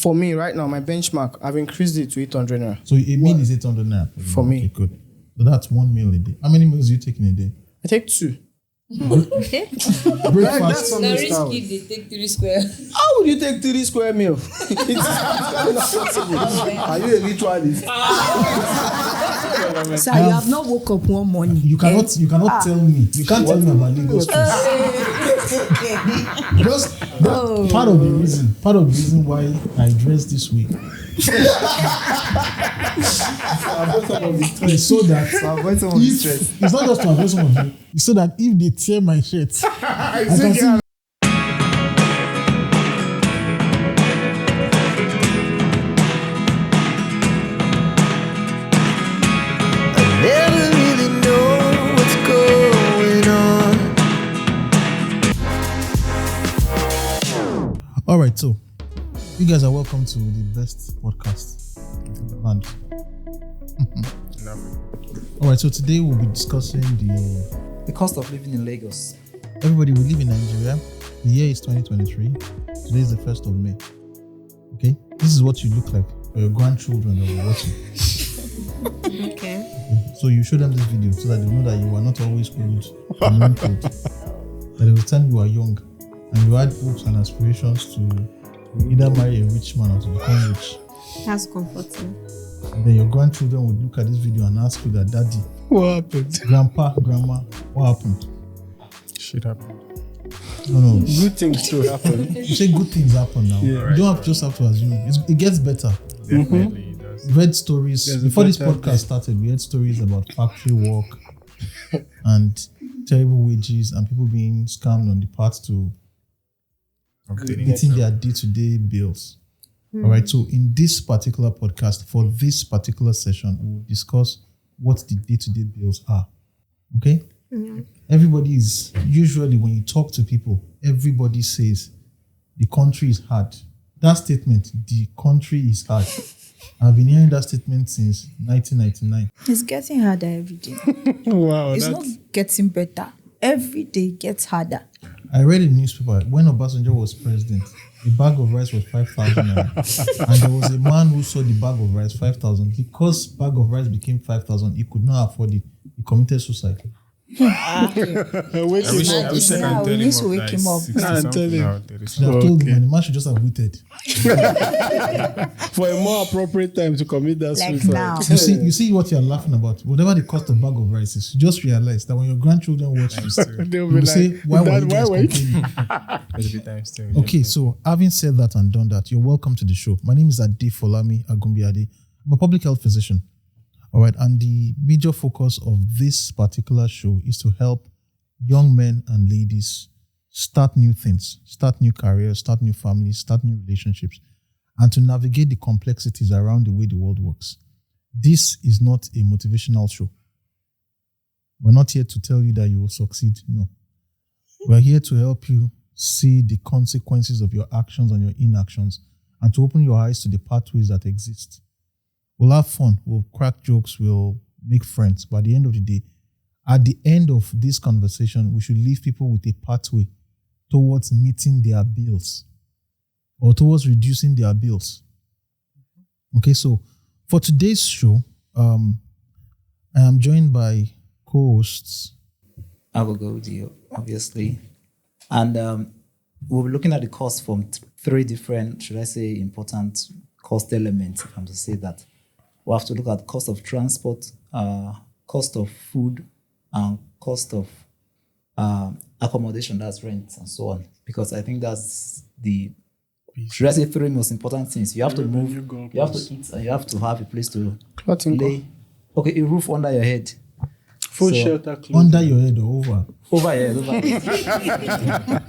For me, right now, my benchmark, I've increased it to 800 naira. So a meal is 800 naira for me. Okay, good. So that's 1 meal a day. How many meals do you take in a day? I take 2. Breakfast. No risk if they take 3 square. How would you take 3 square meal? It's not possible. Are you a ritualist? So you have not woke up one morning. You cannot tell me. You can't tell me about Lagos. Because part of the reason why I dressed this way is so that it's not just to avoid some of you. It's so that if they tear my shirt, I can see. All right, so you guys are welcome to the best podcast in the land. All right, so today we'll be discussing the cost of living in Lagos. Everybody, we live in Nigeria. The year is 2023. Today is the 1st of May. Okay, this is what you look like for your grandchildren that are watching. Okay. So you show them this video so that they know that you are not always old and wrinkled. That they will tell you are young. And you had hopes and aspirations to either marry a rich man or to become rich. That's comforting. And then your grandchildren would look at this video and ask you that, Daddy, What happened? Grandpa, Grandma, what happened? Shit happened. No. Good things still happen. You say good things happen now. Yeah. You don't just have to assume. It gets better. Definitely does. We read stories. Before this podcast started, we heard stories about factory work and terrible wages and people being scammed on the path to meeting their day-to-day bills. All right, so in this particular podcast, for this particular session, we'll discuss what the day-to-day bills are. Okay? Everybody is, usually when you talk to people, everybody says the country is hard. That statement, the country is hard. I've been hearing that statement since 1999. It's getting harder every day. Wow. It's not getting better. Every day gets harder. I read in the newspaper when Obasanjo was president, the bag of rice was 5,000 naira. And there was a man who saw the bag of rice 5,000. Because bag of rice became 5,000, he could not afford it. He committed suicide. I wish I can tell we him need to of wake that him up. is 60 something now, there is Should have told him, and the man should just have waited. For a more appropriate time to commit that Like suicide. now. You see what you're laughing about. Whatever the cost of bag of rice is, you just realize that when your grandchildren watch this, They'll they be will like, say, why were you guys were you? complaining? every time still. Okay, so having said that and done that, you're welcome to the show. My name is Ade Folami Agumbiade. I'm a public health physician. All right, and the major focus of this particular show is to help young men and ladies start new things, start new careers, start new families, start new relationships, and to navigate the complexities around the way the world works. This is not a motivational show. We're not here to tell you that you will succeed. No. We're here to help you see the consequences of your actions and your inactions and to open your eyes to the pathways that exist. We'll have fun. We'll crack jokes. We'll make friends. But at the end of the day, at the end of this conversation, we should leave people with a pathway towards meeting their bills or towards reducing their bills. Okay, so for today's show, I am joined by co-hosts. I will go with you, obviously. And we'll be looking at the cost from 3 different, should I say, important cost elements, if I'm to say that. We'll have to look at cost of transport, cost of food, and cost of accommodation, that's rent, and so on. Because I think that's the, should I say, 3 most important things. You have to move, you have to eat, and you have to have a place to lay. Okay, a roof under your head. Food, shelter, clothing. Under your head or over? Over your head, over your head.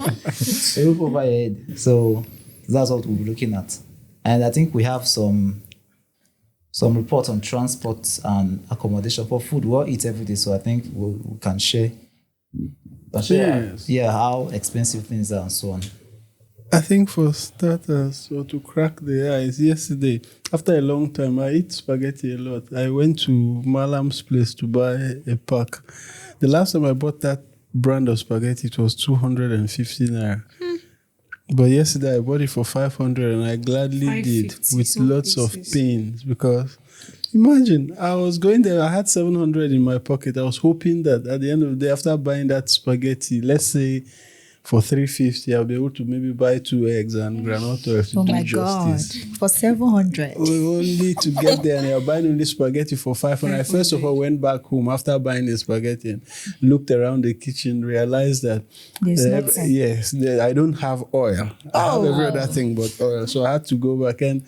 A roof over your head. So that's what we'll be looking at. And I think we have some reports on transport and accommodation. For food, we'll eat every day, so I think we can share. Yes. Yeah, how expensive things are and so on. I think for starters, or to crack the ice, yesterday, after a long time, I eat spaghetti a lot. I went to Malam's place to buy a pack. The last time I bought that brand of spaghetti, it was 250 naira. But yesterday I bought it for 500 and I gladly did 550 with some lots of places. pains because imagine I was going there, I had 700 in my pocket. I was hoping that at the end of the day, after buying that spaghetti, let's say for 350, I'll be able to maybe buy 2 eggs and granola oil to Oh do my God. justice. For 700. Only to get there and you're buying only spaghetti for 500. I first of all went back home after buying the spaghetti and looked around the kitchen, realized that There's nothing. yes, I don't have oil. I have every other thing but oil. So I had to go back and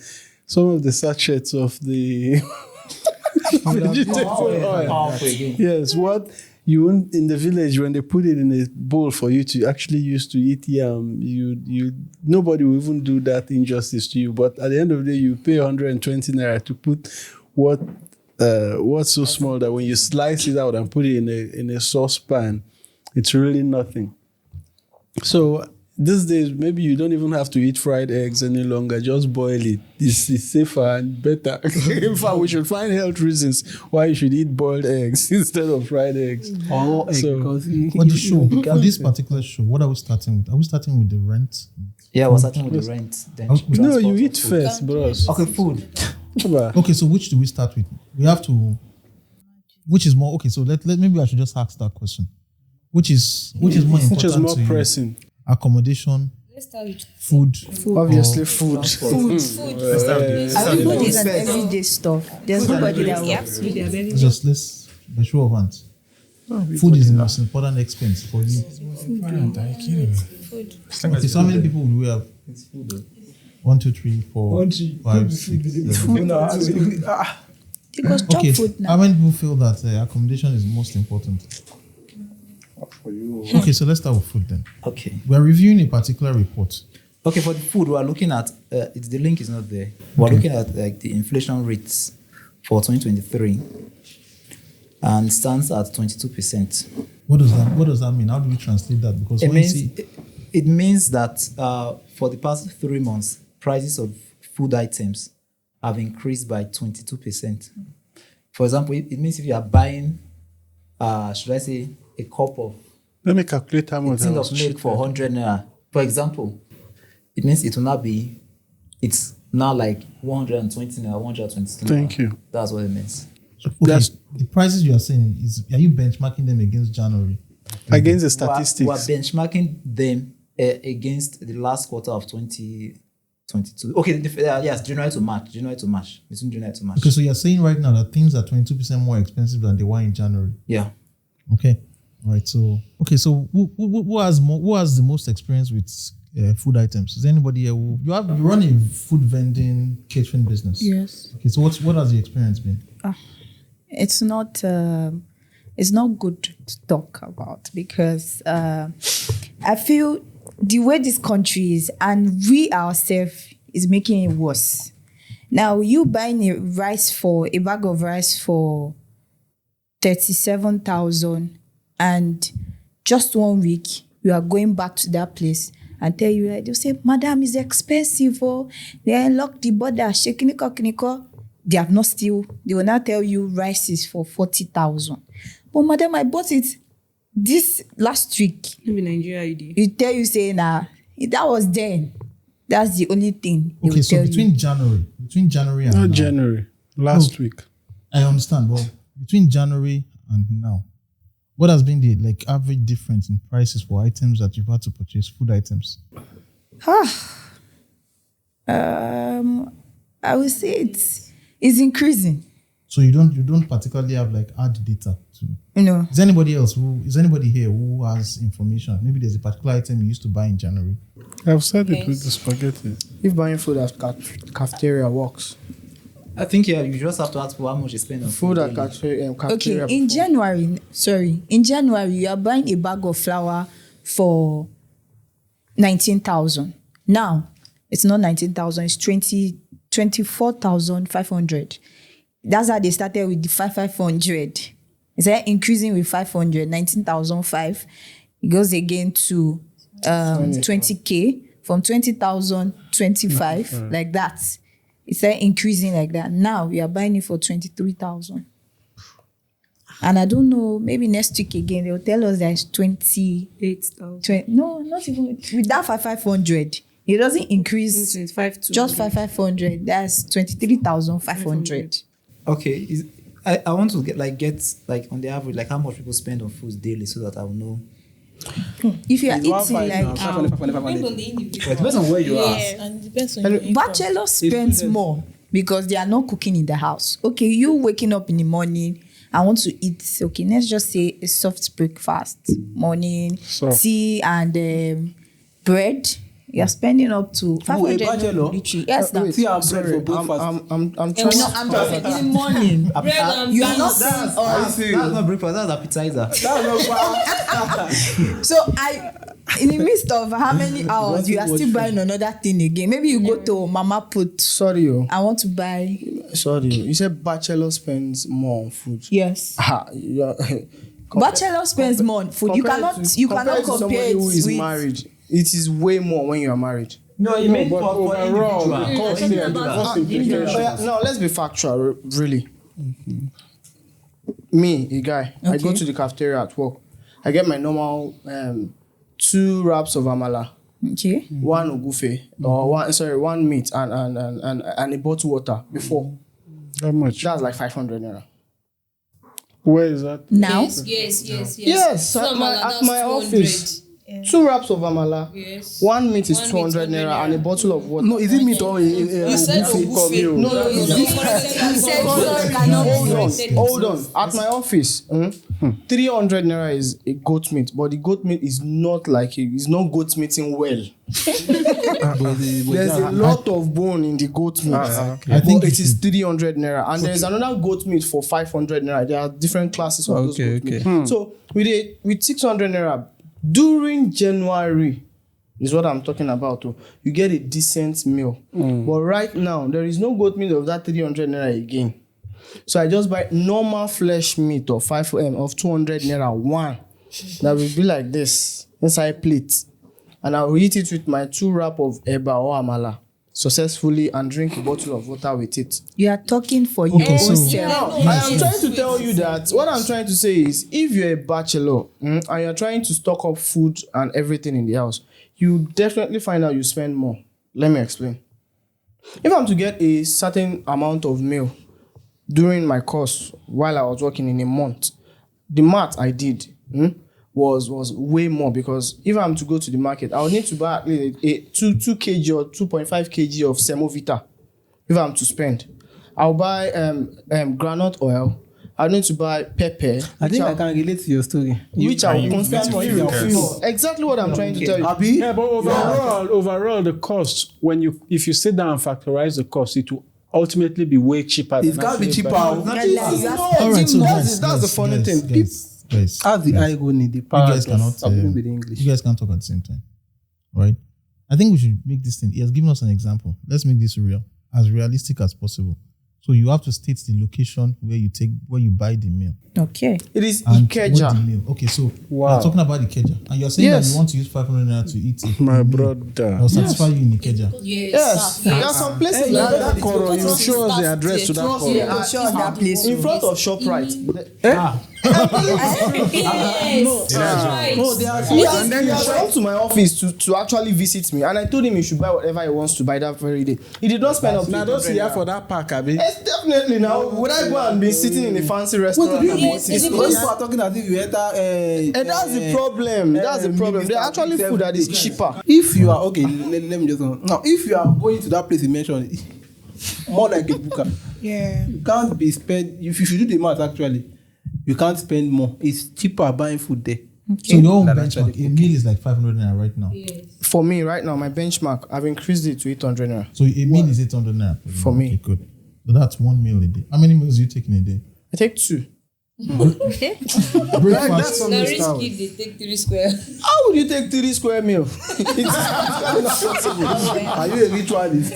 some of the sachets of the vegetable oil. Yes, what you won't in the village when they put it in a bowl for you to actually use to eat yam, you nobody will even do that injustice to you. But at the end of the day, you pay 120 naira to put what's so small that when you slice it out and put it in a saucepan, it's really nothing. So these days, maybe you don't even have to eat fried eggs any longer. Just boil it. It's safer and better. In fact, we should find health reasons why you should eat boiled eggs instead of fried eggs. Or egg, So- because For the show, for this particular show, what are we starting with? Are we starting with the rent? Yeah, we're starting with the rent. Then No, No, transport you of eat food. first, bros. Okay, food. Okay, so which do we start with? We have to. Which is more okay? So let maybe I should just ask that question. Which is more important Which is more to you? pressing? Accommodation, Let's start with food. Obviously, or- food. I think food is an everyday stuff. There's nobody that will. Let's the show of hands. Food is the most important expense for you. Okay, so how many people do we have? 1, 2, 3, 4, 5, 6, 7. Because chop Okay, food how now. many people feel that accommodation is most important? Okay, so let's start with food then. Okay. We are reviewing a particular report. Okay, for the food, we are looking at the link is not there. We're looking at like the inflation rates for 2023 and stands at 22%. What does that mean? How do we translate that? Because It when you means see it means that for the past 3 months, prices of food items have increased by 22%. For example, it means if you are buying, should I say, a cup of Let me calculate how a much tin I of was milk for 100 naira, for example, it means it will not be, it's now like 120 naira, 122 naira. Thank you. That's what it means. okay, That's- the prices you are saying are you benchmarking them against January? Against the We are statistics. benchmarking them against the last quarter of 2022. Okay, yes, January to March, between January to March. Okay, so you're saying right now that things are 22% more expensive than they were in January. Yeah. Okay. All right. So who has the most experience with food items? Is anybody here who you run a food vending catering business? Yes. Okay. So what has the experience been? It's not good to talk about because I feel the way this country is and we ourselves is making it worse. Now you buying a bag of rice for 37,000 and just 1 week you are going back to that place and tell you they'll say, "Madam, it's expensive. Oh, they unlock the border, shakiniko. They have not still. They will now tell you rice is for 40,000. But madam, I bought it this last week. maybe Nigeria ID. You tell you say that was then. That's the only thing they Okay. will So tell between January and Not now, January. Last week. I understand. Well, between January and now, what has been the average difference in prices for items that you've had to purchase, food items? I will say it's increasing. So you don't particularly have hard data to. You know, Is anybody here who has information? Maybe there's a particular item you used to buy in January. I've said it with the spaghetti. if buying food at cafeteria works, I think you just have to ask for how much you spend on food at daily. cafeteria. okay. In January, you are buying a bag of flour for 19,000. Now it's not 19,000. It's 24,500. That's how they started with the 500. It's increasing with 500, 19,005. It goes again to 20K, from 20,000, 25, like that. It's increasing like that. Now we are buying it for 23,000. And I don't know, maybe next week again, they'll tell us there's 8,000. no, not even, with that 500, It doesn't increase 25 to just 500. That's 23,500. Okay, I want to get on the average, like how much people spend on food daily, so that I will know. If you are It's 1.5 eating now, like 500, 500, depends 500. on the individual. It depends on where you are. Yeah, and depends on your income. bachelor spends more because they are not cooking in the house. Okay, you waking up in the morning, I want to eat. Okay, let's just say a soft breakfast, morning, Soft. tea and bread. You're spending up to 500. bachelor? Literally. Yes, now. Tea and bread for breakfast. I'm trying. No, I'm talking in the morning. Bread and You are beans. not saying That's not breakfast. That's appetizer. So in the midst of how many hours you are still buying another thing again. Maybe you go to Mama Put. Sorry, I want to buy. sorry. You said bachelor spends more on food. Yes. Yeah. Bachelor spends more on food. You cannot compare somebody it who is with married. It is way more when you are married. No, it means but for overall, the individual. cost here, the cost implications. Oh, yeah, no, let's be factual, really. Me, a guy, I go Okay. to the cafeteria at work. I get my normal 2 wraps of amala, Okay. 1 ogufe, or one meat and a bottle water before. How much? That's like 500 naira. Where is that? Now, Yes. Yes, So at that's my 200. office. 2 wraps of amala. Yes. 1 meat is One meat 200 naira naira. and a bottle of water. No, is it meat or You said buffet? buffet. No, you said Hold on. At my office, 300 naira is a goat meat, but the goat meat is not it's not goat meating well. There's a lot of bone in the goat meat. I think But you it is should- 300 naira, and there's another goat meat for 500 naira. There are different classes of those Okay, goat meat. okay. So with 600 naira during January is what I'm talking about. You get a decent meal, but right now there is no goat meat of that 300 naira again. So I just buy normal flesh meat of 200 naira one that will be like this inside plate, and I will eat it with my 2 wrap of eba or amala successfully and drink a bottle of water with it. you are talking for your Okay, own so- self. I am trying to tell you that what I'm trying to say is if you're a bachelor and you're trying to stock up food and everything in the house, you definitely find out you spend more. Let me explain. If I'm to get a certain amount of meal during my course while I was working in a month, the math I did was way more, because if I'm to go to the market, I would need to buy at least a 2 kg or 2.5 kg of semovita. If I'm to spend, I'll buy groundnut oil. I need to buy pepper. I think I can relate to your story. Which I will constantly feel refill. Exactly what I'm trying to tell you. Abi? Yeah, but overall, the cost if you sit down and factorize the cost, it will ultimately be way cheaper. It can't be cheaper. All right, so That's the funny thing. Guys. How's the irony, the You paradox guys cannot. of with the English? You guys can't talk at the same time, right? I think we should make this thing. He has given us an example. Let's make this real, as realistic as possible. So you have to state the location where you buy the meal. Okay. It is And what the Ikeja. meal. Okay, so Wow. we're talking about Ikeja, and you're saying that Yes. you want to use 500 naira to eat it. My That brother. will satisfy you in Ikeja. Yes, there are some places like that. Koro, you show us the address to that Koro. Yeah, sure, that place. In front of ShopRite. Yes. That's right. No, they are And then he has come to my office to actually visit me, and I told him he should buy whatever he wants to buy that very day. He did not spend up to Now, don't 800 see here naira. for that pack, Abi. Yes, definitely. Now, would I go and be sitting in a fancy restaurant? and Yes, eating? it's People are talking as if you enter. And that's the problem. That's the problem. There are actually food that is cheaper. If you are okay, let me just now. If you are going to that place you mentioned, more like a booker, Yeah. you can't be spend. If you should do the math, actually, you can't spend more. It's cheaper buying food there. So your own That benchmark, actually- a meal is like 500 naira right now. For me, right now, my benchmark, I've increased it to 800 naira. So a meal is 800 naira For me. Okay, good. So that's 1 meal a day. How many meals do you take in a day? I take 2. Breakfast. Now risk if they take 3 square. How would you take 3 square meal? It's not possible. Are you a ritualist?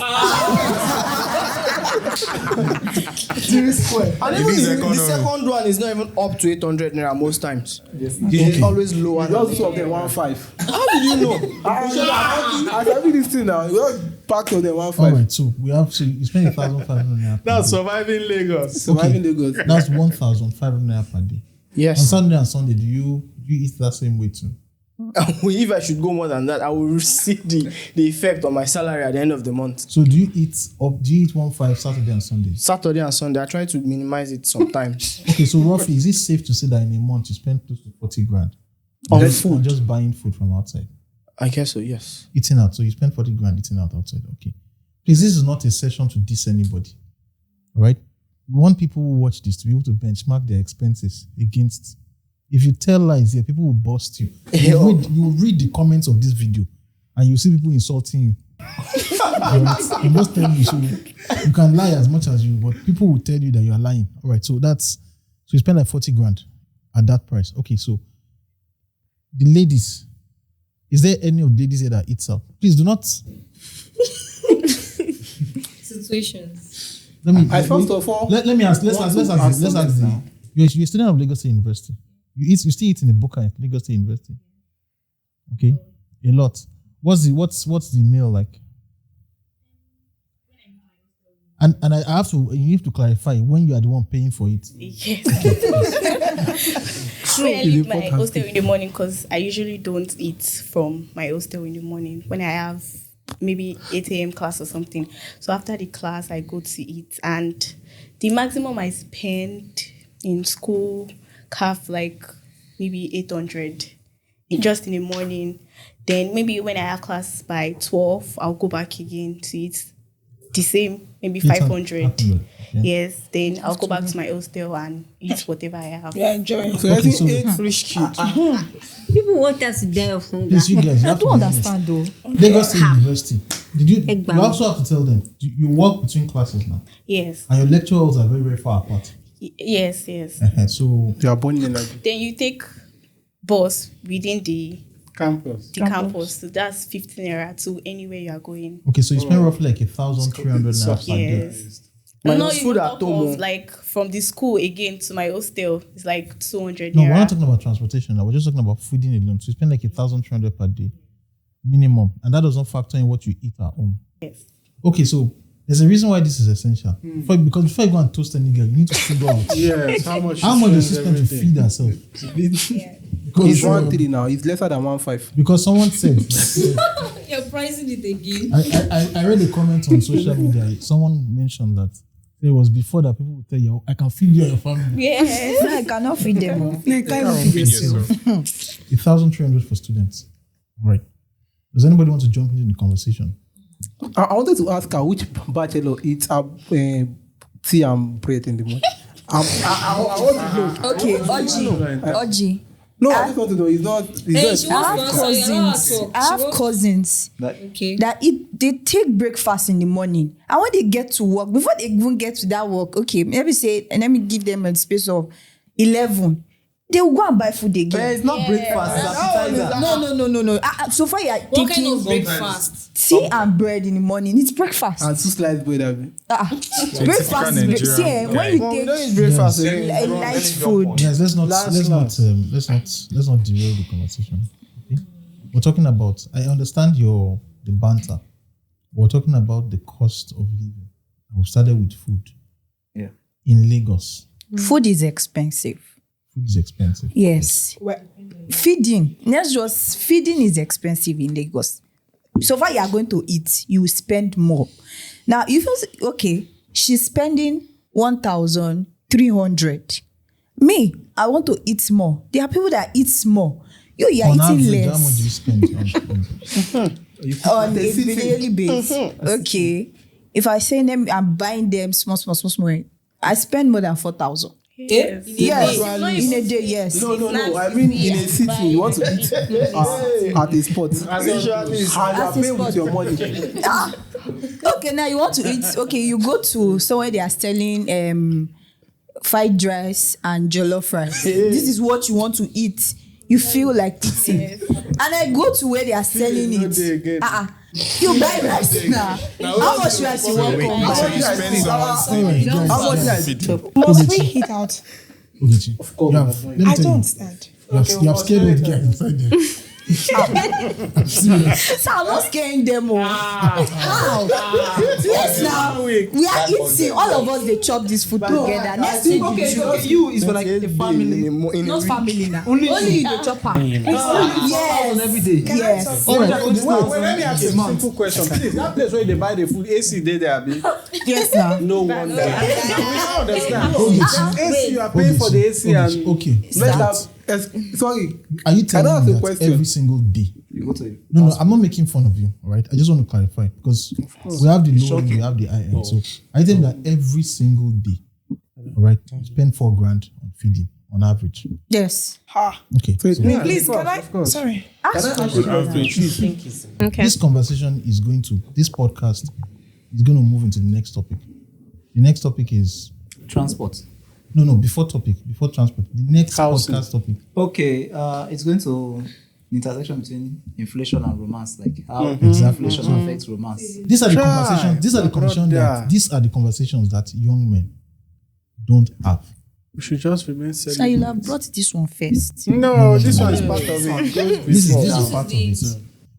3 square. And even Maybe the economy. second one is not even up to 800 naira most times. It's always lower. You just talk them 1.5. How did you know? As I read this thing now, you just pack on them 1.5. All right, so we have you spend 1,500 naira. Per day. surviving Lagos. Surviving Lagos. That's 1,500 naira per day. On Yes. Saturday and Sunday, do you eat that same way too? If I should go more than that, I will see the effect on my salary at the end of the month. So do you eat 1.5 Saturday and Sunday? Saturday and Sunday, I try to minimize it sometimes. Okay, so roughly, is it safe to say that in a month you spend close to 40 grand On just, food? on just buying food from outside? I guess so, yes. Eating out. So you spend 40 grand eating out outside. Okay. Please, this is not a session to diss anybody. All right? We want people who watch this to be able to benchmark their expenses against. If you tell lies here, people will bust you. You will read the comments of this video and you see people insulting you. Right? I'm just telling you, so you can lie as much as you, but people will tell you that you are lying. All right, so you spend like 40 grand at that price. Okay, so the ladies, is there any of the ladies here that eats out? Please do not. Situations. First of all, Let me ask. Let's ask this. You're a student of Lagos State University. You still eat in the Boca at Lagos State University. Okay, a lot. What's the meal like? And I have to. You need to clarify when you are the one paying for it. Yes. When I leave my hostel in the morning, because I usually don't eat from my hostel in the morning when I have maybe 8 a.m. class or something. So after the class, I go to eat, and the maximum I spend in school have like maybe 800 just in the morning. Then maybe when I have class by 12, I'll go back again to eat the same, maybe 500. Okay. Yes, then I'll go back to my hostel and eat whatever I have. Yeah, enjoy. so I think so- 8 fresh kid. People want us to die of hunger. Please, you guys, you I have to don't be honest. understand though. Lagos State University. Did you? Egbam. You also have to tell them. You walk between classes now, Yes, and your lecture halls are very, very far apart. yes. So You are born in like Then you take bus within the campus. campus. So that's 15 naira to anywhere you are going. okay, so you spend roughly like 1,300 naira per day. Yes. Minus No, food you at talk home. of like from the school again to my hostel, it's like 200 No, we're naira. not talking about transportation now. We're just talking about feeding alone. So you spend like 1,300 per day minimum, and that does not factor in what you eat at home. Yes. Okay, so there's a reason why this is essential. Because before you go and toast any girl, you need to figure out Yes, how much? how much does she spend to feed herself. It's 1.3 now. It's lesser than 1.5. Because someone said, You're pricing it again. I read a comment on social media. Someone mentioned that it was before that people would tell you, I can feed you and your family. Yes. I cannot feed them. 1,300 for students. Right. Does anybody want to jump into the conversation? I wanted to ask her which bachelor eats tea and bread in the morning. I want to know. Okay, Oji. No, I just want to know. It's not. Hey, It's she not I wants have to answer. You're not cousins. at work. I She have wants- cousins Okay. that they take breakfast in the morning, and when they get to work, before they even get to that work, okay, maybe say, and let me give them a space of 11. They will go and buy food again. It's not breakfast, it's appetizer. No. So far, you are What kind taking of breakfast? tea and bread in the morning. It's breakfast. and 2 sliced bread. Abi. Breakfast is Nigerian see, when you Well, we don't take eat breakfast Yes. again. a light food. Yes, let's not derail the conversation. Okay? We're talking about. I understand the banter. We're talking about the cost of living. We started with food. Yeah. In Lagos, Food is expensive. food is expensive. Yes. Feeding is expensive in Lagos. So far you are going to eat, you will spend more. Now, if you say, okay, she's spending 1,300. Me, I want to eat more. There are people that eat more. You are On eating average, how much do you less spend on a daily basis. Okay. If I say them, I'm buying them small, I spend more than 4,000. Yes. Yes, Usually- in a day, yes. No. I mean, in a city, you want to eat at a spot. As usual, And you are paying with your money. Okay, now you want to eat. Okay, you go to somewhere they are selling fried rice and jollof rice. This is what you want to eat. You feel like eating, and I go to where they are selling no day it. again. You buy rice now. How much rice you want? Wait, How so much you rice spend is it on How much rice? Must we hit out? Ogechi, course. let me I tell don't you, understand. you have scared old girl inside there. So I'm not scaring them all. How? Yes, now we are eating. All of us they chop this food together. Next week, Okay, you is for like the family. not family now. Only you the chopper. Yes. Every day. Yes. All right. Well, let me ask you a simple question. Please, that place where they buy the food, AC there, Abi? Yes, now. No wonder. We don't understand. Okay. AC, you are paying for the AC and Okay. Sorry. Are you Can I telling ask me a that question? every single day? You go to No, I'm not making fun of you. All right. I just want to clarify because we have the low end, we have the high end. So I think that every single day, all right, you spend $4,000 on feeding on average. Yes. Okay. So Please, can I? Sorry. Ask questions. Okay. this conversation is going to, this podcast is going to move into the next topic. The next topic is transport. no, before transport. The next Housing. podcast topic. Okay, it's going to the intersection between inflation and romance, like how Exactly. inflation affects romance. These are the conversations. These are the conversations that young men don't have. we should just remain So celibate. you'll have brought this one first. No, this one is part of it. This is part of it.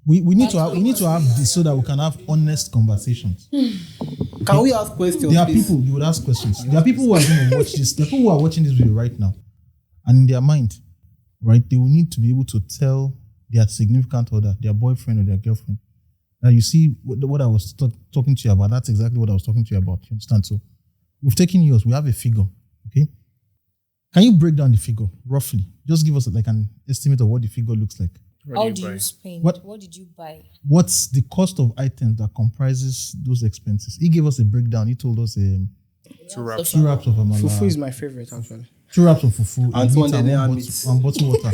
We need to have this so that we can have honest conversations. Can we ask questions? There are please? people you would ask questions. There are people who are going to watch this. There are people who are watching this video right now, and in their mind, right, they will need to be able to tell their significant other, their boyfriend or their girlfriend. Now you see what I was talking to you about. That's exactly what I was talking to you about. You understand? So we've taken yours. We have a figure. Okay. Can you break down the figure roughly? Just give us like an estimate of what the figure looks like. How do you spend? What? What did you buy? What's the cost of items that comprises those expenses? He gave us a breakdown. He told us 2 wraps of amala, Fufu is my favorite, actually. 2 wraps of fufu, And meat one day and one bottle water.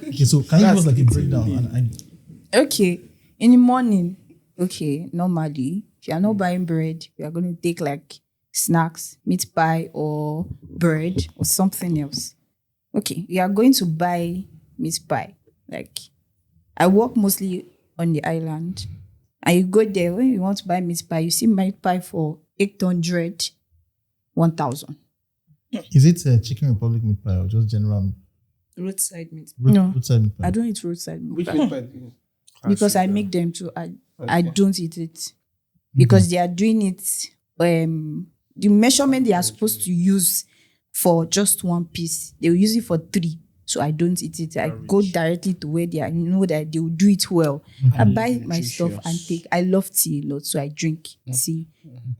Okay, so can you give us like a breakdown? Okay. In the morning, okay, normally, if you are not buying bread, you are going to take like snacks, meat pie or bread or something else. Okay, you are going to buy meat pie. Like, I work mostly on the island. And you go there, when you want to buy meat pie, you see meat pie for 800, 1,000. Is it Chicken Republic meat pie or just general Roadside meat. No. roadside meat pie? I don't eat roadside meat Which pie. paper? Because I make them too. I don't eat it. Because they are doing it, the measurement they are supposed to use for just one piece, they will use it for 3. So I don't eat it. I go directly to where they are, know that they will do it well. I buy my stuff and take. I love tea a lot, so I drink tea.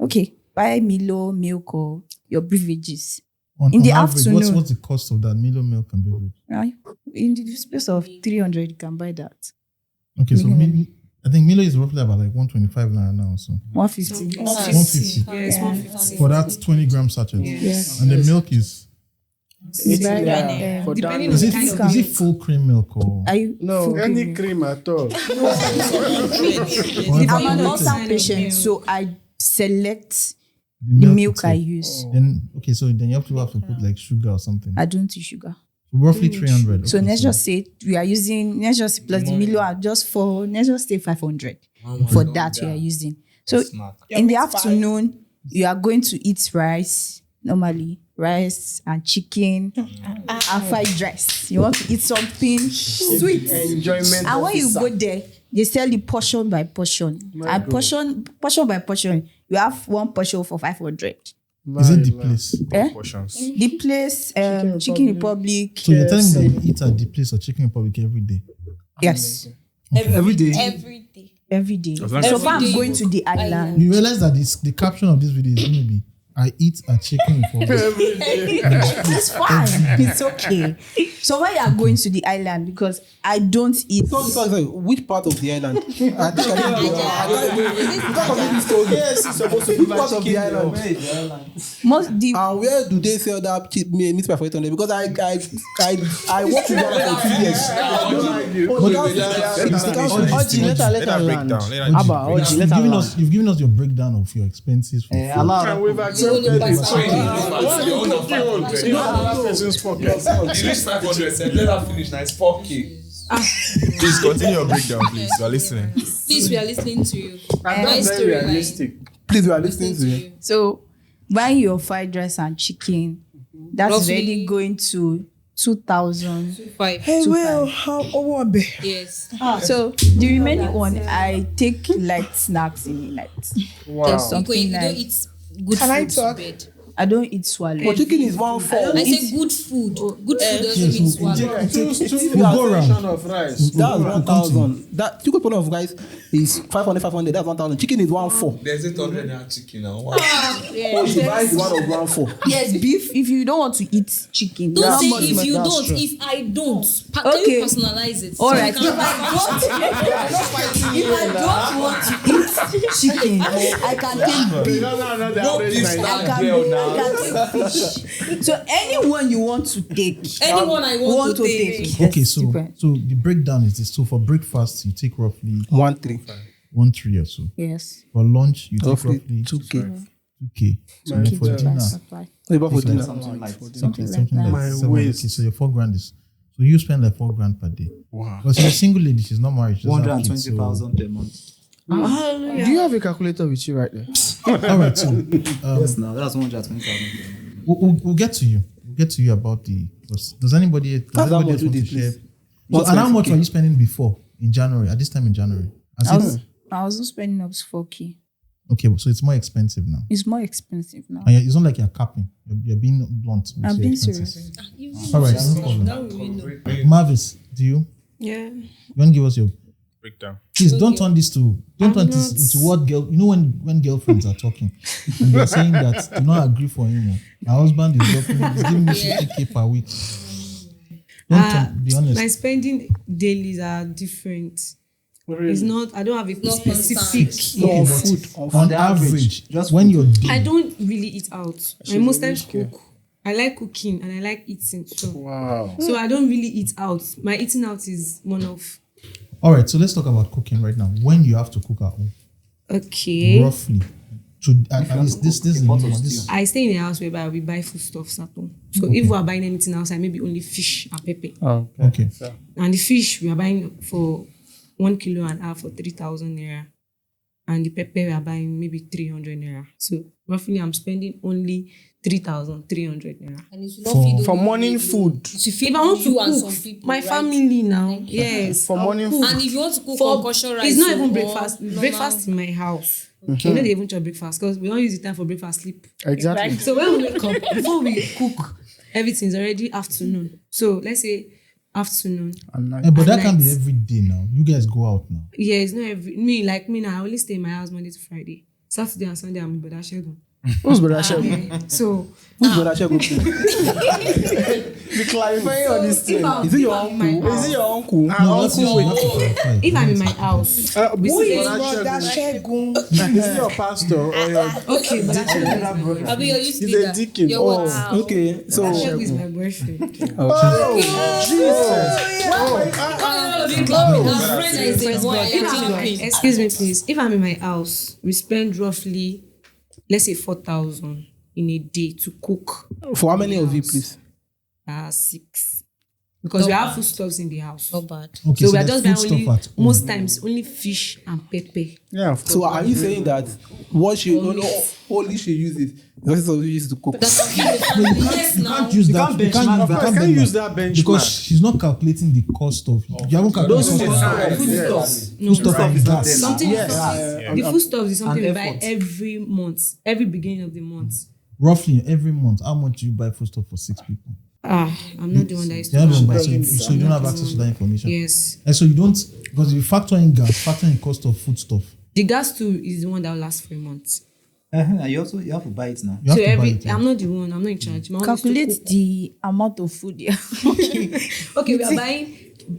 Okay, buy Milo, milk, or your beverages. In the average, afternoon. what's the cost of that Milo milk and beverage? Right? In the space of 300, you can buy that. Okay, so I think Milo is roughly about like 125 naira now. So 150. 150 Yes, 150. for that 20 gram sachet. Yes. And the milk is For Depending is on it the kind of is it full cream milk or Are you No, full Any cream? cream at all. I'm an ulcer patient, so I select the milk milk I itself? use. Then okay, so then you have to put like sugar or something. I don't use sugar. Roughly 300. So okay, let's just say we are using, let's just plus the Milo are just for, let's just say 500 for that we are using. So in the afternoon, you are going to eat rice, normally rice and chicken and fried rice. You want to eat something sweet. enjoyment. And when you go there, they sell you portion by portion. And portion by portion, you have one portion for 500. Is it the place? Eh? The place, Chicken Republic. So you're telling me that you eat at the place of Chicken Republic every day? Yes, every day. Every day. every day. As long So as far, I'm you going go to the island. You realize that the caption of this video is going to be I eat at Chicken Republic. It's fine. It's okay. So when you are going to the island, because I don't eat. Sorry. Which part of the island? I think I didn't Yes, it's supposed to be part of the island. And where do they sell that cheap meat pie for 800? Because I worked with them for 2 years. Let her break down. You've given us your breakdown of your expenses for food. And we've accepted it. You reach 500, said, let her finish. Now it's 4K. Please continue your breakdown, please. You are listening. Please, we are listening to you. And Nice that's very storyline. realistic. Please, we are listening to you. So buying your fried rice and chicken, that's Roughly. really going to 2,000. 5. Hey, well, how old be? Yes. So the remaining one, I take light snacks in the night. Wow. There's something You don't like eat good Can I food talk? to bed. I don't eat swallow. But chicken is 1/4. I say good food. Good food doesn't mean swallow. Two We'll go round. portion of rice. That's 1,000. That chicken portion of rice is 500. That's 1,000. Chicken is 1/4. There's 800 naira chicken now. Wow. Oh, she buys one of 1/4. Yes, beef. If you don't want to eat chicken, Don't how say much if money? you That's don't. true. If I don't. Can Okay. you personalize it? All So right. you If can- I don't want to eat chicken, I can take beef. I can take fish. So anyone you want to take, Anyone I want to take. Okay, Yes, so different. the breakdown is this. So for breakfast, you take roughly 1/3. 1/3 or so. Yes. For lunch, you take Roughly roughly 2K. 2K. So then for dinner, About for dinner. Something like something like like that. My 7K. waist. So your 4 grand is. So you spend like 4 grand per day. Wow. Because she's a single lady, she's not married. She doesn't have kids, so- 120,000 per month. Do you have a calculator with you right there? All right, so Yes, now that's 120,000 per month. we'll get to you. We'll get to you about the. Does anybody else much want do to they share? please? So, and how much were you spending before in January? At this time in January? I wasn't spending up to 4K. Okay, so it's more expensive now. It's more expensive now. And it's not like you're capping. You're being blunt. with I'm your being expenses. serious. All right, no problem. Marvis, do you? Yeah. You want to give us your Breakdown. please don't turn this into what girl into what girlfriends are talking and they're saying that do not agree for him. My husband is giving me 50K per week. Be honest. My spending dailies are different. It's not. I don't have a specific. Okay, but on average, just when you're I don't really eat out. I most times cook. I like cooking and I like eating. So Wow. So I don't really eat out. My eating out is one of. all right, so let's talk about cooking right now. When you have to cook at home, Okay. roughly. At least this is the minimum. This I stay in a house whereby we buy foodstuffs at home. So if we are buying anything outside, maybe only fish and pepper. okay. And the fish we are buying for 1.5 kilos for 3,000 naira. And the pepper we are buying maybe 300 naira. So roughly I'm spending only 3,300 naira. And it will not feed For only morning you. food. It will feed If I want to you and cook some people, my right? family now, yes. For morning cook. food. And if you want to cook For concussion rice, it's not even or breakfast. normal- Breakfast in my house. We don't even try breakfast because we don't use the time for breakfast sleep. Exactly. So when we wake up, before we cook, everything's already afternoon. So let's say afternoon. But that At can be night. every day now. You guys go out now. Yeah, it's not every me now. I only stay in my house Monday to Friday. Saturday and Sunday I'm in Bodashegun. Who's brother Shegun? So Who's brother Shegun? Be clarifying on this thing. Is it your uncle? Is it your uncle? No, that's not clarify. if I'm in my house, Who is brother Shegun? Is it your pastor or your okay, Bodashegun I'll be your youth He's a leader. deacon. Your Oh, what? Okay, so is my boyfriend. Excuse me, please. If I'm in my house, we spend roughly, let's say 4,000 in a day to cook. for how many of you, please? 6. Because we have foodstuffs in the house. Not bad. Okay, So we are there's just buying food only, stuff at home. most times, only fish and pepper. Yeah. So are you saying that what she only she uses is what she uses to cook? That's not yes You now. can't use that. You can't can't use that benchmark. because she's not calculating the cost of. You haven't calculated the cost of food stuff and gas. Something the foodstuffs is something we And buy effort. every month, every beginning of the month. Roughly every month, how much do you buy food stuff for 6 people? I'm not the one that is You don't buy. buy, so you don't have access to that information. Yes. And so you don't, because if you factor in gas, factor in cost of food stuff, The gas too is the one that will last for a month. You have to buy it now. you have So to buy every it. I'm not the one, I'm not in charge. My own is to Calculate cook. the amount of food. Yeah. Okay, we are buying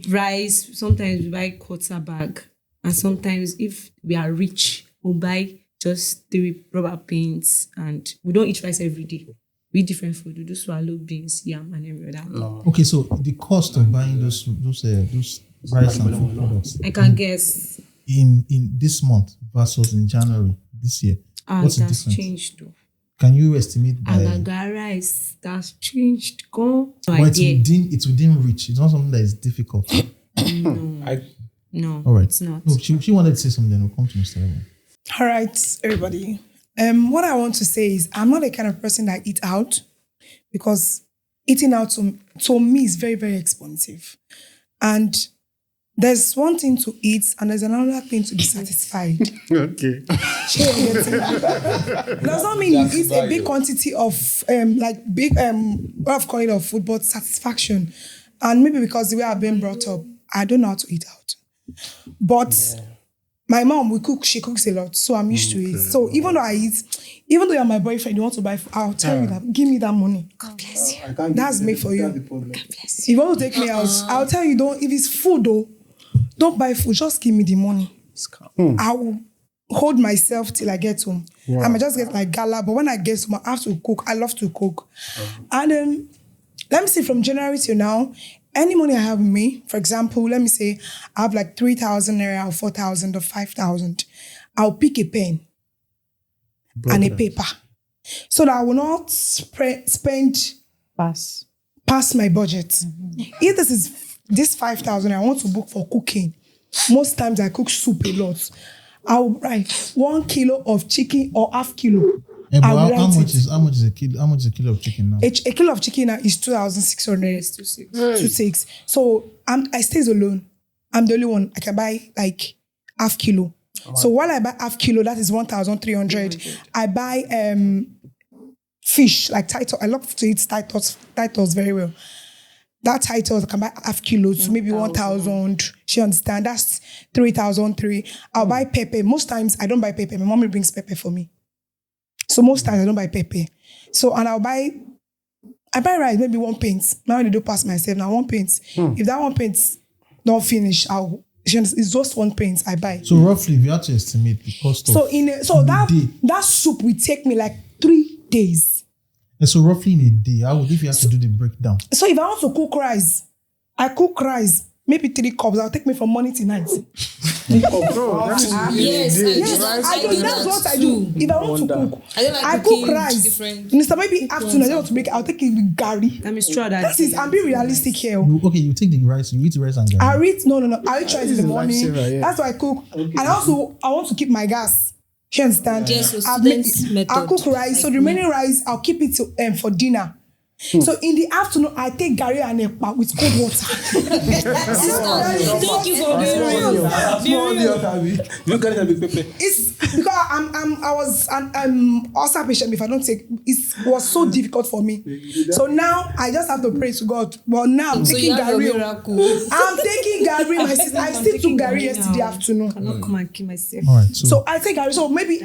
rice. Sometimes we buy quarter bag, and sometimes if we are rich, we'll buy just 3 rubber paints, and we don't eat rice every day. We eat different food. We do swallow, beans, yam, and every other. Okay, so the cost of buying those rice and food products I can guess. in this month versus in January this year, what's the That's difference? changed though. Can you estimate by? Agaga rice, that's changed. Go. No But idea. it's within reach. It's not something that is difficult. No, All right. it's not. No, she wanted to say something. We'll come to Mr. Ewan. All right, everybody. What I want to say is I'm not the kind of person that eat out because eating out to me is very, very expensive. And there's one thing to eat and there's another thing to be satisfied. Okay. Does not mean you eat a big quantity of of food, but satisfaction. And maybe because the way I've been brought up, I don't know how to eat out. But my mom, she cooks a lot, so I'm used to it. So even though you're my boyfriend, you want to buy food, I'll tell you that, give me that money. God bless you. That's made for you. God bless you. If you want to take me out, I'll tell you, if it's food though, don't buy food, just give me the money. I will hold myself till I get home. I might just get like gala, but when I get home, I have to cook. I love to cook. And let me see, from January till now, any money I have with me, for example, let me say I have like 3,000 naira or 4,000 or 5,000. I'll pick a pen and a paper so that I will not spend past my budget. If this 5,000 I want to book for cooking, most times I cook soup a lot. I'll write 1 kilo of chicken or half kilo. How much is a kilo of chicken now? A kilo of chicken now is 2,600. 2,600. So I stays alone. I'm the only one. I can buy like half kilo. So while I buy half kilo, that is 1,300. I buy fish like Titus. I love to eat Titus very well. That Titus I can buy half kilo to maybe 1,000. She understand? That's 3,003. I'll buy pepper. Most times I don't buy pepper. My mommy brings pepper for me. So most times I don't buy pepper. So and I buy rice, maybe 1 pint. Now when they do pass myself, now 1 pint. If that 1 pint don't finish, it's just 1 pint I buy. So roughly, if you have to estimate the cost of that soup will take me like 3 days. And so roughly in a day, how would if you have to do the breakdown? So if I want to cook rice, I cook rice, maybe 3 cups. It'll take me from morning till night. Yes, that's what I do. If I want to cook, I cook rice. Maybe afternoon, I don't want to make it. I'll take it with gari. I'm being realistic here. You take the rice, you eat rice and gari. No. I eat rice in the morning. That's why I cook. And also, I want to keep my gas. You understand? I'll cook rice. So the remaining rice, I'll keep it for dinner. So in the afternoon, I take gari and epa with cold water. Thank you for being real. You got it with pepper. It's because I was an ulcer patient. If I don't take, it was so difficult for me. So now I just have to pray to God. But now I'm taking gari. I'm taking gari. My sister, I still took gari yesterday afternoon. I cannot come and kill myself. All right, so I take gari. So maybe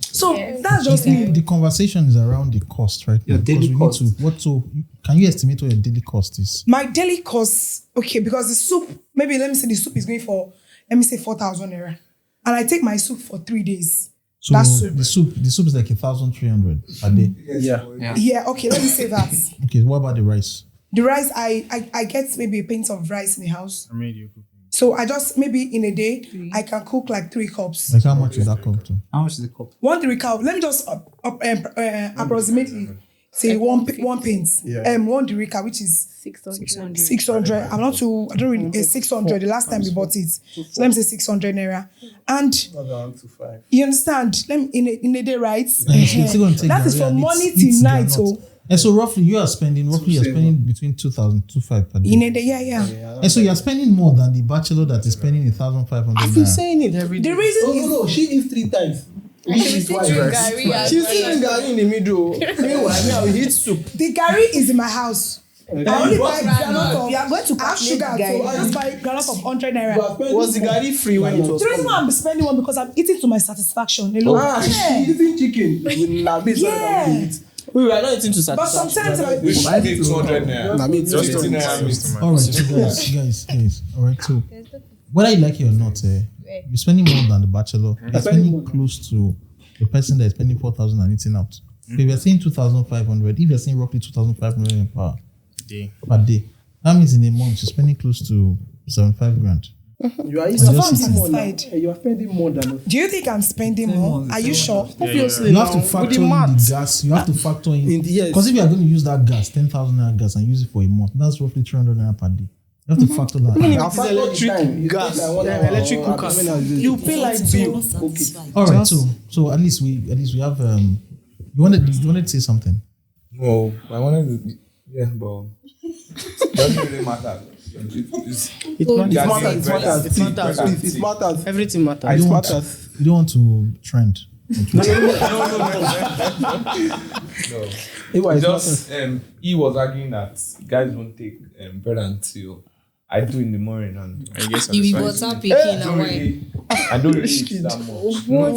so that's just me. The conversation is around the cost, right? Your daily cost. Can you estimate what your daily cost is? My daily cost, okay, because the soup, maybe let me say the soup is going for, 4,000 naira. And I take my soup for 3 days. So the soup is like 1,300 a day. Yeah, okay, let me say that. Okay, what about the rice? The rice, I get maybe a pint of rice in the house. So I just, maybe in a day, I can cook like 3 cups. Like how much is that cup to? How much is the cup? 1 3 cup. Let me just approximately say 1 pint. 1 derica, which is 600. I don't really 600 the last time we bought it. So let me say 600 naira. And you understand? In a day, right? That is from morning till night. So and so roughly you're spending between 2,000 to 5 per day. In a day, yeah. And so you're spending more than the bachelor that is spending 1,500. I've been saying it every day. The reason no, she eats 3 times. She's sitting gari in the middle. Meanwhile, I will eat soup. The gari is in my house. I only buy granite of. You are going to I have sugar, so I just buy granite of 100 naira. Was the gari free when it was? The reason why I'm spending one because I'm eating to my satisfaction. She's eating chicken. Yeah. We were not eating to satisfaction. But sometimes we should be 200 naira. Just 80 naira. All right, so guys. All right, so whether you like it or not, you're spending more than the bachelor. You're spending close to the person that is spending 4,000 and eating out. So if you're saying 2,500, if you're saying roughly 2,500 per day, that means in a month you're spending close to 75 grand. You are spending more than. Do you think I'm spending more? Are you sure? Obviously, you have to factor in the gas. You have to factor in because if you are going to use that gas, 10,000 naira gas, and use it for a month, that's roughly 300 naira per day. You have to factor that. Electric gas, electric cookers. You pay like bill. Okay. All right. So at least we have. You wanted to say something? No, I wanted to. Yeah, but doesn't really matter. It matters. Everything matters. You don't want to trend. No. He was arguing that guys won't take bread until I do in the morning, and I guess You be water picking and wine. I don't really eat that much. What?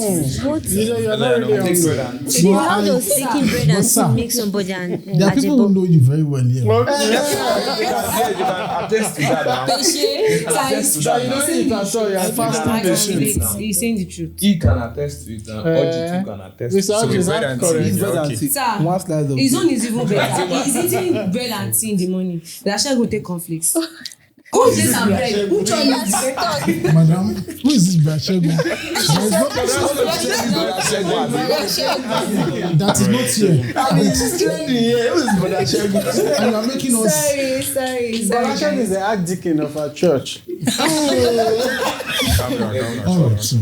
You're not really hungry. You know how those taking bread and tea make somebody and There are people who know you very well here. You can attest to that now. He's saying the truth. He can attest to it, and Oji can attest to it. So bread and tea. Sir, One slice of his own is even better. He's eating bread and tea in the morning. The Asha go take conflicts. Who is this bread? Who tried that? Madam, who is this Brashego? That is not here. And you are making us. Sorry. Brashego is the archdeacon of our church. All right, so,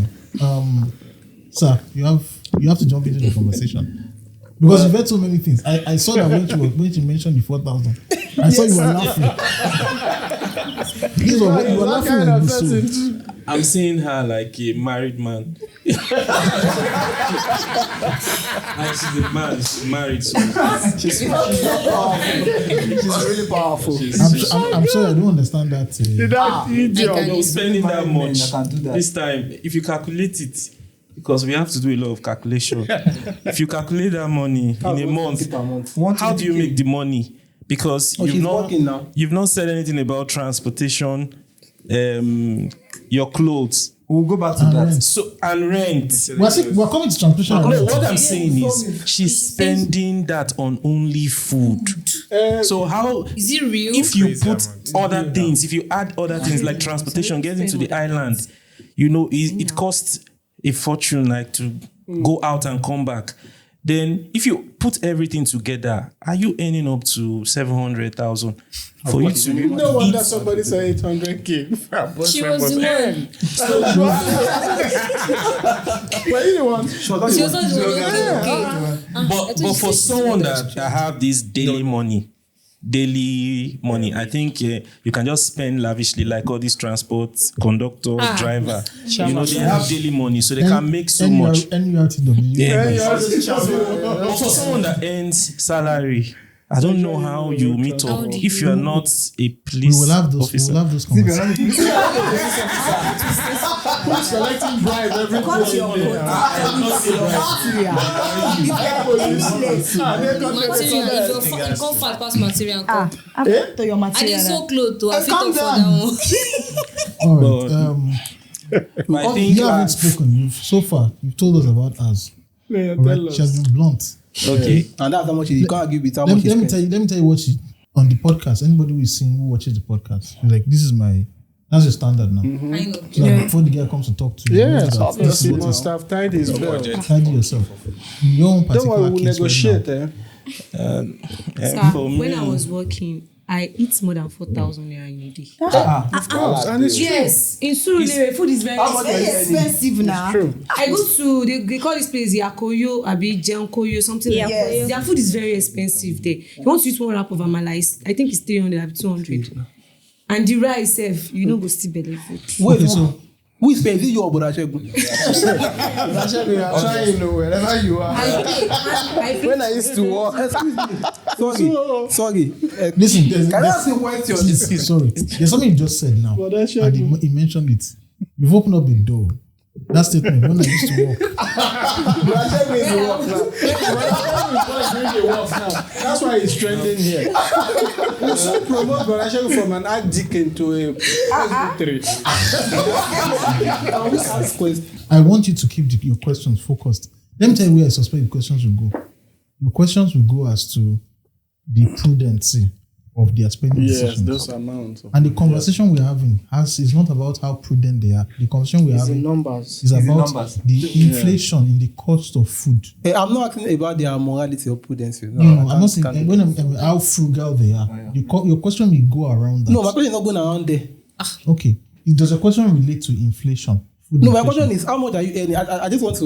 sir, you have to jump into the conversation because you've heard so many things. I saw that when she mentioned the 4,000, I saw you were laughing. You were laughing like this. I'm seeing her like a married man. And she's a man, she's married, so She's really powerful. I'm sorry, I don't understand that. No, spending that much this time, if you calculate it, because we have to do a lot of calculation. If you calculate that money in a month, how do you make the money? Because you've not said anything about transportation, your clothes. We'll go back to that. Rent. So and rent. We're coming to transportation. No, what I'm saying is she's spending that on only food. So how Is it real? if you put other things, if you add other things like transportation, getting to the island, it costs a fortune like to go out and come back. Then if you put everything together, are you earning up to 700,000 for you to No wonder somebody said 800K. She was the one. Well, you want? She was not the one. But for someone that have this daily money, I think you can just spend lavishly like all these transport conductor, driver. They have daily money, so they can make so much. But For someone that earns salary, I don't know how you meet up if you are not a police officer. We will have those conversations. Who's collecting bribe every Material. If you come fat past material, come. To your I material. did so close to. I fit up for that one. All right. I think You haven't spoken. You've told us about us. All right. She has been blunt. okay. And that's how much you can't argue with how Let much me tell you what she on the podcast. Anybody who is seeing who watches the podcast, she's like, that's your standard now. I know. So that before the guy comes to talk to you, Yes, you obviously, you must have tied his belt. tidy yourself. In your own Don't particular worry, we'll case negotiate. right Sir, For when me, I was working, I eat more than 4,000 naira in a day. Of course, and it's Yes, in Surulere, food is very Expensive now. true. I go to they call this place Yakoyo, Abi Jenkoyo, something like that. Their food is very expensive there. You want to eat one wrap of amala, I think it's 300, Abi 200. And the rice self, go still belly food. Wait, so who is paying? Is it you or Brashego? Brashego, you are trying wherever you are. When I used to work, Sorry. Listen, Can I ask you a question? sorry. There's something you just said now. But that's And he mentioned it. You've opened up a door. That statement, when I used to work. Brashego is the work now. That's why he's trending here. We should promote Brashego from an archdeacon to a presbytery. I want you to keep your questions focused. Let me tell you where I suspect your questions will go. Your questions will go as to the prudency of their spending decisions. those amounts. And the conversation we're having is not about how prudent they are. The conversation we're having numbers. is about the inflation in the cost of food. Hey, I'm not asking about their morality or prudence. No, I'm not saying when how frugal they are. Your question will go around that. No, my question is not going around there. Okay. Does your question relate to inflation, No, my question is, how much are you earning? I just want to.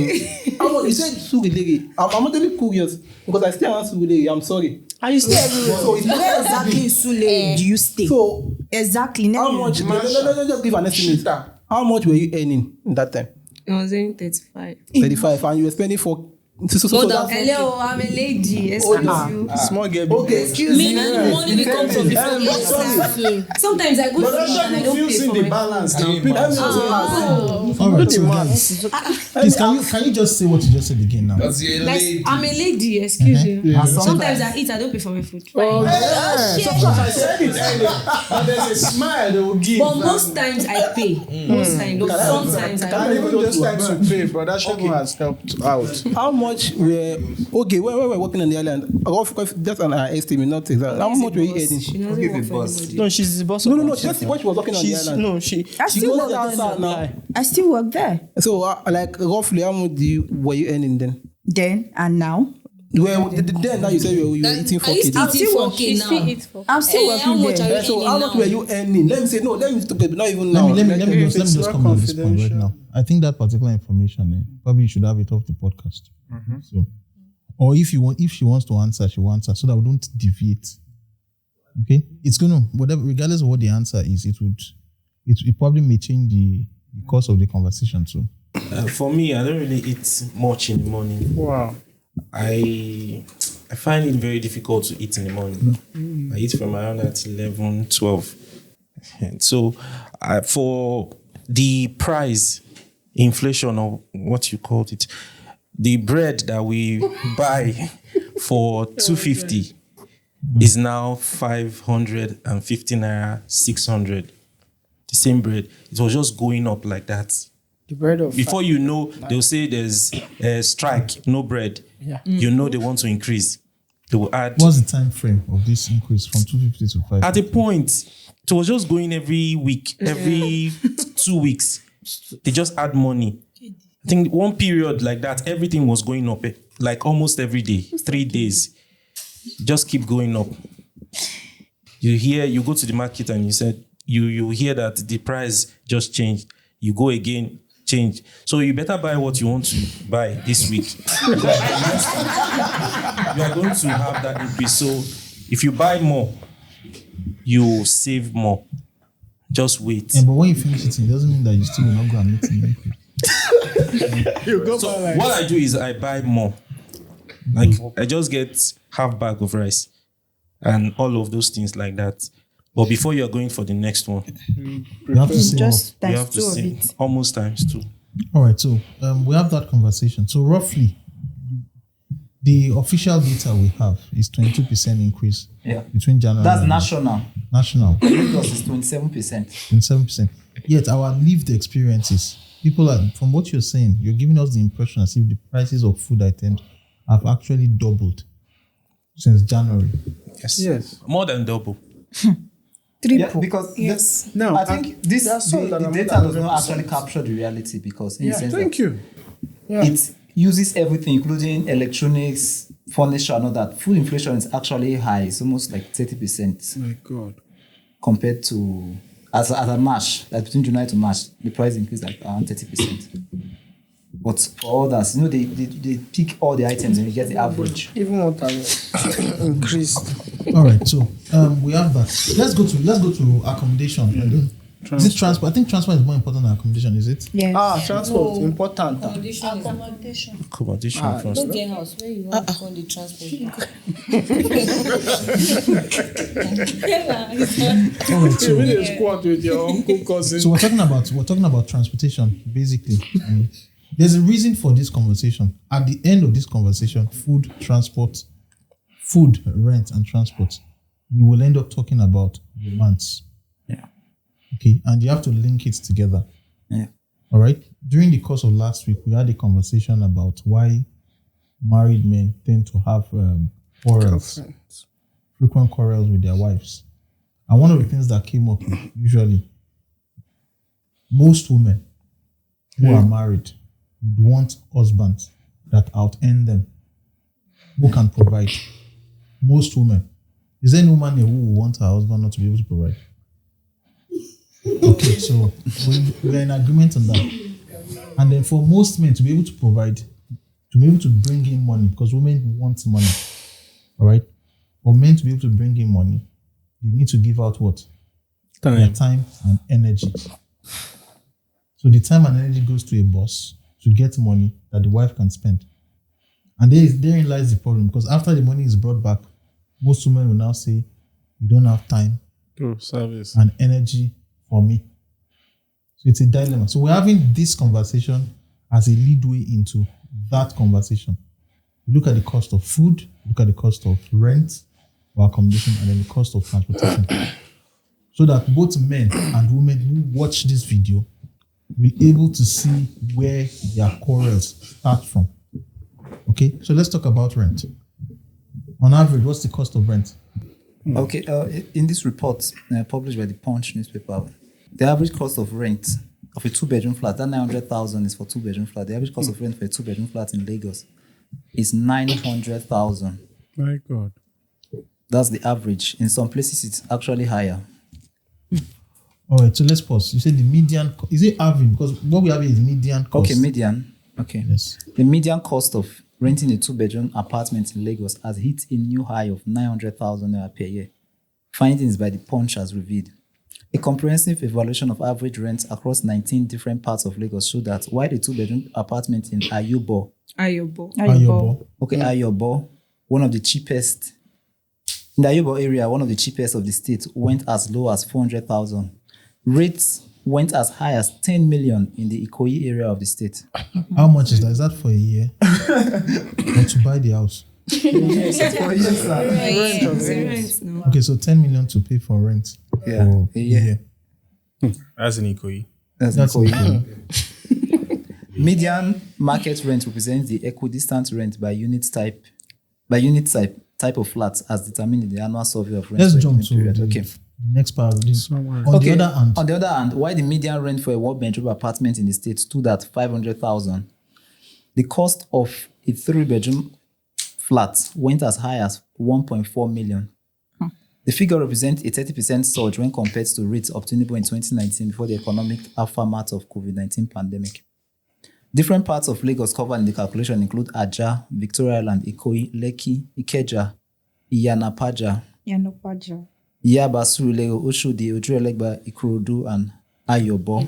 How much? You said Surulere. I'm actually curious because I still want Surulere. I'm sorry. Are you still everywhere? So it's Where exactly in Sule do you stay? So exactly. how much? Let's just give an estimate. How much were you earning in that time? I was earning 35. 35, and you were spending for. Hello, I'm a lady. Excuse you. Small girl. Okay, Excuse me. Money will come from the Sometimes I go to the and I don't pay for my balance now. All right, so guys, please can you just say what you just said again now? Like, I'm a lady. Excuse you. Sometimes I eat. I don't pay for my food. Sometimes I said it earlier. But there's a smile they will give. But most times I pay. Most times, sometimes I Can don't. even just time to pay, but that Shogun has helped out. how much were when we're working on the island? Just an estimate, not exactly. How much were you earning? She doesn't work for anybody. No, she's the boss. No. Just when she was working on the island. No, I She still goes work outside now. there. I still work there. So, like roughly, how much were you earning then? Then and now. Well, then now you said you were eating 4 kg. I'm still working now. I'm still working there. So how much were you earning? Let me talk about not even now. Let me just come on this point right now. I think that particular information, probably you should have it off the podcast. So, or if she wants to answer, she will answer, so that we don't deviate. Okay, it's gonna whatever, regardless of what the answer is, it probably may change the course of the conversation too. For me, I don't really eat much in the morning. Wow. I find it very difficult to eat in the morning. I eat from around at 11, 12. And so for the price, inflation or what you called it, the bread that we buy for 250 is now 550 naira, 600. The same bread. It was just going up like that. The bread of before you know, they'll say there's a strike, no bread. Yeah. You know they want to increase. They will add. What's the time frame of this increase from 250 to 550? At a point, it was just going every week, every 2 weeks. They just add money. I think one period like that, everything was going up, like almost every day, 3 days. Just keep going up. You go to the market and you said, you hear that the price just changed. You go again, change. So you better buy what you want to buy this week. You are going to have that increase. So if you buy more, you save more. Just wait. Yeah, but when you finish it, it doesn't mean that you still will not go and meet him. So what I do is I buy more. Like I just get half bag of rice and all of those things like that. But before you are going for the next one, you have to say just more. You have to say almost times 2. All right, so we have that conversation. So roughly, the official data we have is 22% increase between January. That's and national. National. Lagos is 27%. 27%. Yet our lived experiences, people are, from what you're saying, you're giving us the impression as if the prices of food items have actually doubled since January. Yes. More than double. Yeah, because I think the data does not actually capture the reality because in the sense it uses everything, including electronics, furniture, and all that. Food inflation is actually high. It's almost like 30%. My God. Compared to as a March, like between July to March, the price increased like around 30%. But for others, they pick all the items and you get the average. Even what increased. All right, so we have that. Let's go to accommodation. Is it transport? I think transport is more important than accommodation, is it? Yes. Transport important. Accommodation. First. Don't get house where you want to go on the transport. Squat with your uncle cousin. So we're talking about transportation basically. There's a reason for this conversation. At the end of this conversation, food, rent, and transport, we will end up talking about romance. Yeah. Okay, and you have to link it together. Yeah. All right. During the course of last week, we had a conversation about why married men tend to have frequent quarrels with their wives. And one of the things that came up usually, most women who are married would want husbands that out-earn them, who can provide. Most women. Is there any woman here who will want her husband not to be able to provide? Okay, so we're in agreement on that. And then for most men to be able to provide, to be able to bring in money, because women want money, all right? For men to be able to bring in money, they need to give out what? Their time and energy. So the time and energy goes to a boss to get money that the wife can spend. And therein lies the problem, because after the money is brought back, most women will now say, you don't have time service and energy for me. So it's a dilemma. So we're having this conversation as a leadway into that conversation. Look at the cost of food, look at the cost of rent or accommodation, and then the cost of transportation. So that both men and women who watch this video will be able to see where their quarrels start from. Okay, so let's talk about rent. On average, what's the cost of rent? Okay, in this report published by the Punch newspaper, the average cost of rent of a 2-bedroom flat, that 900,000 is for 2-bedroom flat. The average cost of rent for a 2-bedroom flat in Lagos is 900,000. My God. That's the average. In some places, it's actually higher. All right, so let's pause. You said the median, is it average? Because what we have here is median cost. Okay, median. Okay. Yes. The median cost of renting a 2-bedroom apartment in Lagos has hit a new high of 900,000 naira per year. Findings by the Punch has revealed. A comprehensive evaluation of average rents across 19 different parts of Lagos showed that while the 2-bedroom apartment in Ayobo. Okay, Ayobo, one of the cheapest. In the Ayobo area, one of the cheapest of the state, went as low as 400,000. Rates went as high as 10 million in the Ikoyi area of the state. How much is that? Is that for a year? Or to buy the house? Okay, so 10 million to pay for rent. Yeah, for a year. That's an Ikoyi. That's Ikoyi. Median market rent represents the equidistant rent by unit type of flats as determined in the annual survey of rent. Let's jump to period. the next part of this. On the other hand, while the median rent for a 1-bedroom apartment in the state stood at 500,000, the cost of a 3-bedroom flat went as high as 1.4 million. The figure represents a 30% surge when compared to rates obtainable in 2019 before the economic aftermath of COVID-19 pandemic. Different parts of Lagos covered in the calculation include Aja, Victoria Island, Ikoyi, Lekki, Ikeja, Iyanapaja, Yaba, Surulere, Oshodi, Ojuelegba, Ikorodu, and Ayobo.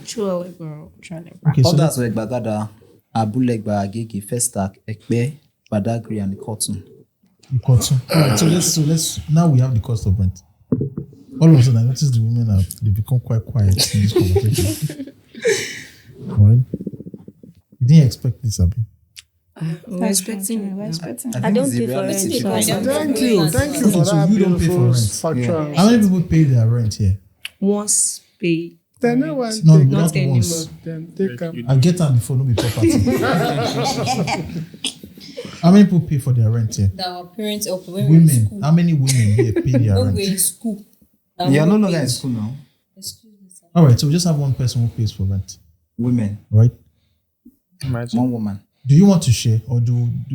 Okay, so others were Gbagada, Abulegba, Agege, Festac, Ekpe, Badagry, and Ikotun. All right, so let's now we have the cost of rent. All of a sudden, I noticed the women they become quite quiet in this conversation. All right, you didn't expect this, Abi? We're expecting. I don't pay for rent. Thank you for So that you don't pay for beautiful rent. factual. How many people pay their rent here? Once paid. Then no one No, take not them. once. Then take them. I get them before no be property. How many people pay for their rent here? That our parents help when we were in Women. school. How many women here pay their When rent? we were in school. You are no longer in school now. Excuse me, sir. All right, so we just have one person who pays for rent. Women. All right. One woman. Do you want to share, or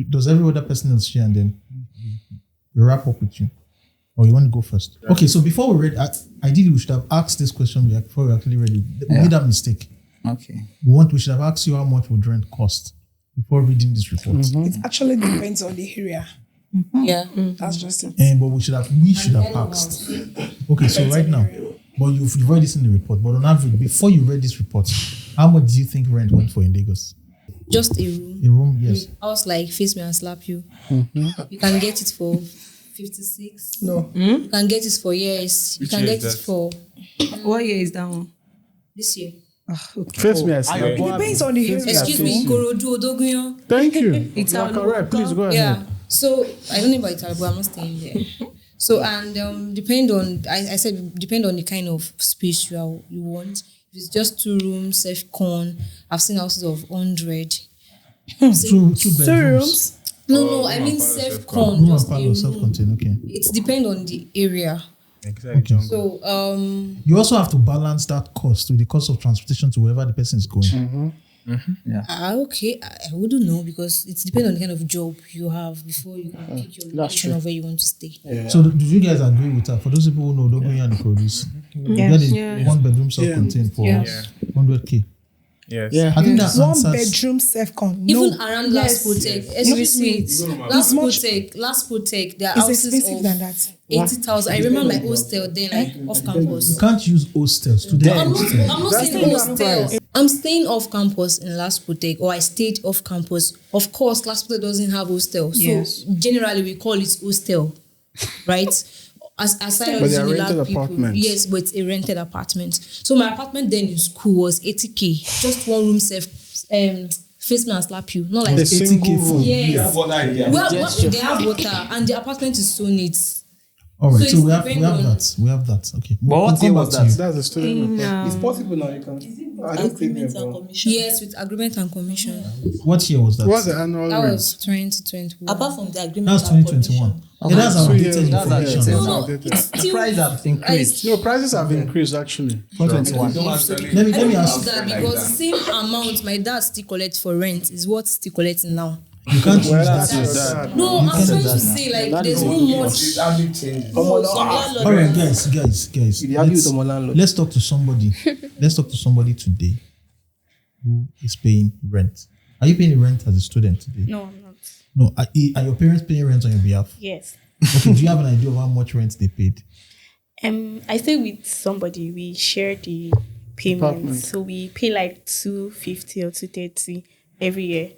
does every other person else share, and then we wrap up with you? Or you want to go first? Okay, so before we read, ideally we should have asked this question before we actually read it. We made that mistake. Okay. We should have asked you how much would rent cost before reading this report. It actually depends on the area. Yeah. That's just it. But we should have asked. Okay, so right now, but you've already seen the report. But on average, before you read this report, how much do you think rent went for in Lagos? Just a room. A room, yes. I was like, face me and slap you. You can get it for 56. No. You can get it for years. You Which can year get is it that? for What year is that one? this year. Face me, I say. It depends on the area. Excuse me, Ikorodu, Odogunyan. Thank you. It's You are correct. Please go ahead. Yeah. So I don't know about Italy, but I'm not staying there. So and depend on I said depend on the kind of space you want. If it's just 2 rooms, self-con, I've seen houses of 100. Two bedrooms. No, I mean self-con. Room Just and a parlor, room. self-contained. Okay. It depends on the area. Exactly. So You also have to balance that cost with the cost of transportation to wherever the person is going. okay, I wouldn't know because it depends on the kind of job you have before you can pick your location of where you want to stay. So do you guys agree with that? For those people who know Dogoyan and produce, you get a 1-bedroom self-contained for 100K. Yes. Yeah. I think that One answers. bedroom self-con. Even No, around Last Protect, excuse me, Last Protect, there are it's houses expensive of than that. 80,000. I remember my hostel then, like off campus. You can't use hostel. Student hostel. I'm not saying hostel. I'm staying off campus in Last Protect, or I stayed off campus. Of course, Last Protect doesn't have hostel, so Yes. generally we call it hostel, right? Aside But they are using rented allowed people, apartments. yes, but it's a rented apartment. So my apartment then in school was 80K, just one room, safe, face me and slap you, not like A single room. yes. One idea. Well, they have water and the apartment is so neat. All right, So so we it's have depending on- that. We have that. Okay. But what We'll come year back was to you. That's a student. It's possible now. You can. I don't think they're wrong. Yes, with agreement and commission. What year was that? What's the annual That rent? was 2021. Apart from the agreement, That's 2021. Yeah, that's So, outdated yeah, that's information. outdated. No, outdated. it's still Price have increased. No, prices have increased actually. 2021. Don't actually. Let me I don't ask. believe that because same amount my dad still collects for rent is what still collecting now. You can't use Well, that. that's your dad. No, I'm trying to say like there's no much. It's having changed. All right, guys. You argue with my landlord. Let's talk to somebody. Let's talk to somebody today who is paying rent. Are you paying rent as a student today? No, I'm not. No. Are your parents paying rent on your behalf? Yes. Okay. Do you have an idea of how much rent they paid? I stay with somebody. We share the payment, Apartment. so we pay like 250 or 230 every year.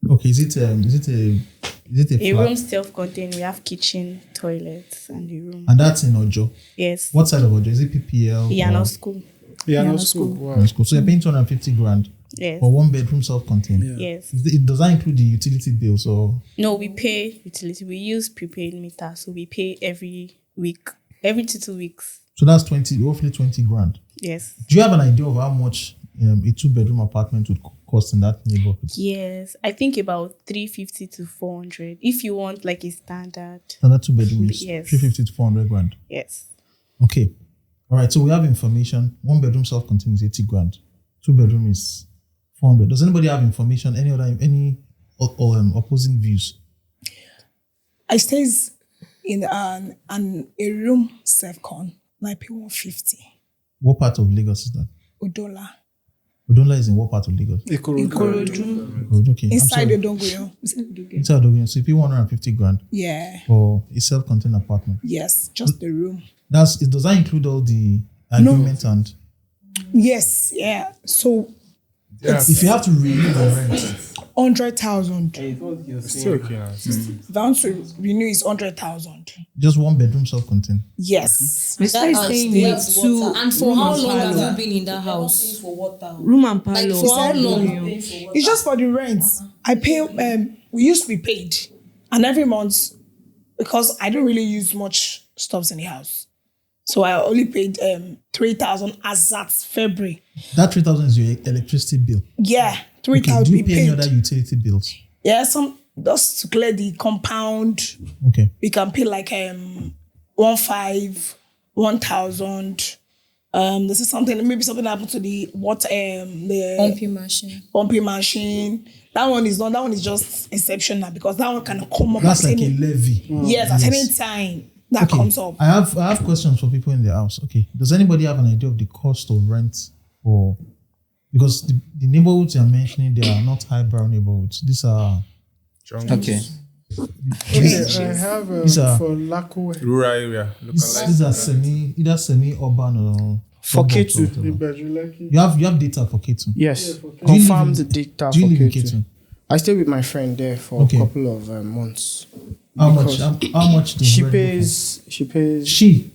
Okay. Is it a A flat? room self-contained. We have kitchen, toilets, and the room. And that's in Ojo. Yes. What side of Ojo? Is it PPL? Yeah, or- no school. Yeah, no no school. school. Wow. No school. So you're paying 250 grand Yes. for one bedroom self-contained. Yes. Does that include the utility bills or? No, we pay utility. We use prepaid meter, so we pay every week, every 2 weeks. So that's roughly 20 grand. Yes. Do you have an idea of how much a 2-bedroom apartment would cost in that neighborhood? Yes, I think about 350 to 400. If you want like a standard. Standard 2-bedroom is Yes. 350 to 400 grand. Yes. Okay. All right. So we have information. 1-bedroom self-contained is 80 grand. 2-bedroom is 400. Does anybody have information? Any opposing views? I stays in a room self-con. I pay 150. What part of Lagos is that? Odola. Odola is in what part of Lagos? Ikorodu. Okay. I'm Inside sorry. Odongoyo. Inside Odola. So you pay 150 grand Yeah. for a self-contained apartment. Yes. Just the room. Does that include all the agreement and? Yes. Yeah. So If you have to renew the rent, 100,000. Still okay now. Down to renew is 100,000. just 1-bedroom self-contained. Yes. Mr. is staying with two. And for room how and long have parlour. you been in that house? Room and Like parlor. for how long? It's just for the rent. I pay. We used to be paid, and every month, because I don't really use much stuffs in the house, so I only paid 3,000 as at February. That 3,000 is your electricity bill. Yeah, Okay. 3,000 Do we you pay any paid. other utility bills? Yeah, some just to clear the compound. Okay. We can pay like 1,500, 1,000. This is something. Maybe something happened to the Pumping machine. pumping machine. That one is not. That one is just exceptional because that one can come up. That's at like a any- levy. Yes, at any time that comes up. I have questions for people in the house. Okay. Does anybody have an idea of the cost of rent for? Because the neighborhoods you're mentioning, they are not highbrow neighborhoods. These are Okay. I have These are- for Lakowe. Rural area. Localized. these are semi-urban or For suburbs or K2. whatever. Lucky. You have data for K2. Yes. Do you live Confirmed in- data Do you for live in K2. K2? I stay with my friend there for Okay. a couple of months. How much? Because How much? does She rent go for? pays. She pays. She.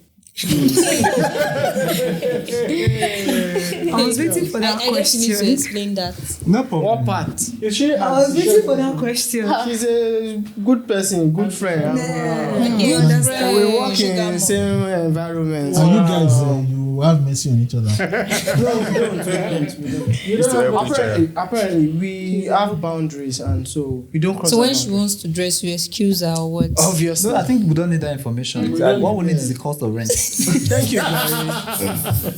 I was waiting for that I guess you need to question. explain that. No problem. What part? Is she? I was waiting for that question. She's a good person, good friend. You understand? We work in the same environment. Are you guys? You have mercy on each other. Apparently, we have boundaries, and so we don't cross. So our when she boundaries. wants to dress, you excuse her or what? Obviously. No, I think we don't need that information. What we need is the cost of rent. Thank you,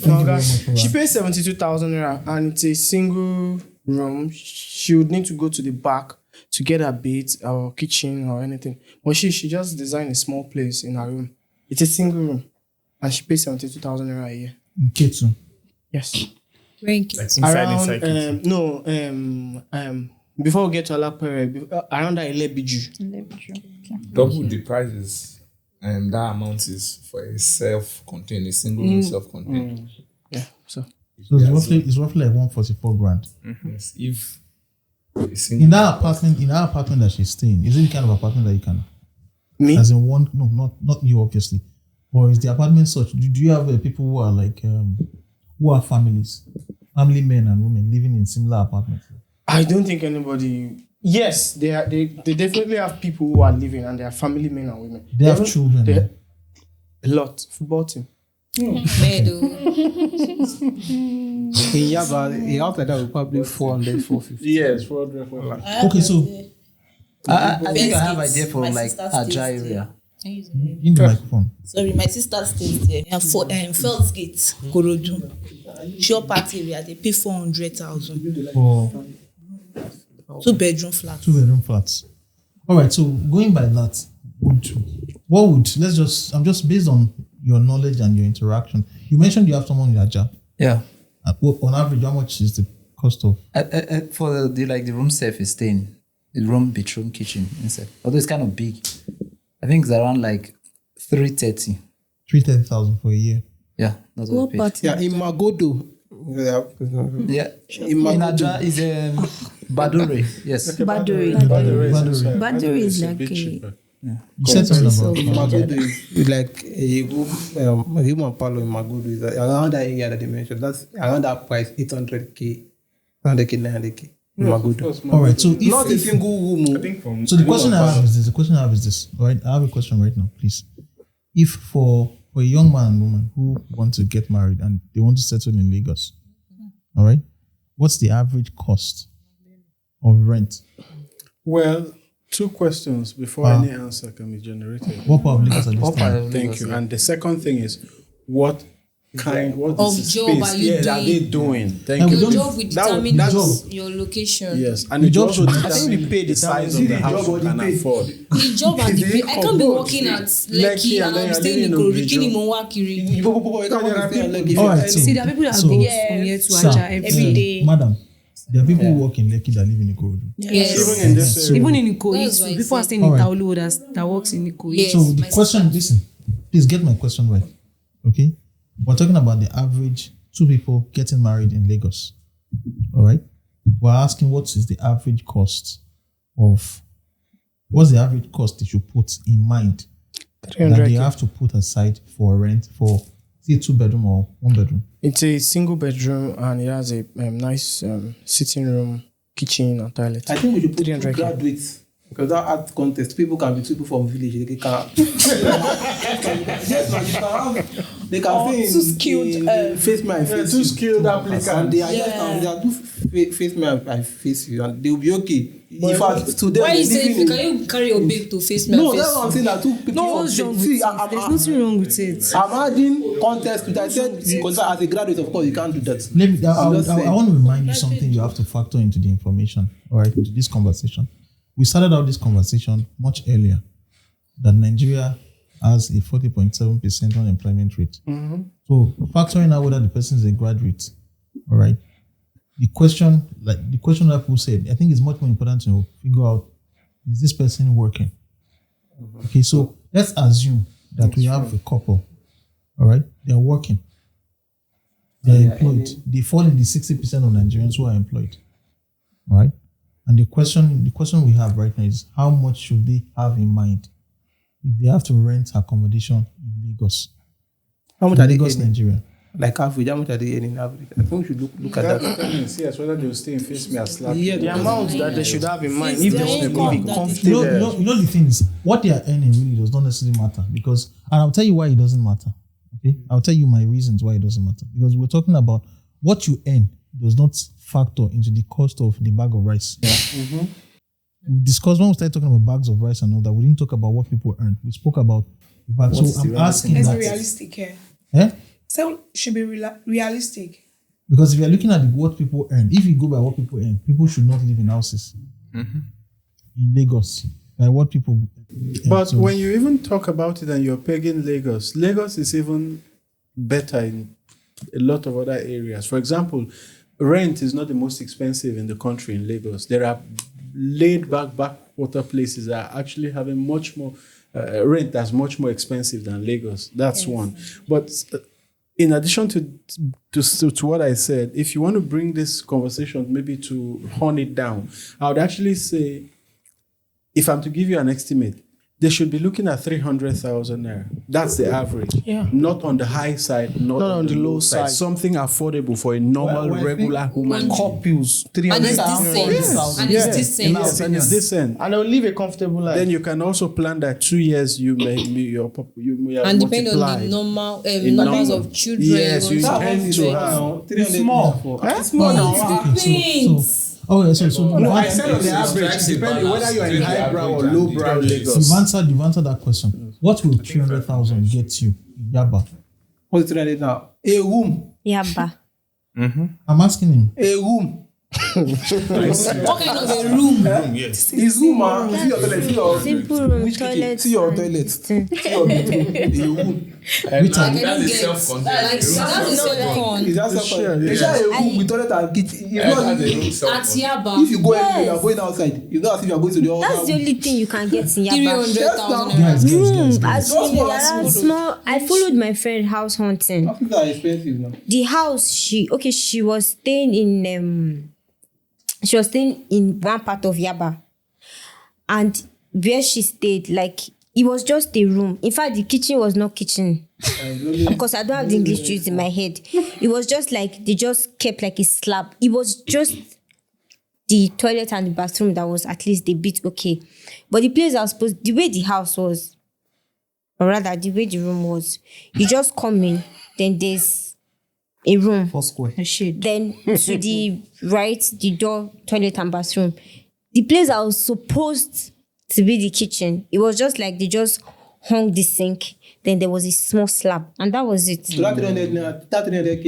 no, guys. She pays 72,000 naira, and it's a single room. She would need to go to the back to get her bed or kitchen or anything. But she just designed a small place in her room. It's a single room, and she pays 72,000 naira a year. K2. Yes. Around before we get to Alapere, around that Elebiju. Double the prices, and that amount is for a self-contained, a single room self-contained. Yeah, so it's roughly like 144 grand. Yes, if in that apartment that she's staying, is it the kind of apartment that you can? Me? As in one, no, not you obviously, or is the apartment such? Do you have people who are like who are family men and women living in similar apartments? I don't think anybody. Yes, they definitely have people who are living and they are family men and women. They have children. A lot. Football team. In Yaba, a house like that will probably 400, 450. Yes, 400, 400. Okay, so I think I have idea for like Aja area. In the microphone. Sorry, my sister stays there. And for Fells Gate, Korodu, shop party area, they pay 400,000 for 2-bedroom flat. 2-bedroom flats. All right. So going by that, I'm just based on your knowledge and your interaction. You mentioned you have someone in Aja. Yeah. On average, how much is the cost of? For the room self is staying, the room, bedroom, kitchen inside. Although it's kind of big, I think it's around like 330. 330,000 for a year. Yeah, that's what I paid. Yeah, in Magodo. Yeah, in Aja is Badore. Yes, Badore is like You said something about Magodo is like a room and parlor in Magodo is around that area that they mentioned. That's around that price, 800k, 900k. In Magodo. All right, so if, not a single room. So the question I have is this. All right, I have a question right now, please. If for a young man and woman who want to get married and they want to settle in Lagos, all right, what's the average cost of rent? Well, 2 questions before any answer can be generated. What part of Lagos are this time? Thank you. And the second thing is, what is the job space are they doing? Thank you. Your job will determine your location. Yes, and the job should determine the size of the house you can afford. The job and the pay. I can't be working at Lekki and I'm staying in Korikini Monwakiri. All right, so See, there are people that have been from here to Aja every day. Madam, there are people who work in Lekki that live in Ikorodu. Yes. Even in this Even in Ikoyi, That's why I people are said- staying in Alright. Taulu that works in Ikoyi. Yes. So the my question, sister. listen, please get my question right. Okay? We're talking about the average 2 people getting married in Lagos. All right? We're asking what's the average cost they should put in mind that they 300k. have to put aside for rent for, say, 2-bedroom or 1-bedroom. It's a single bedroom and it has a nice sitting room, kitchen, and toilet. I think we should put 300K. graduates. Because that art contest, people can be people from village. They can. They can say too skilled, face me, I face too you. skilled applicants. And they are just they are too face me, I face you, and they will be okay. In fact, to them, Why you they're say living can you carry your babe to face me? No, and that's face what I'm saying. That 2 people. No, what's wrong with See, it? There's nothing wrong with it. I'm adding contest to that. I said because as a graduate, of course, you can't do that. Let me, I'm just saying. I want to remind you something you have to factor into the information, all right, into this conversation. We started out this conversation much earlier that Nigeria has a 40.7% unemployment rate. So factoring out whether the person is a graduate, all right, the question that people said, I think it's much more important to figure out, is this person working? Okay, so let's assume that we have a couple, all right, they're working, they're employed, they fall in the 60% of Nigerians who are employed, all right? And the question we have right now is how much should they have in mind if they have to rent accommodation in Lagos? How much are they Lagos, earning? Nigeria? Like average, how much are they earning average? I think we should look at that. Yes, whether they will stay in face me or slap. The amount that they should have in mind if they want to income be that comfortable. You know the thing is, what they are earning really does not necessarily matter because, and I'll tell you why it doesn't matter. Okay, I'll tell you my reasons why it doesn't matter because we're talking about what you earn does not factor into the cost of the bag of rice. Yeah. We discussed when we started talking about bags of rice and all that. We didn't talk about what people earn. We spoke about the bag. So I'm asking Let's that. be realistic here. Eh? So should be realistic. Because if you're looking at what people earn, if you go by what people earn, people should not live in houses in Lagos. By what people earn. But So- when you even talk about it and you're pegging Lagos is even better in a lot of other areas. For example, rent is not the most expensive in the country in Lagos. There are laid backwater places that are actually having much more rent that's much more expensive than Lagos. That's one. But in addition to what I said, if you want to bring this conversation maybe to hone it down, I would actually say, if I'm to give you an estimate, they should be looking at 300,000 naira. That's the average. Yeah. Not on the high side, not on the low side. Something affordable for a normal, regular human. Couples, And it's decent. And it's decent. Yes, and it's decent. And they'll live a comfortable life. Then you can also plan that 2 years you may have And depend on multiplied. the normal numbers of children. Yes, you intend to have. It's small. Small things. No, I said on the average, depending whether you're in highbrow or lowbrow Lagos. You've answered that question. What will 300,000 get you in Yaba? What's 300 now? A room. Yaba. I'm asking him. A room. What kind of a room? Yes. His room, man. See your toilet. See your simple room, toilet. See your toilet. See your bedroom. A room. Which that's a self-contained. Like, that's a self-con. Is that self-contained? It's just a room with toilet and kitchen. At Yaba. If you go anywhere, you are going outside. You know as if you are going to the other. That's the only thing you can get in Yaba. 300,000. Small. I followed my friend house hunting. Things are expensive now. The house she was staying in one part of Yaba, and where she stayed, like, it was just a room. In fact, the kitchen was not kitchen because I don't have the English juice in my head. It was just like they just kept like a slab. It was just the toilet and the bathroom that was at least a bit okay, but the place I was supposed, the way the house was, or rather the way the room was, you just come in, then there's a room, a shade. Then to the right, the door, toilet and bathroom. The place that was supposed to be the kitchen, it was just like they just hung the sink. Then there was a small slab, and that was it. So that 300K,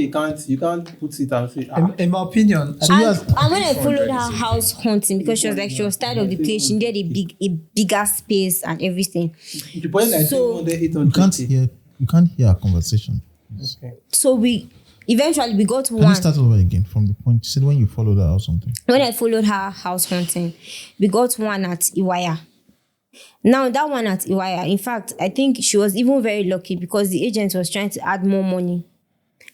you can't put it and say. In my opinion, and when I followed her house hunting, because she was tired of the place, she needed a bigger space and everything. So you can't hear our conversation. Okay. So we got one. Can you start over again from the point you said when you followed her or something? When I followed her house hunting, we got one at Iwaya. Now that one at Iwaya, in fact, I think she was even very lucky because the agent was trying to add more money.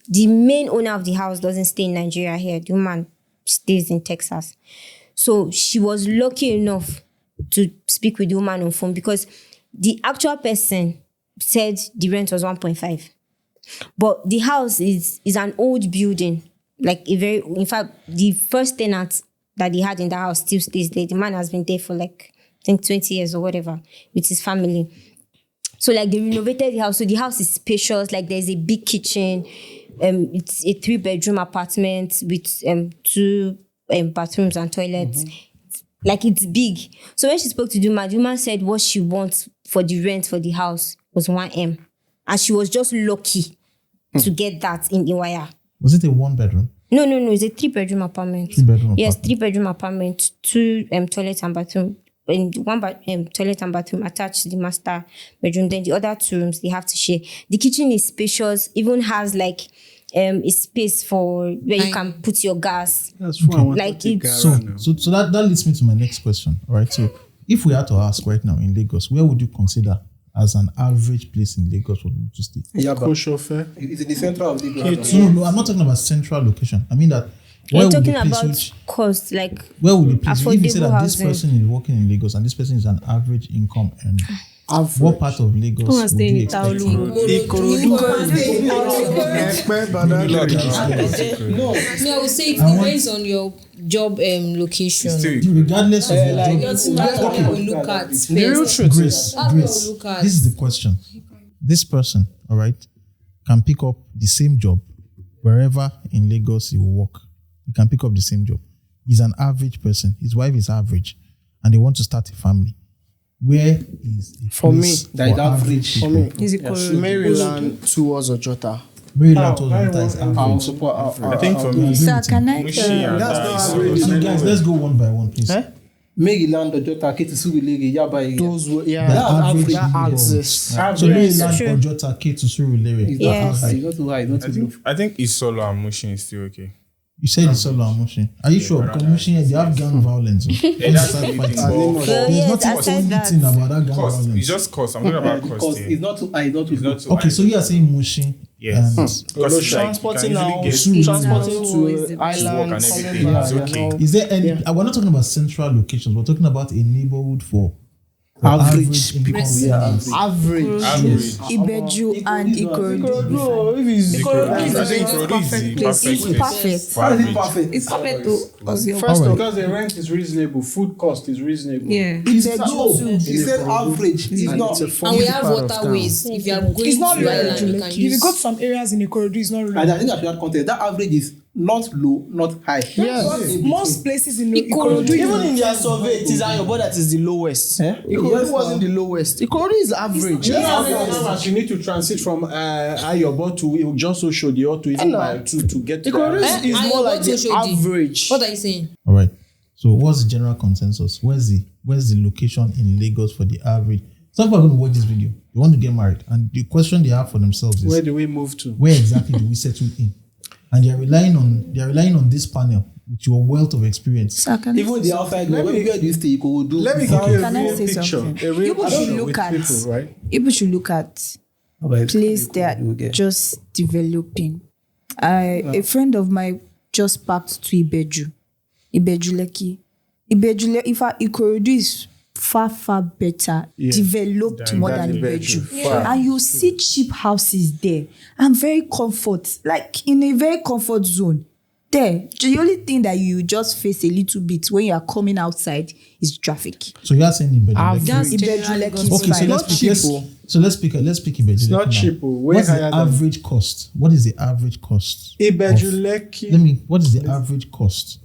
The main owner of the house doesn't stay in Nigeria here. The woman stays in Texas. So she was lucky enough to speak with the woman on phone because the actual person said the rent was 1.5. But the house is an old building, like in fact, the first tenant that they had in the house still stays there. The man has been there for like, I think 20 years or whatever with his family. So like they renovated the house. So the house is spacious. Like there's a big kitchen. It's a 3-bedroom apartment with 2 bathrooms and toilets. Like it's big. So when she spoke to the woman said what she wants for the rent for the house was 1M. And she was just lucky to get that in Iwaya. Was it a 1-bedroom? No. It's a 3-bedroom apartment. 3-bedroom Yes, apartment. 3-bedroom apartment. 2 toilets and bathroom. And one toilet and bathroom attached to the master bedroom. Then the other 2 rooms they have to share. The kitchen is spacious. Even has like a space for where you can put your gas. That's why I want like to take it's So that leads me to my next question. All right. So if we had to ask right now in Lagos, where would you consider as an average place in Lagos for people to stay? It's in the central of Lagos. No, I'm not talking about central location. I mean that. You're talking about cost, like where would the place? If you say that this housing. person is working in Lagos and this person is an average income earner, what part of Lagos would you expect? No, I would say it depends on your job location. Regardless of your job. That's what we look at. Grace, this is the question. This person, all right, can pick up the same job wherever in Lagos he will work. He can pick up the same job. He's an average person. His wife is average, and they want to start a family. Where is the For me, place that is for average. For me, Is it Maryland towards Ojota. Maryland towards Ojota is I'll average. support. I think for me, Sir, can I? That's not average. So guys, let's go one by one, please. Make land or Jota K to Surulere, Yaba. Those were that exists. So may land or Jota K to Surulere. It's not high, not too high, not too low. I think Isolo and Mushin is still okay. You said it's all on Mushin. Are you sure? Because Mushin, they have gang violence. That's the thing. There's nothing anything about that gang Cost. violence. It's just cost. I'm talking about cost. It's not too high, not too low. Okay, so you are saying Mushin. Yes. And Transporting now, Surulere. transporting to island, and coming everything. back, It's okay. Is there any? We're not talking about central locations. We're talking about a neighborhood for average people. Average. Ibeju and Ikorodu. I think Ikorodu is the perfect place. It's perfect. First of all, because the rent is reasonable, food cost is reasonable. Yeah. He said average. It's not. And we have waterways. If you are going It's not to really island, you can If you use. go to some areas in Ikorodu, it's not really. And I think I should add context. That average is not low, not high. Yes. Most places in Ikorodu, Even in their survey, it is Ayobo that is the lowest. Ikorodu wasn't the lowest. Ikorodu is average. You need to transit from Ayobo to just Oshodi or to even Mile 2 to get to Ikorodu is more like the average. What are you saying? All right. So what's the general consensus? Where's the location in Lagos for the average? Some people are going to watch this video. They want to get married, and the question they have for themselves is, where do we move to? Where exactly do we settle in? And they are relying on this panel with your wealth of experience. Even the outside, where do you stay? Let me give you a real picture. A real People should picture look with at people, right? people should look at place they are just developing. A friend of mine just packed to Ibeju Lekki. Ikorodu is far better developed more than Ibeju. And you see cheap houses there and very comfort, like in a very comfort zone. There, the only thing that you just face a little bit when you are coming outside is traffic. So you are saying Ibeju Lekki. Okay, so let's pick Ibeju. It's not cheap. What's the average cost? What is the average cost? Ibeju Lekki. What is the average cost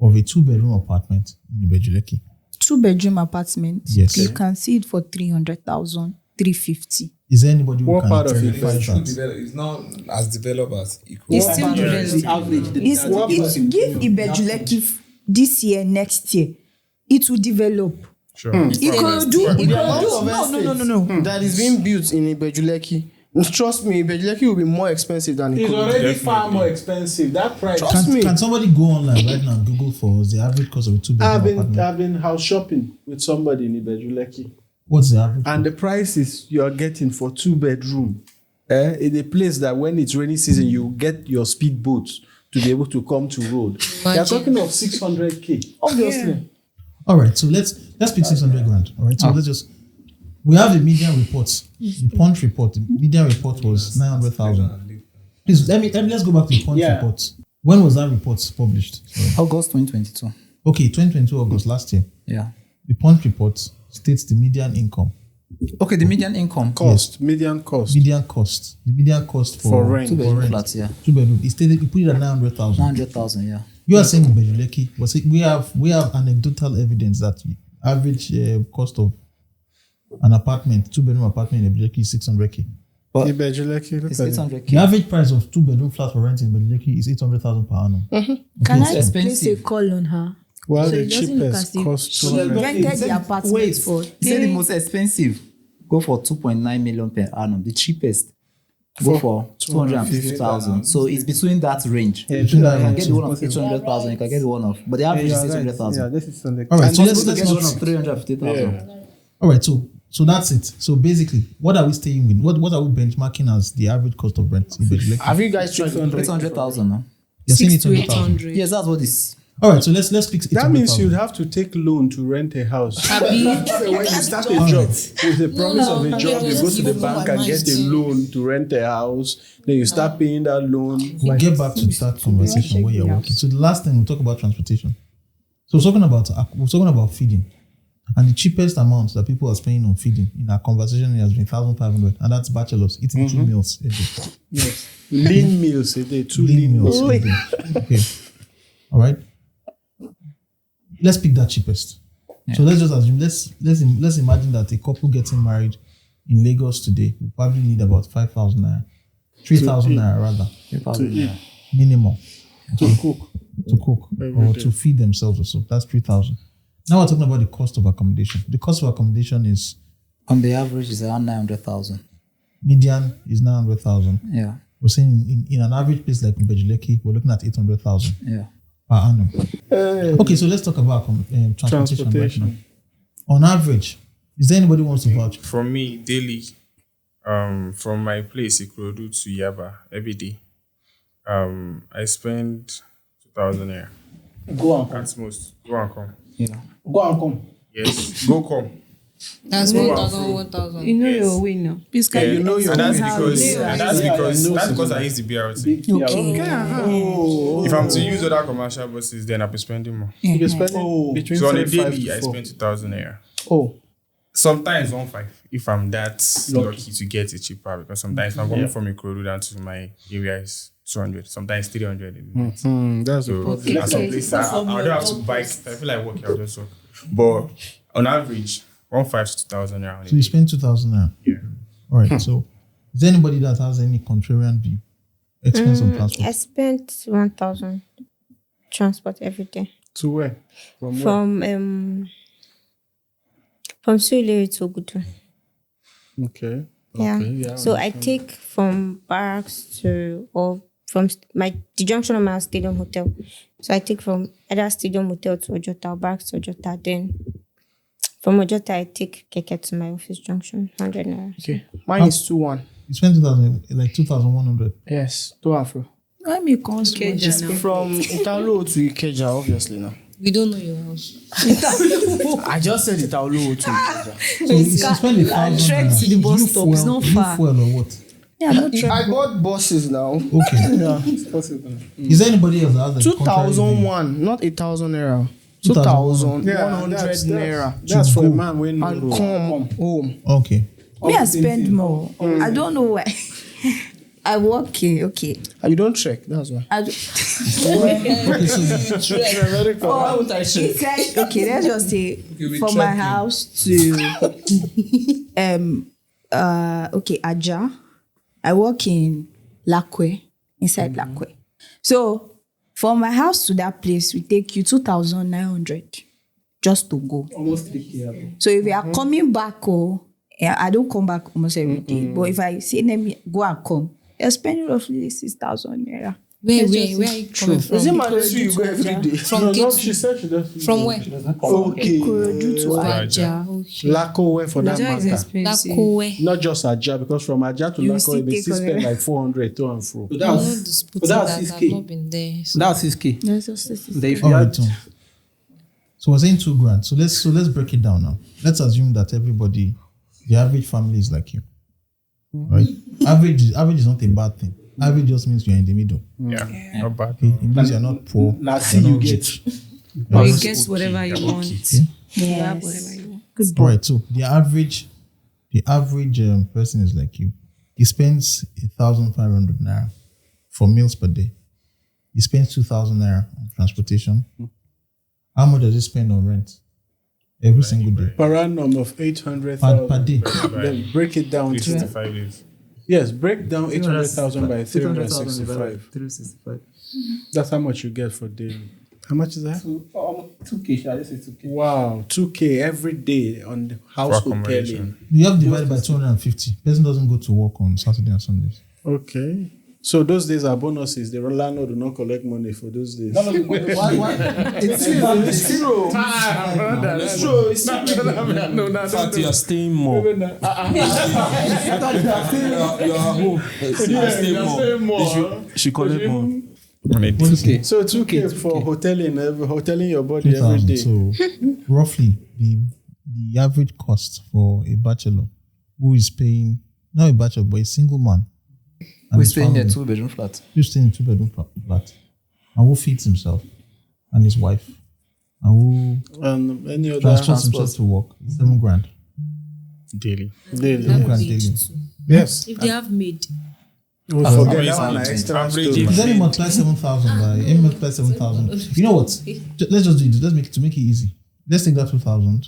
of a 2-bedroom apartment in Ibeju Lekki? 2-bedroom apartment. Yes. You can see it for 300,000, 350. Is there anybody who What can part of it verify that? It's not as developed as It's still developed. Give Ibeju Lekki this year, next year, it will develop. Sure. Ikorodu. No. That is being built in Ibeju Lekki. Trust me, Ibeju Lekki will be more expensive than It's Ikorodu. already far more expensive. That price. Can somebody go online right now and Google for us the average cost of a 2-bedroom apartment? I've been house shopping with somebody in Ibeju Lekki. What's the average? And the prices you are getting for 2-bedroom in a place that when it's rainy season, you get your speedboats to be able to come to road. They are talking of 600K, obviously. All right, so let's pick 600 grand. All right, so we have the median report, the Punch report. The median report was 900,000. Please let's go back to the Punch report. When was that report published? Sorry. August 2022. Okay, 2022 August last year. Yeah. The Punch report states the median income. Okay, the median income. Median cost. The median cost for rent. 2-bedroom flats, yeah. 2-bedroom. It stated, you put it at 900,000. 900,000, yeah. You are saying Ibeju Lekki, but we have anecdotal evidence that the average cost of an apartment, 2-bedroom apartment in Ibeju Lekki is 600K. But Ibeju Lekki, it's 800K. The average price of 2-bedroom flat for rent in Ibeju Lekki is 800,000 per annum. Can I it's place a expensive. call on her? Well, So the it doesn't look cheapest as if cost she 200. rented the apartment for. He said the most expensive go for 2.9 million per annum. The cheapest go for 250,000. So it's between that range. Yeah, You can get the one of 800,000. You can get the one of, but the average is 600,000. Yeah, this is something. All right, so And let's get the one not. of 350,000. All right, so that's it. So basically, what are we staying with? What are we benchmarking as the average cost of rent in Ibeju Lekki? Have you guys tried 800,000 now. You're saying 6 to 800,000. 800. Yes, that's what is. All right, so let's pick. That means 800,000. you'd have to take loan to rent a house. When you start a job, with the promise of a job, you go to the bank and get a loan to rent a house. Then you start paying that loan. We'll get back to that conversation where you're working. So the last thing we'll talk about transportation. So we're talking about feeding, and the cheapest amount that people are spending on feeding in our conversation has been 1,500, and that's bachelors eating 2 meals a day. Yes. Lean meals a day, 2 Lean meals a day. Okay. All right. Let's pick that cheapest. So let's just assume. Let's imagine that a couple getting married in Lagos today will probably need about 5,000 naira, 3,000 naira rather, 3,000 naira. minimum to cook. or to feed themselves or so. That's 3,000. Now we're talking about the cost of accommodation. The cost of accommodation is On the average, is around 900,000. median is 900,000. Yeah. We're saying in an average place like Mbejuleki, we're looking at 800,000 Yeah. per annum. Okay, so let's talk about transportation right now. On average, is there anybody who wants to vouch? For me, daily, from my place, Ikorodu to Yaba, every day, I spend 2,000 naira. Go and come. At most. Go and come. Yeah. Go and come. Yes. Go come. That's 1,000, 1,000. You know your way now. Please, can you know your And that's how because it is? that's because I use the BRT. If I'm to use other commercial buses, then I'll be spending more. You be spending between So on a 35 daily, to I 4. spend 2,000 naira. Oh. Sometimes 1,500 if I'm that lucky to get it cheaper. Because sometimes if I'm coming from Ikorodu down to my area is 200. Sometimes 300. That's So okay. at some place, I don't have to bike. If I feel like walking, I'll just walk. But on average, 1,500 to 2,000 naira. So you spend 2,000 naira. Yeah. All right. So is there anybody that has any contrarian view? Expense of transport. I spent 1,000 transport every day. To where? From where? From Suilere to Ogudu. Okay. Yeah. Okay, yeah, So I understand. take from barracks to the junction of my Stadium Hotel. So I take from either Stadium Hotel to Ojota or barracks to Ojota. Then from Ojota I take keke to my office junction, 100 naira. Okay. Mine is 2-1. You spend 2,000, like 2,100. Yes, to and fro. Let me come From Italo to Ikeja, obviously now. We don't know your house. I just said Italo to Ikeja. So you spend 1,000 trek to the bus stop, it's not far. Fuel or what? Yeah, no trek. I got buses now. Okay. Yeah, it's possible. Is there anybody else that has like 2,001, not 8,000 naira. 2,100 naira. That's for a man when And come home. Okay. Me, I spend more. I don't know why. I work okay. And you don't trek, that's why. I do- Why would I trek? It's like, okay, let's just say from my house to Aja. I work in Lakwe, inside Lakwe. So from my house to that place will take you 2,900 just to go. Almost 3K. So if you are coming back, I don't come back almost every day. But if I say let me go and come, you're spending roughly 6,000 naira. Where are you coming from? Is it mandatory you go every day? From she said she does. From where? Okay. Ikorodu to Aja. Lako where for that Aja is matter. expensive. Lakwe. Not just Aja, because from Aja to You Lako, still it may take still spend on like 400 to and fro. I'm not disputing that's that. 6K. I've not been there. So. That's 6K. That's just it. Then if you All add right. So we're saying 2 grand. So let's break it down now. Let's assume that everybody, the average family is like you. Right? Average is not a bad thing. Average just means you're in the middle. Yeah. Not bad. Okay? It means you're not poor. Now see you're you not get. rich. Or you Yes. get whatever you want. Okay? You have whatever you want. Good All boy. right. So the average person is like you. He spends 1,500 naira for meals per day. He spends 2,000 naira on transportation. How much does he spend on rent every single day? Per annum of 800,000. Per day. Then break it down to 365 days. yes, break down 800,000 by 365. 365. That's how much you get for daily. How much is that? 2K, shall I just say 2K? Wow, 2K every day on the house hoteling. You have divided by 250. Person doesn't go to work on Saturday and Sundays. Okay. So those days are bonuses. The landlord do not collect money for those days. Why? It's zero. It's true. It's In fact, you are staying more. You are home. You are staying more. She collect more. Okay. So 2K for hoteling your body every 2,000. day. So roughly the average cost for a bachelor who is paying, not a bachelor, but a single man. and Who's his staying in a family, 2-bedroom flat? who's staying in a 2-bedroom flat, and who feeds himself and his wife, and who any other transports himself to work, 7 grand daily. 7 grand daily. Yes. If they have made. We forget that one. Extra story. Let me multiply 7,000 by let me multiply 7,000. You know what? Let's just do it. Let's make it it easy. Let's take that 2,000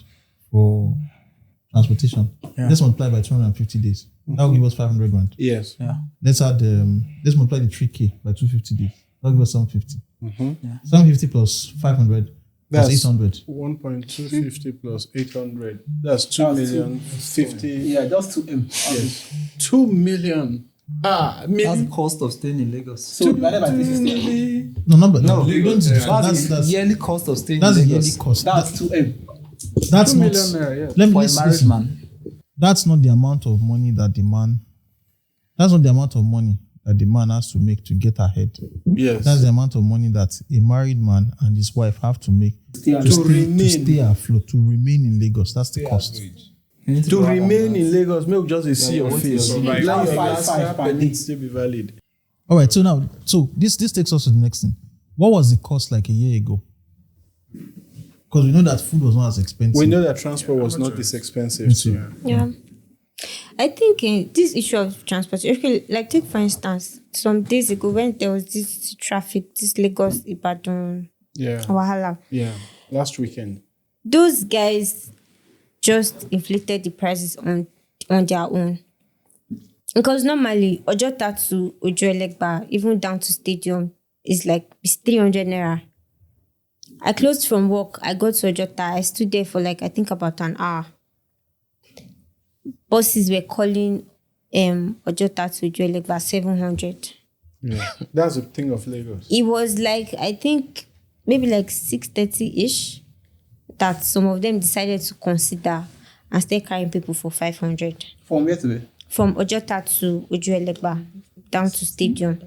for transportation. Yeah. Let's multiply by 250 days. That will give us 500 grand. Yes. Yeah. Let's add let's multiply the 3K by 250 days. That will give us 750. Mm-hmm. Yeah. 750 plus 500 Plus That's 800. 1.250 plus 800. That's 2,050,000. Yeah, just 2M. Yes. 2 million. That's the cost of staying in Lagos. So divided by 360. No, number. No, That's the yearly cost of staying that's in the Lagos. yearly cost. That's 2M. That's 2 not. million naira, yes. Let me For a listen, married listen. man. That's not the amount of money that the man. That's not the amount of money that the man has to make to get ahead. Yes. That's the amount of money that a married man and his wife have to make to stay afloat, to remain in Lagos. That's the cost. To remain in Lagos, make just see your face. Right. Let your Five last per penny day. still be valid. All right. So now, this takes us to the next thing. What was the cost like a year ago? Because we know that food was not as expensive. We know that transport was not this expensive. Too. Yeah. I think this issue of transportation, okay, like take for instance, some days ago when there was this traffic, this Lagos Ibadan Wahala. Yeah. Last weekend. Those guys just inflated the prices on their own. Because normally Ojota to Ojuelegba, even down to stadium, is like it's 300 naira. I closed from work, I got to Ojota, I stood there for like I think about an hour. Buses were calling Ojota to Ojuelegba 700. Yeah. That's the thing of Lagos. It was like I think maybe like 6:30-ish that some of them decided to consider and start carrying people for 500. From where to where? From Ojota to Ojuelegba down to stadium.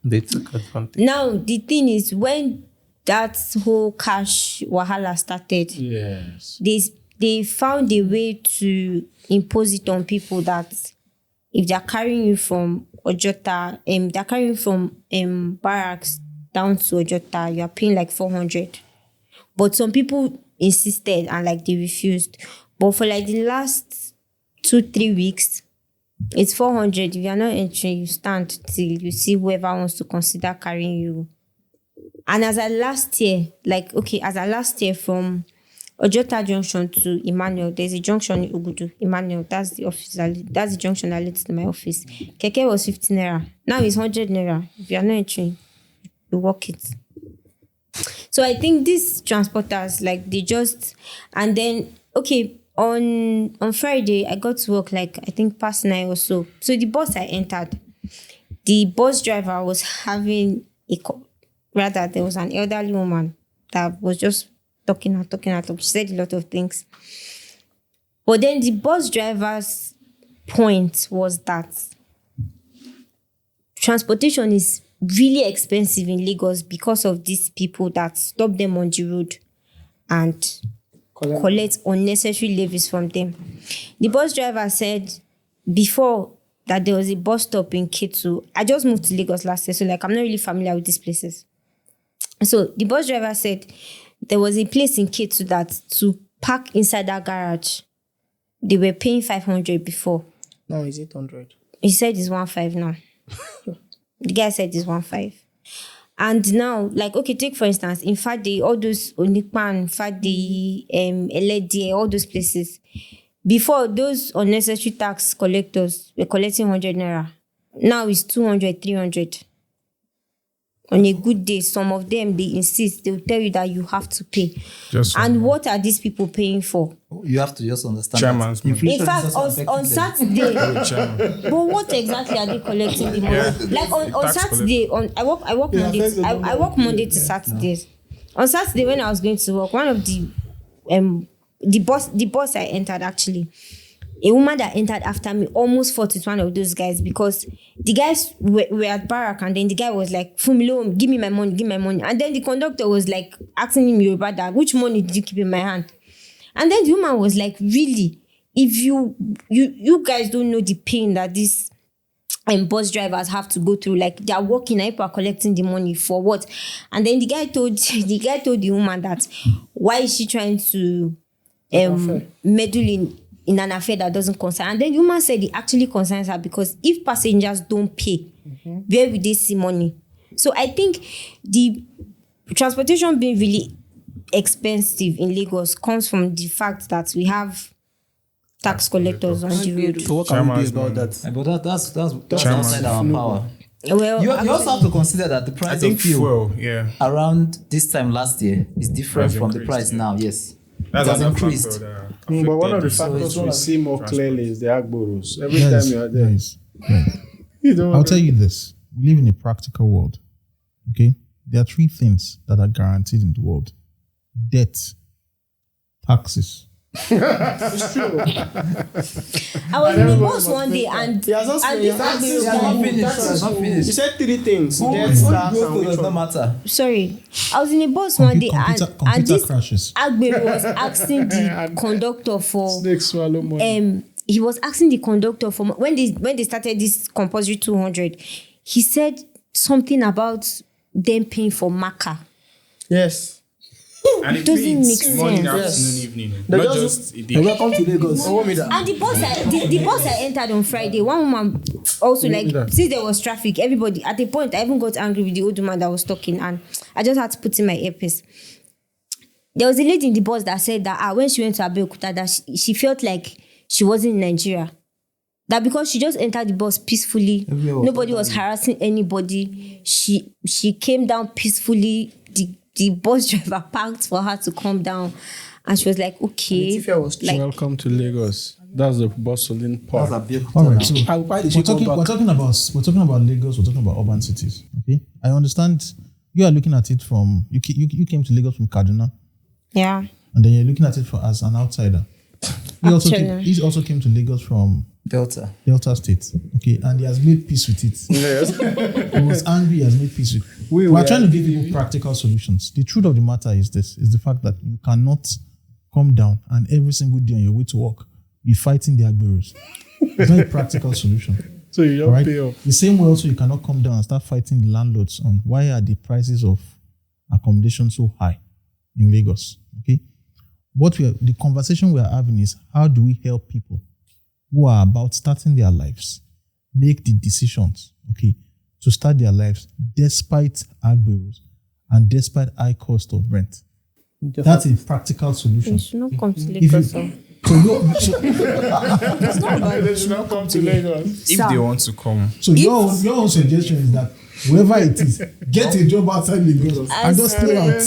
They took advantage. Now the thing is when that whole cash wahala started, yes, they found a way to impose it on people that if they're carrying you from Ojota, they're carrying you from barracks down to Ojota, you're paying like 400. But some people insisted and like they refused. But for like the last 2-3 weeks, it's 400. If you're not entering, you stand till you see whoever wants to consider carrying you. And as at last year, from Ojota Junction to Emmanuel, there's a junction in Ugudu. Emmanuel, that's the junction that leads to my office. Keke was 15 naira. Now it's 100 naira. If you're not entering, you walk it. So I think these transporters, like they just, and then, okay, on Friday, I got to work like, I think past 9 or so. So the bus I entered, the bus driver was having there was an elderly woman that was just talking. She said a lot of things. But then the bus driver's point was that transportation is really expensive in Lagos because of these people that stop them on the road and collect unnecessary levies from them. The bus driver said before that there was a bus stop in Ketu. I just moved to Lagos last year, so like I'm not really familiar with these places. So the bus driver said there was a place in Ketu that to park inside that garage, they were paying 500 before. Now it's 800. He said it's 1.5 now. The guy said it's 1.5. And now, like, okay, take for instance, in Fadi, all those Onikpan, Fadi, Eledi, all those places, before those unnecessary tax collectors were collecting 100 naira. Now it's 200, 300. On a good day, some of them, they insist, they'll tell you that you have to pay. And what are these people paying for? You have to just understand Chairman's that. In fact, on Saturday, but what exactly are they collecting the money? Yeah. Like on Saturday, I work Monday. I work Monday to Saturdays. On Saturday, when I was going to work, one of the bus I entered actually, a woman that entered after me almost fought with one of those guys because the guys were at barrack and then the guy was like, Fumilo, give me my money. And then the conductor was like asking him Yoruba that, which money did you keep in my hand? And then the woman was like, really? If you guys don't know the pain that these bus drivers have to go through, like they are working and people are collecting the money for what? And then the guy told the woman that why is she trying to meddle in an affair that doesn't concern. And then the woman said it actually concerns her because if passengers don't pay, where will they see money? So I think the transportation being really expensive in Lagos comes from the fact that we have tax collectors on the road. So what can we do about that? But that's outside our power. Well, You also have to consider that the price of fuel around this time last year is different from the price now. Yes, That's it has another increased. factor But one of the factors we see more clearly is the Agboros. Every time you are there. I'll tell you this. We live in a practical world. Okay? There are 3 things that are guaranteed in the world. Debt, taxes. It's true. I was in the bus one day and He has not finished. You said 3 things. Debt, tax, and which one? Matter. sorry, I was in a bus one day and Computer this crashes. Agbero was asking the conductor for Snake swallow money. he was asking the conductor for when they started this compulsory 200. He said something about them paying for marker. Yes. And it Doesn't means make morning, sense. afternoon, evening. They Not just- just a day. Welcome to Lagos. And the bus I entered on Friday, one woman also like since there was traffic, everybody at the point I even got angry with the old woman that was talking and I just had to put in my earpiece. There was a lady in the bus that said that when she went to Abeokuta that she felt like she wasn't in Nigeria. That because she just entered the bus peacefully, nobody was harassing anybody. She came down peacefully. The bus driver parked for her to come down, and she was like, "Okay." Like, welcome to Lagos. That's the bustling part. All right, so we're talking about Lagos. We're talking about urban cities. Okay, I understand. You are looking at it from you came to Lagos from Kaduna, yeah, and then you're looking at it as an outsider. He also came to Lagos from Delta State. Okay, and he has made peace with it. Yes. He was angry. He has made peace with it. We are trying to give you practical solutions. The truth of the matter is the fact that you cannot come down and every single day on your way to work be fighting the Agberos. It's not a practical solution. So you don't pay off. The same way also you cannot come down and start fighting the landlords on why are the prices of accommodation so high in Lagos. Okay, the conversation we are having is how do we help people who are about starting their lives make the decisions, okay, to start their lives despite Agberos and despite high cost of rent. That's a practical solution. you should not come to Lagos. It's not bad. They should not come to Lagos. If they want to come. So your own suggestion is that whoever it is, get a job outside Lagos and just stay out.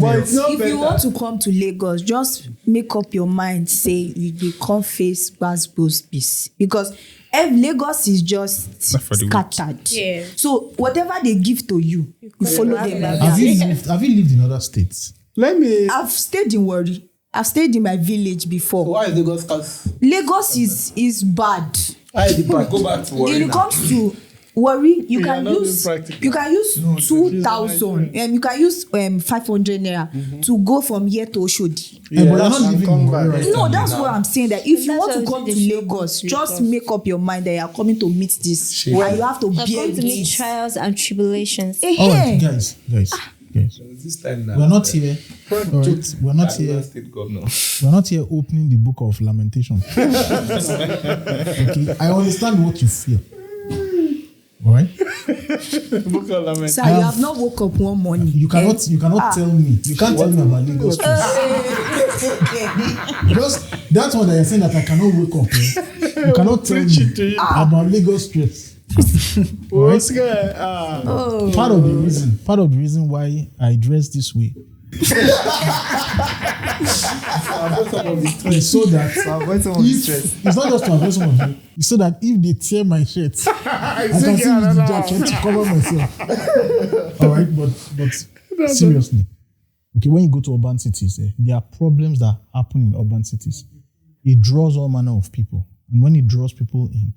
But if you want to come to Lagos, just make up your mind, say you will come face Gbasgbos peace. Because Lagos is just scattered. Yeah. So whatever they give to you, you follow them. Have you lived in other states? I've stayed in Warri. I've stayed in my village before. So why is Lagos? Lagos is bad. Go back to Warri. When it comes to Warri, you can use 2,000 and you can use 500 naira to go from here to Oshodi. Yeah, but you're not living in Warri right No, now. that's what I'm saying. That if you want to come to Lagos, just make up your mind that you are coming to meet this, and you have to I've bear come with to meet it. trials and tribulations. All right, guys. This time now. We're not here. All right, we're not here. We're not here opening the book of lamentation. Okay, I understand what you feel. All right. Sir, you have not woke up one morning. You cannot tell me. You can't tell me about Lagos. Because that's what I saying that I cannot wake up. You cannot tell me about Lagos stress. Right? Part of the reason why I dress this way is so that it's not just to avoid some of you. It's so that if they tear my shirt, I can still use the jacket to cover myself. All right, but seriously, okay. When you go to urban cities, there are problems that happen in urban cities. It draws all manner of people, and when it draws people in,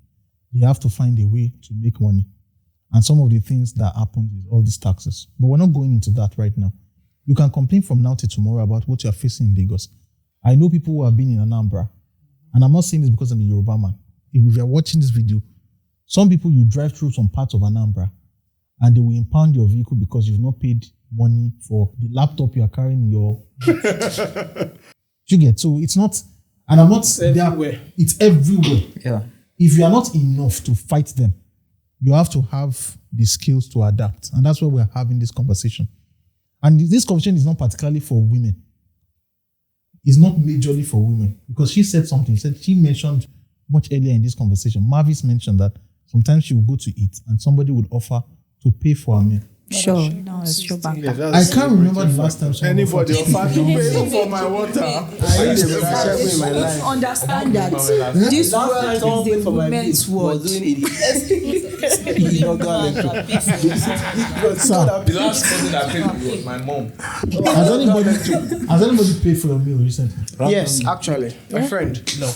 they have to find a way to make money. And some of the things that happen is all these taxes. But we're not going into that right now. You can complain from now till tomorrow about what you're facing in Lagos. I know people who have been in Anambra, and I'm not saying this because I'm a Yoruba man. If you're watching this video, some people you drive through some parts of Anambra and they will impound your vehicle because you've not paid money for the laptop you are carrying in your... You get? So it's not... And I'm not... everywhere. It's everywhere. Yeah. If you are not enough to fight them, you have to have the skills to adapt. And that's why we're having this conversation. And this conversation is not particularly for women. It's not majorly for women. Because she said something. She mentioned much earlier in this conversation. Marvis mentioned that Sometimes she will go to eat and somebody would offer to pay for her meal. Sure, no, it's true back. I can't remember the last time someone Anybody offered to pay for my water. I need a relationship in my life. Understand that this world is a woman's world. The last person that paid me was my mom. Has anybody paid for your meal recently? Yes, actually, my friend. No.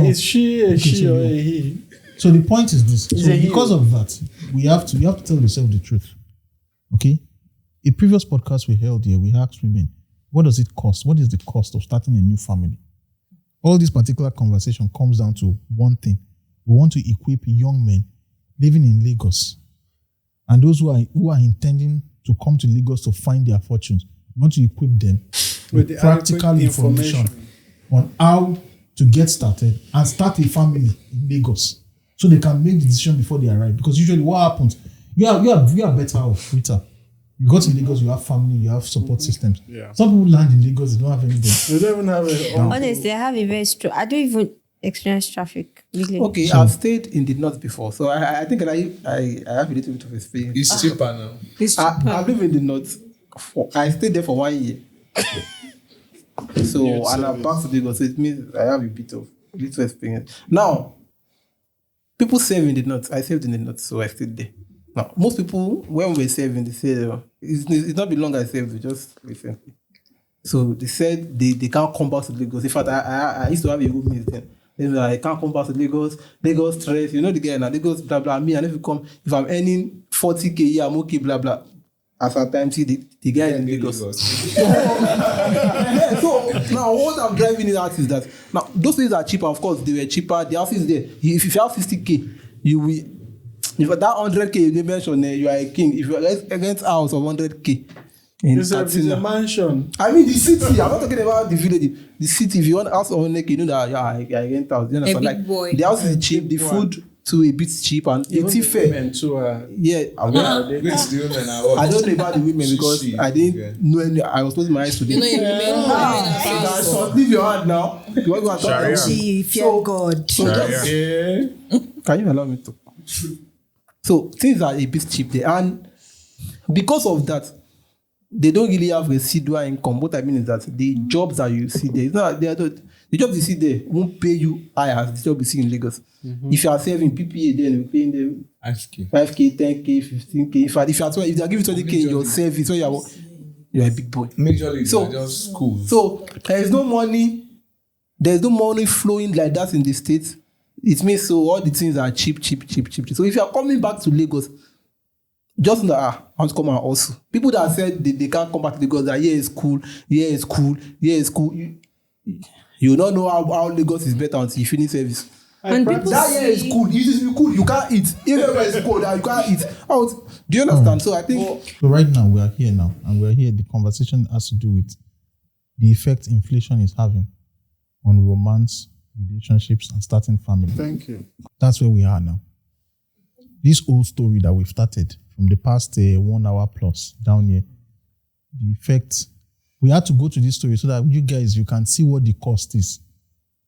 Is she a she or a he? So the point is this. So a because of that, you have to tell yourself the truth. Okay? A previous podcast we held here, we asked women, what does it cost? What is the cost of starting a new family? All this particular conversation comes down to one thing. We want to equip young men living in Lagos and those who are intending to come to Lagos to find their fortunes. We want to equip them with the practical information on how to get started and start a family in Lagos so they can make the decision before they arrive. Because usually what happens, you are better off, Rita. You go to Lagos, you have family, you have support systems. Yeah. Some people land in Lagos, they don't have anybody. They don't even have a... Honestly, I have a very strong... I don't even experience traffic. Really. Okay, So- I've stayed in the north before, so I think I have a little bit of experience. It's cheaper now. I live in the north. I stayed there for 1 year. So, and I'm back to Lagos, so it means I have a little experience. Now, people serve in the north. I served in the north, so I stayed there. Now, most people, when we're serving, they say, it's not been long I served, just recently. So they said they can't come back to Lagos. In fact, I used to have a roommate then. They were like, I can't come back to Lagos. Lagos stress, you know the guy now. Lagos blah blah. Me, and if I'm earning 40K a year, I'm okay, blah blah. As at time, see the guy in Lagos. So now what I'm driving it at is that now those things are cheaper. Of course, they were cheaper. The house is there. If you have 60K, you will. If that 100K you mentioned, you are a king. If you are against house of 100K. It's a mansion. I mean the city. I'm not talking about the village. The city. If you want house or you know that I rent house. You know, A big like boy. the house is cheap. The food too a bit cheap and it's fair. Women too are... Yeah, Which the women are what? I don't know about the women because I didn't know any. I was closing my eyes today. You know, in women, So leave your hand now. You want to go and talk Sharia. about She fear God. So just, can you allow me to? So things are a bit cheap there, and because of that, they don't really have residual income. What I mean is that the jobs that you see there, it's not the jobs you see there won't pay you high as the job you see in Lagos. If you are saving PPA, then you're paying them 5K, 10K, 15K. In fact, if they are giving 20K in your service, so you're a big boy. Majorly, So- they're just schools. So there's no money flowing like that in the States. It means so all the things are cheap. So if you are coming back to Lagos, just know that I want to come and also. People that said they can't come back to Lagos, that it's cool. You don't know how Lagos is better until you finish service. And people That year is cool. It is cool. You can't eat. Everywhere is cold. You can't eat. Do you understand? So I think So right now, we are here now, and we're here. The conversation has to do with the effect inflation is having on romance, relationships, and starting family. Thank you. That's where we are now. This old story that we've started from the past 1 hour plus down here, the effect, we had to go to this story so that you guys, you can see what the cost is.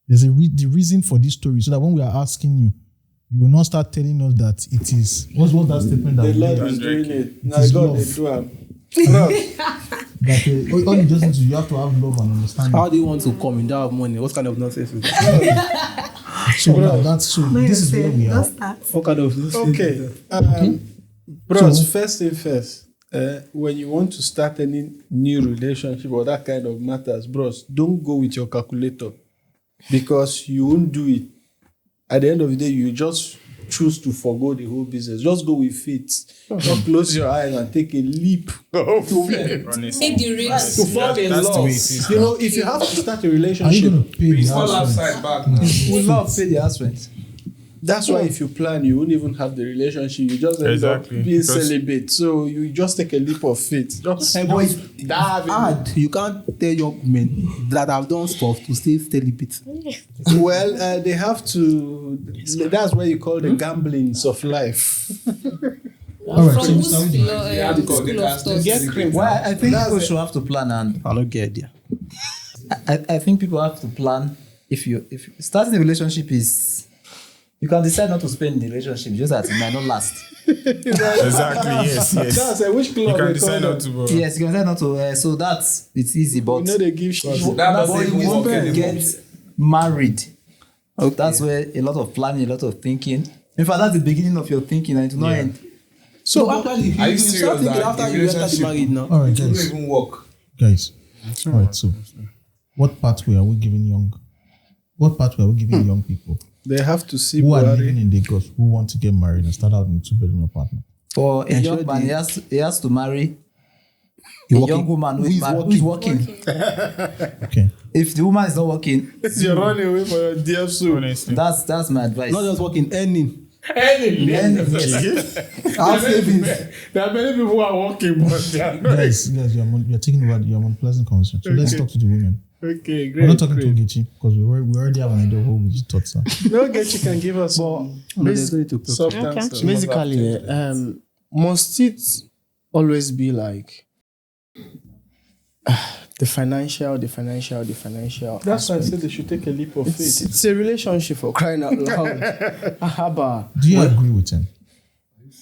There's the reason for this story, so that when we are asking you, you will not start telling us that it is. What's that statement that The we Lord made? is doing it. It Now is God love. is doing That all you just need to, you have to have love and understanding. how do you want to come in that have money? What kind of nonsense is that? So now this is where we are. What kind of nonsense? Okay. Bros, So- first thing first, when you want to start any new relationship or that kind of matters, bros, don't go with your calculator because you won't do it. At the end of the day, you just choose to forgo the whole business. Just go with faith. Just close your eyes and take a leap of faith. Take the risk. To fall in That's the love. way it is You now. know, if you have to start a Are you relationship, going to pay the It's all house rent? upside back now. We love pay the house rent. that's why if you plan, you won't even have the relationship. You just end Exactly, up being because- celibate. So you just take a leap of faith. Just Hey, boys, hard. You can't tell young men that have done stuff to stay celibate. well, they have to. That's what you call the gamblings of life. All right, From so whose Mr. Udi, school of thought? Get cream. Well, I think people should have to plan, and I don't get idea. I think people have to plan. If starting a relationship is You can decide not to spend in the relationship just that it might not last. Exactly. Yes. That's which club You can they decide call not to. Bro. Yes, you can decide not to. So that's it's easy, but You know they give shit. That but doesn't you work won't anymore. get married. Okay. That's where a lot of planning, a lot of thinking. In fact, that's the beginning of your thinking, and it will not end. So actually, Are you you start serious thinking that after the you enter the relationship- marriage now. All right, It won't guys. even work. Guys. All right. So, what pathway are we giving young? What pathway are we giving young people They have to see who are Buhari. living in Lagos who want to get married and start out in a 2-bedroom apartment? For a young man, he has to marry a young woman who is working. Okay. If the woman is not working, You're running away from your dear soul. Honestly. that's my advice. Not just working, earning. Yes. Have savings. There are many people who are working, but they are not. Guys, you're taking over your unpleasant conversation. So let's talk to the women. Okay, great. We're not talking great. to Ogechi because we already have an idea of who Ogechi thoughts are. No, get you can give us substance. Basically, must it always be like the financial? That's why I said they should take a leap of faith. It's a relationship for crying out loud. Ahaba. Do you agree with him?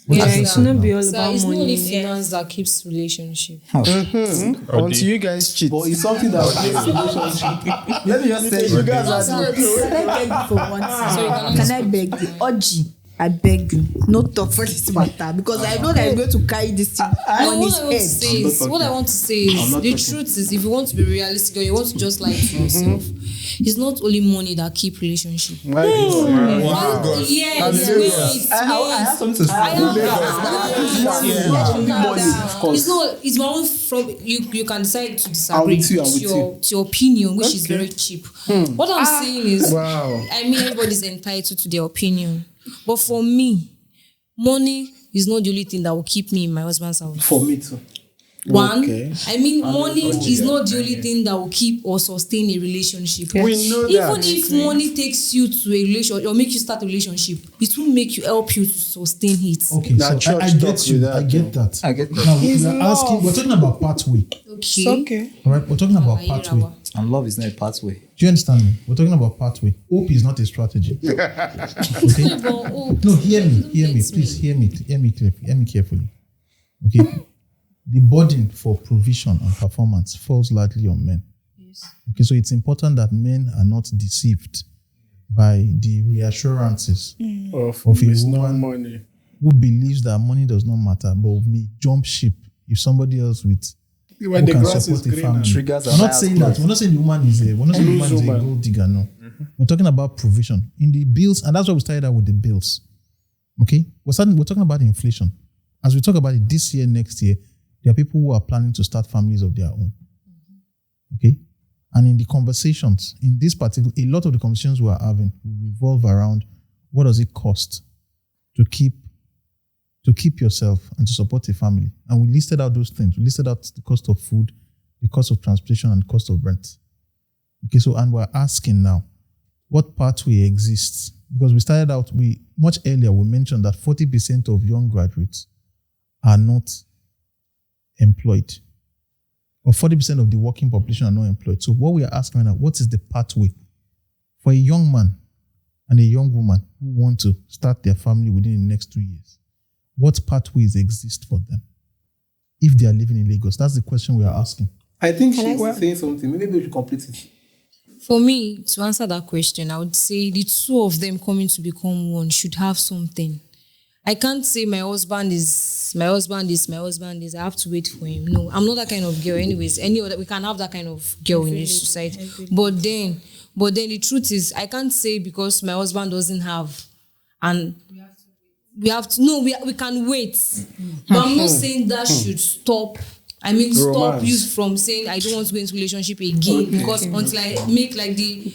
Yeah, What's it your should not thought be now? all So about it's not only money. finance that keeps relationship. Until you guys cheat. But it's something that makes relationship. Let me just say, You guys are Can I beg you for one thing? Can I beg you? Oji, I beg you, not talk for this matter because I know that I'm going to carry this thing No, on what his I want to head. say is, what I want to say is, the truth is, if you want to be realistic or you want to just lie to yourself, it's not only money that keep relationship. Wow. Yes, wait. I have something to say. It's not. It's my own. From you can decide to disagree. with you, I'm It's with your, you. it's your opinion, which is very cheap. What I'm saying is, Wow. I mean, everybody's entitled to their opinion, but for me, money is not the only thing that will keep me in my husband's house. For me too. One, Okay. I mean, money is not the only thing that will keep or sustain a relationship. We know that. Even if money takes you to a relationship or make you start a relationship, it will make you help you to sustain it. Okay, Now, so I church get talks you. with that, I get that. I get that. Now It's we're asking. love. We're talking about pathway. Okay. Okay. All right, we're talking about pathway. And love is not a pathway. Do you understand me? We're talking about pathway. Hope is not a strategy. Okay. No, hear me, please hear me carefully. Okay. The burden for provision and performance falls largely on men. Yes. Okay, so it's important that men are not deceived by the reassurances Of a it's no woman money. who believes that money does not matter, but may jump ship if somebody else with When the who can grass is support a greener. family. Triggers are We're not biased saying that. clause. We're not saying the woman is a. We're not saying the woman is a woman. gold digger. No, we're talking about provision in the bills, and that's why we started out with the bills. Okay, we're talking about inflation. As we talk about it this year, next year, there are people who are planning to start families of their own. Okay, and in the conversations, in this particular, a lot of the conversations we are having will revolve around what does it cost to keep yourself and to support a family. And we listed out those things. We listed out the cost of food, the cost of transportation, and the cost of rent. Okay, so, and we're asking now, what pathway exists? Because we started out, much earlier, we mentioned that 40% of young graduates are not employed. Or 40% of the working population are not employed. So what we are asking right now, what is the pathway for a young man and a young woman who want to start their family within the next 2 years? What pathways exist for them if they are living in Lagos? That's the question we are asking. I think she was saying something. Maybe we should complete it. For me, to answer that question, I would say the two of them coming to become one should have something. I can't say my husband is. I have to wait for him. No, I'm not that kind of girl. Anyways, we can have that kind of girl in this society. But then the truth is, I can't say because my husband doesn't have, and we have to. No, we can wait. But I'm not saying that should stop. I mean, stop you from saying I don't want to go into relationship again because until I make like the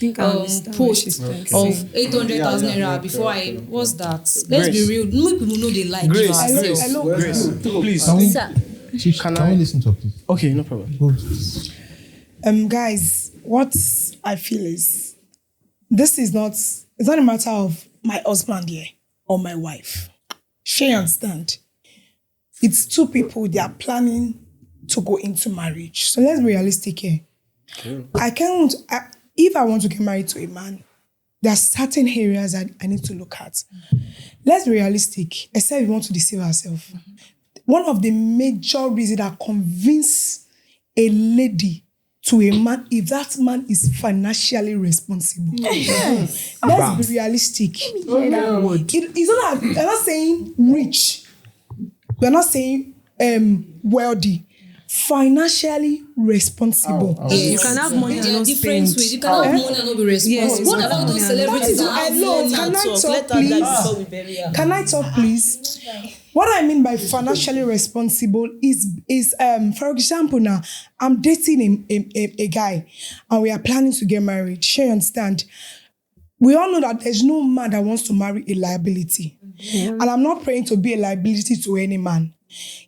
post of 800,000 naira before I what's that? Let's be real. Make people know they like you. Hello. Please. Can we listen to her, please? Okay, no problem. Go. Guys, what I feel is it's not a matter of my husband here or my wife. She understand. It's two people, they are planning to go into marriage. So let's be realistic here. If I want to get married to a man, there are certain areas that I need to look at. Let's be realistic, except we want to deceive ourselves. One of the major reasons that convince a lady to a man, if that man is financially responsible. Yes. Let's be realistic. It's not, we're not saying rich. We're not saying wealthy. Financially responsible. Yes. You can have money and not spend. You can have money and not be responsible. Yes. What about those celebrities that have money Can and I talk? talk, Let her die please? before we bury her. Can I talk, please? What I mean by financially responsible is for example, now I'm dating a guy and we are planning to get married. You understand? We all know that there's no man that wants to marry a liability. And I'm not praying to be a liability to any man.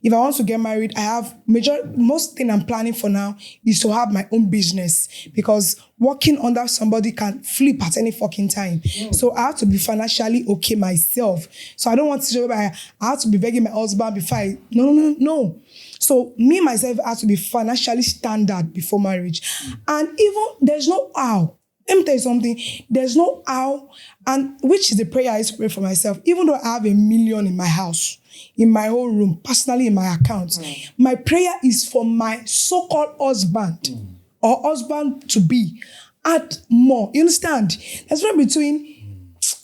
If I want to get married, I have most thing I'm planning for now is to have my own business, because working under somebody can flip at any fucking time. So I have to be financially okay myself. So I don't want to show I have to be begging my husband before No. So me, myself, I have to be financially standard before marriage. And even there's no how. Let me tell you something. There's no how, and which is the prayer I used to pray for myself. Even though I have $1 million in my house, in my own room, personally in my account, my prayer is for my so-called husband or husband to be add more. You understand? There's one between.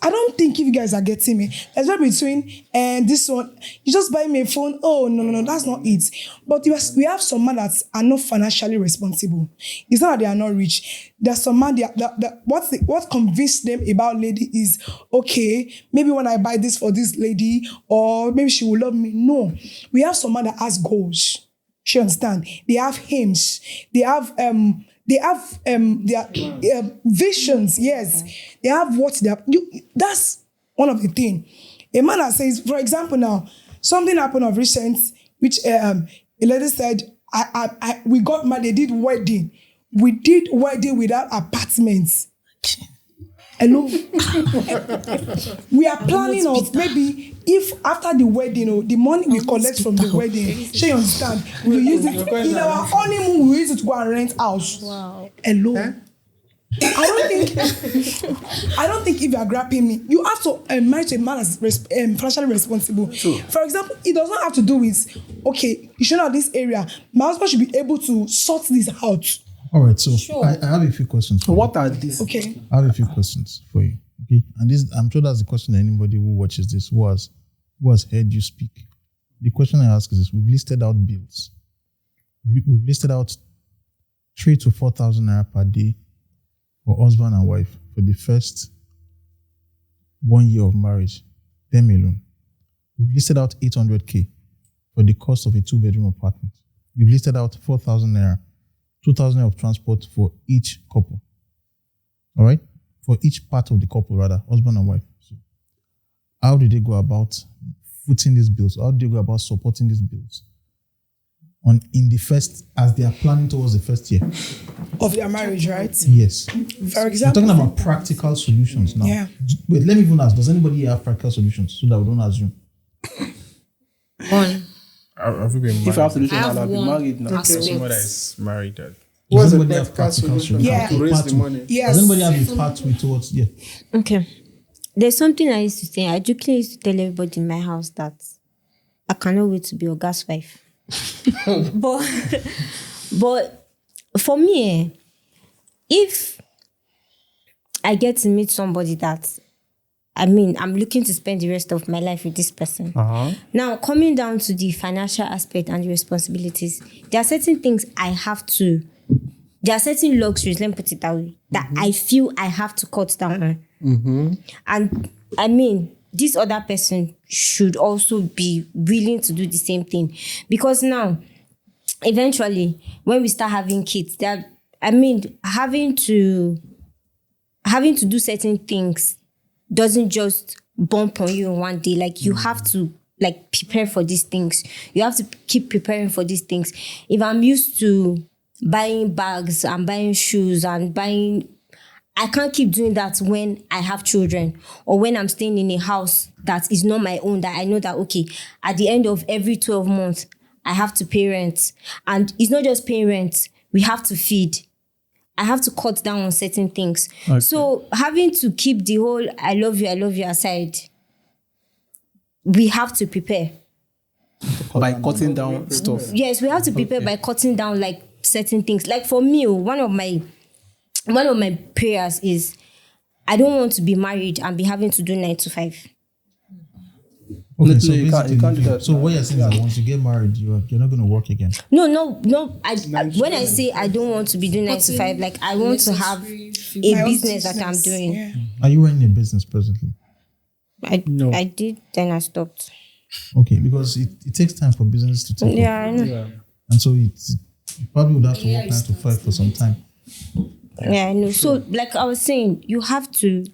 I don't think if you guys are getting me, there's one between and this one. You just buy me a phone. Oh no, that's not it. But we have some men that are not financially responsible. It's not that they are not rich. There's some man that what convinced them about lady is okay. Maybe when I buy this for this lady, or maybe she will love me. No, we have some man that has goals. She understand? They have aims. They have their visions. Yes, they have what they have. That's one of the things. A man that says, for example, now something happened of recent, which a lady said, we got married. They did wedding. We did wedding without apartments. Hello. We are planning of maybe if after the wedding, the money we collect from the wedding, she understand, we use it in our honeymoon. We use it to go and rent house. Wow. Hello. Huh? I don't think if you are grabbing me, you have to marry to a man as financially responsible. True. For example, it does not have to do with okay, you should know this area. My husband should be able to sort this out. All right, so sure. I have a few questions. So what are these? Okay. I have a few questions for you. Okay, and this I'm sure that's the question that anybody who watches this who has heard you speak. The question I ask is this: we've listed out bills. We've listed out 3,000 to 4,000 naira per day for husband and wife for the first 1 year of marriage, them alone. We've listed out 800K for the cost of a 2-bedroom apartment. We've listed out 4,000 naira, 2,000 of transport for each couple. All right? For each part of the couple, rather, husband and wife. So, how do they go about footing these bills? How do they go about supporting these bills? In the first, as they are planning towards the first year of their marriage, right? Yes. For example, we're talking about practical solutions now. Yeah. Wait, let me even ask: does anybody have practical solutions so that we don't assume? One. Have you been married? If I have solution, I have I'll be one married now. aspect. Someone that is married. What's the anybody have practical solutions? Yeah. To raise the money. Yes. Does anybody have a pathway towards? Yeah. Okay. There's something I used to say. I jokingly used to tell everybody in my house that I cannot wait to be a gas wife. but for me, if I get to meet somebody that I'm looking to spend the rest of my life with this person. Now, coming down to the financial aspect and the responsibilities, there are certain things there are certain luxuries, let me put it that way, that I feel I have to cut down on. And this other person should also be willing to do the same thing. Because now, eventually, when we start having kids, having to do certain things doesn't just bump on you in one day. Like, you have to prepare for these things. You have to keep preparing for these things. If I'm used to buying bags and buying shoes and I can't keep doing that when I have children or when I'm staying in a house that is not my own, that I know that, okay, at the end of every 12 months, I have to pay rent. And it's not just paying rent, we have to feed. I have to cut down on certain things. Okay. So having to keep the whole I love you aside, we have to prepare. By cutting down stuff. Yes, we have to prepare by cutting down like certain things. Like for me, one of my prayers is I don't want to be married and be having to do 9 to 5. Okay, so you can't do basically, that. so what you're saying is that once you get married, you're not going to work again. No. When I say I don't want to be doing 9 to 5, like I want to have a business that I'm doing. Yeah. Are you running a business presently? I did, then I stopped. Okay, because it takes time for business to take Yeah, off. I know. And so you probably would have to work 9 to 5 for some time. Yeah, I know. So, like I was saying, you have to.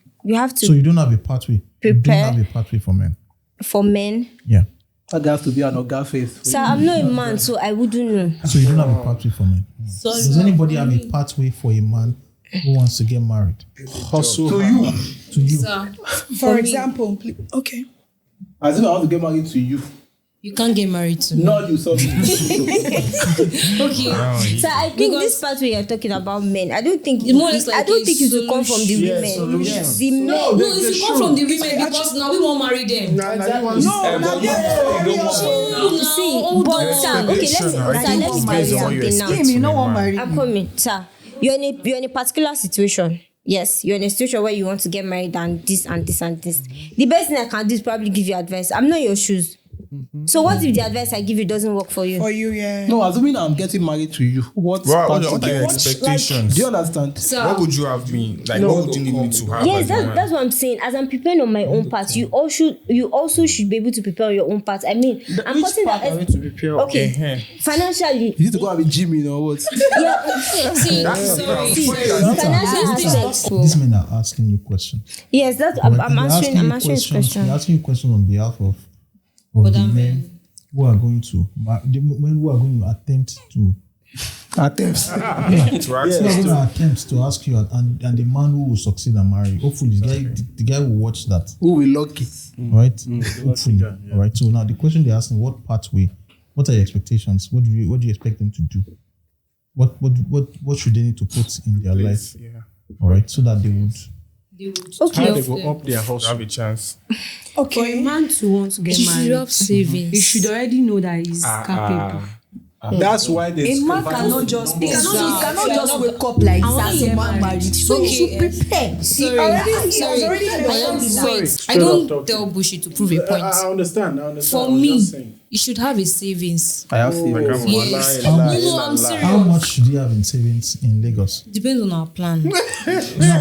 So you don't have a pathway. You don't Prepare. have a pathway for men. For men. Yeah. That has to be an organ face. So I'm not a man, so I wouldn't know. So you don't have a pathway for men. Sorry. Does anybody have a pathway for a man who wants to get married? Hustle. To you. To you. Sir, For me, example, okay. As if I want to get married to you. you can't get married to me. Not you, sorry. Okay. So I think this part where you're talking about men, I don't think It's more or less like I don't a think it will come from the solution. women. Yes, The men. No, if you come from the women, because now we won't marry them. See, but Sam, okay, let me tell you something now. Him, you know what marry I'm coming, sir. You're in a particular situation. Yes, you're in a situation where you want to get married and this and this and this. The best thing I can do is probably give you advice. I'm not your shoes. So what if the advice I give you doesn't work for you? For you, yeah. No, assuming I'm getting married to you. What What are part- your expectations? Do you understand? So, What would you have been like? What would you need me to have? Yes, as a man? that's what I'm saying. As I'm preparing on my own part, you also should be able to prepare on your own part. I mean, I'm Which putting part that. are we to prepare? Okay, financially, You need to go have a gym, you know what? yeah. see, Financial aspect. These men are asking you questions. Yes, that's Right? I'm They're answering. I'm you answering this questions. question. They're asking you questions on behalf of Other the men men. who are going to the men who are going to attempt to Attempts. To ask who are us going to- to attempt to ask you and the man who will succeed and marry. Hopefully the guy will watch that. Who will lucky? Right? Hopefully. All right. So now the question they're asking, what pathway? What are your expectations? What do you expect them to do? What should they need to put in their life? Yeah. All right, so that they would. Okay. How they go up their house. Have a chance. For a Okay. man to want to get you should married, have savings. he should already know that he's capable. That's why A they man cannot just wake up like that as a man married. So you should prepare. Sorry, already I am sorry. wait. I don't tell bullshit to prove a point. I understand. For me, you should have a savings. I have savings. Yes. How much, No, I'm serious. how much should you have in savings in Lagos? Depends on our plan. No,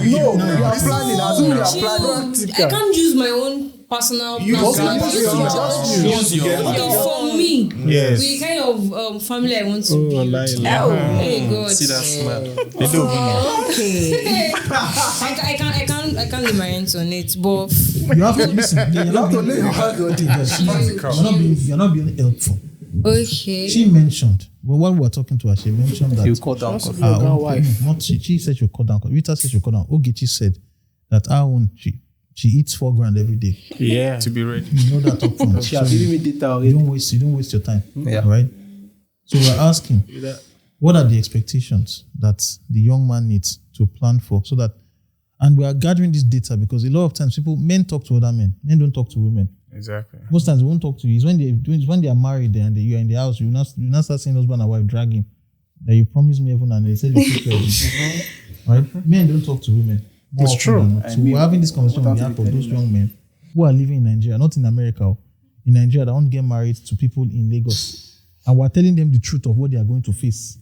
you are planning. Assuming you are planning. I can't use my own personal plan. Okay, for me, Yes. the kind of family I want to build. Hey God. See that smile. They don't even know. I can't lay my hands on it, but You have to listen. You're not being, you're not being helpful. okay. She mentioned when we were talking to her. She mentioned that You cut down. her own wife. Not she said she'll cut down. Rita said she'll cut down. Ogechi said that her own she eats $4,000 every day. Yeah. To be ready. You know that up front. She has given me data You already. don't waste your time. Yeah. Right? So we're asking, what are the expectations that the young man needs to plan for so that, and we are gathering this data because a lot of times men talk to other men. Men don't talk to women. Exactly. Most times they won't talk to you. It's when they are married and you are in the house, you not start seeing husband and wife dragging. That you promised me heaven and they said you take care of it. Right? Men don't talk to women. It's true. So we're having this conversation on behalf of those young men who are living in Nigeria, not in America. In Nigeria, that want to get married to people in Lagos. And we're telling them the truth of what they are going to face.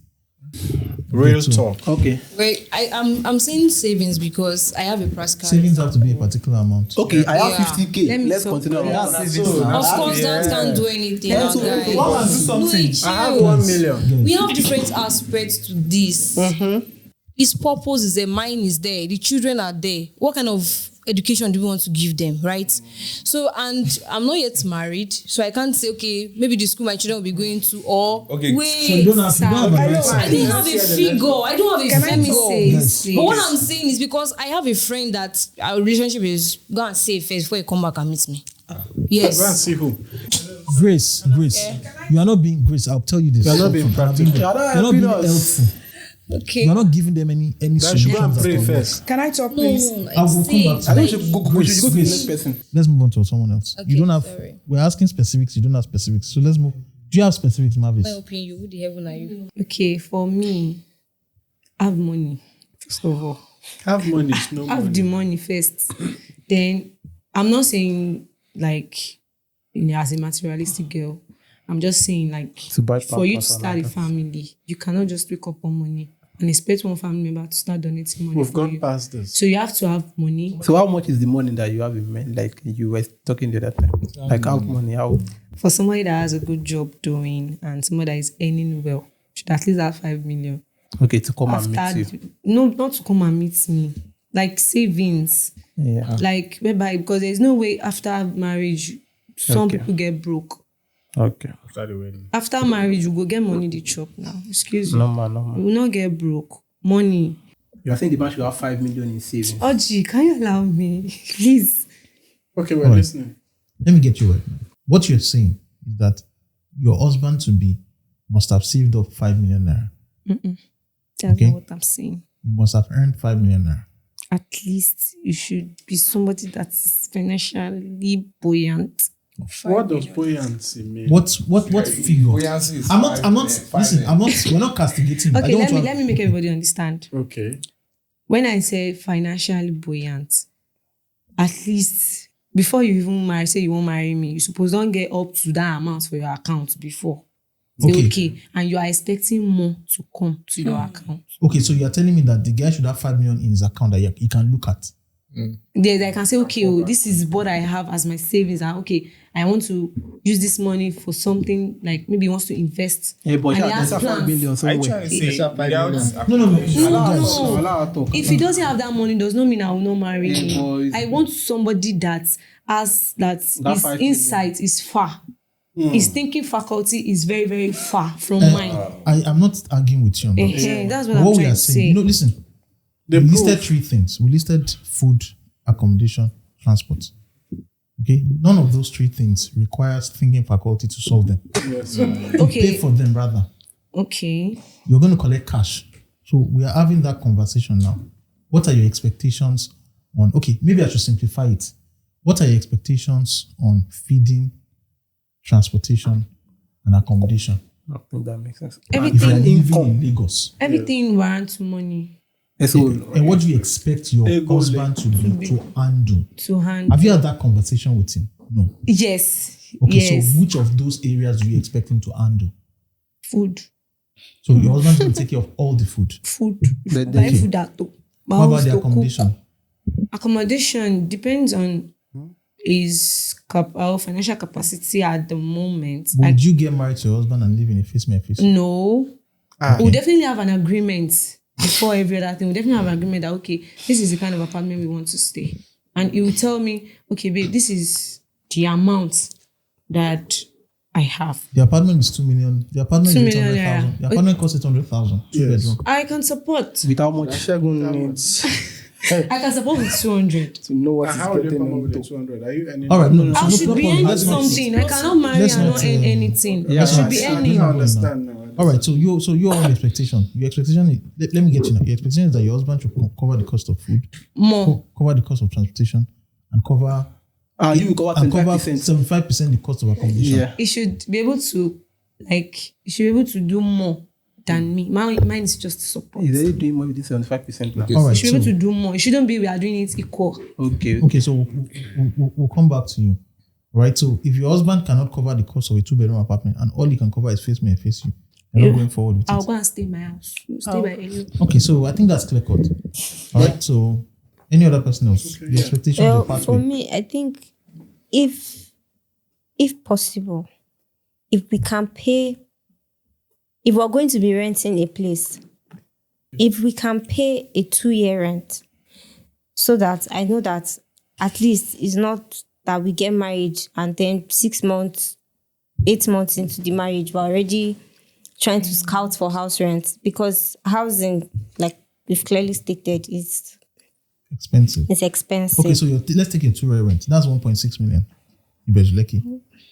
Real talk. Okay. Wait, I'm saying savings because I have a practical. Savings have to be a particular amount. Okay, I have Yeah. 50K. Let's continue on that. Of course, that can't do anything. Let's our guy. one and do something. No, I have 1 million. We have different aspects to this. His purpose is there, mine is there, the children are there. What kind of education do we want to give them, right? So, and I'm not yet married, so I can't say, okay, maybe the school my children will be going to, or Okay. wait, So you don't have a right I didn't have a figure. I don't have a Can I figure. say, But what I'm saying is because I have a friend that our relationship is go and save first before you come back and meet me. Yes. Go and see who. Grace, you are not being Grace. I'll tell you this. You are not being practical. You're not being helpful. Okay. You're not giving them any That should go and solutions. pray at all. first. Can I talk, please? I will come back to I think that. we should go to the next person. Let's move on to someone else. Okay, You don't have. sorry. We're asking specifics. You don't have specifics. So let's move. Do you have specifics, My Mavis? opinion, who the heaven are you? Okay, for me, have money first of all. Have money, is no Have money. the money first. Then I'm not saying like as a materialistic girl. I'm just saying like for you to start a family, you cannot just wake up on money and expect one family member to start donating money. We've for gone you. past this. So you have to have money. So how much is the money that you have in mind? Like you were talking the other time. Like how money? How? For somebody that has a good job doing and somebody that is earning well, should at least have 5 million. Okay, to come and meet you. No, not to come and meet me. Like savings. Yeah. Like whereby because there's no way after marriage, some people get broke. Okay. After the wedding. After marriage, you go get money to chop now. Excuse me. No man. You will not get broke. Money. You are saying the man should have 5 million in savings. Oji, can you allow me? Please. Okay, we're Alright. listening. Let me get you right now. What you're saying is that your husband to be must have saved up 5 million naira. That's Okay. not what I'm saying. You must have earned 5 million naira. At least you should be somebody that is financially buoyant. What does buoyancy mean? What figure? Buoyancy is I'm not. five, Listen. We're not castigating. I Okay, don't let want me to- let me make everybody understand. Okay. When I say financially buoyant, at least before you even marry, say you won't marry me, you suppose don't get up to that amount for your account before. Say, okay, and you are expecting more to come to your account. Okay, so you are telling me that the guy should have 5 million in his account that he can look at. Then I can say, okay, oh, this is what I have as my savings. And okay, I want to use this money for something like maybe he wants to invest. Yeah, but and he yeah, has that's 5 plans. million Are you somewhere. trying to say No. If he doesn't have that money, does not mean I will not marry him. I want somebody that has that his 5 insight is far. His thinking faculty is very, very far from mine. I am not arguing with you on that. That's what I'm we trying are to saying, say. listen. We listed 3 things. We listed food, accommodation, transport. Okay, none of those 3 things requires thinking faculty to solve them. Yes. To pay for them rather. Okay. You're going to collect cash. So we are having that conversation now. What are your expectations on? Okay, maybe I should simplify it. What are your expectations on feeding, transportation, and accommodation? I think that makes sense. If you are Everything, living in Lagos. everything warrants money And what do you expect your husband to do to handle? to hand. Have you had that conversation with him? No. Yes. Okay, yes. so which of those areas do you expect him to handle? Food. So your husband will take care of all the food. Food. The- Buy the- food at to. What about the accommodation? Accommodation depends on his our financial capacity at the moment. Would you get married to your husband and live in a face-me-face? No. Ah. We'll definitely have an agreement before every other thing. We'll definitely have an agreement that, okay, this is the kind of apartment we want to stay. And he will tell me, okay, babe, this is the amount that I have. The apartment is 2 million. The apartment 2 is million 800,000. naira. The apartment costs 800,000. 2 bedroom. I can support. With how much? Shagun needs I can support with 200. to know what How he's would you getting come up with the into. 200? Are you earning? All right, no, I so should no be problem. earning Let's not- something. I cannot marry let's and not, not earn anything. Yeah, I should be right. earning. I understand now. All right, so your own expectation. Your expectation is, let me get you now. Your expectation is that your husband should cover the cost of food, More. cover the cost of transportation, and cover You will cover 25%. 75% the cost of accommodation. Yeah. He should be able to, he should be able to do more than me. Mine is just support. He's already doing more with this 75% now. All right, He should be able so- to do more. It shouldn't be we are doing it equal. Okay. Okay, so we'll come back to you. Right? So if your husband cannot cover the cost of a 2-bedroom apartment and all he can cover is face me and face you, you're not going forward with I'll it. go and stay in my house. Stay by Elio. Okay, so I think that's clear cut. All right, so any other person else? The expectation of the Well, for pathway. me, I think if possible, if we can pay, if we're going to be renting a place, if we can pay a 2-year rent, so that I know that at least it's not that we get married and then 6 months, 8 months into the marriage, we're already trying to scout for house rent, because housing, like we've clearly stated, is Expensive. it's expensive. Okay, so let's take a 2-year rent. That's 1.6 million. You bet lucky.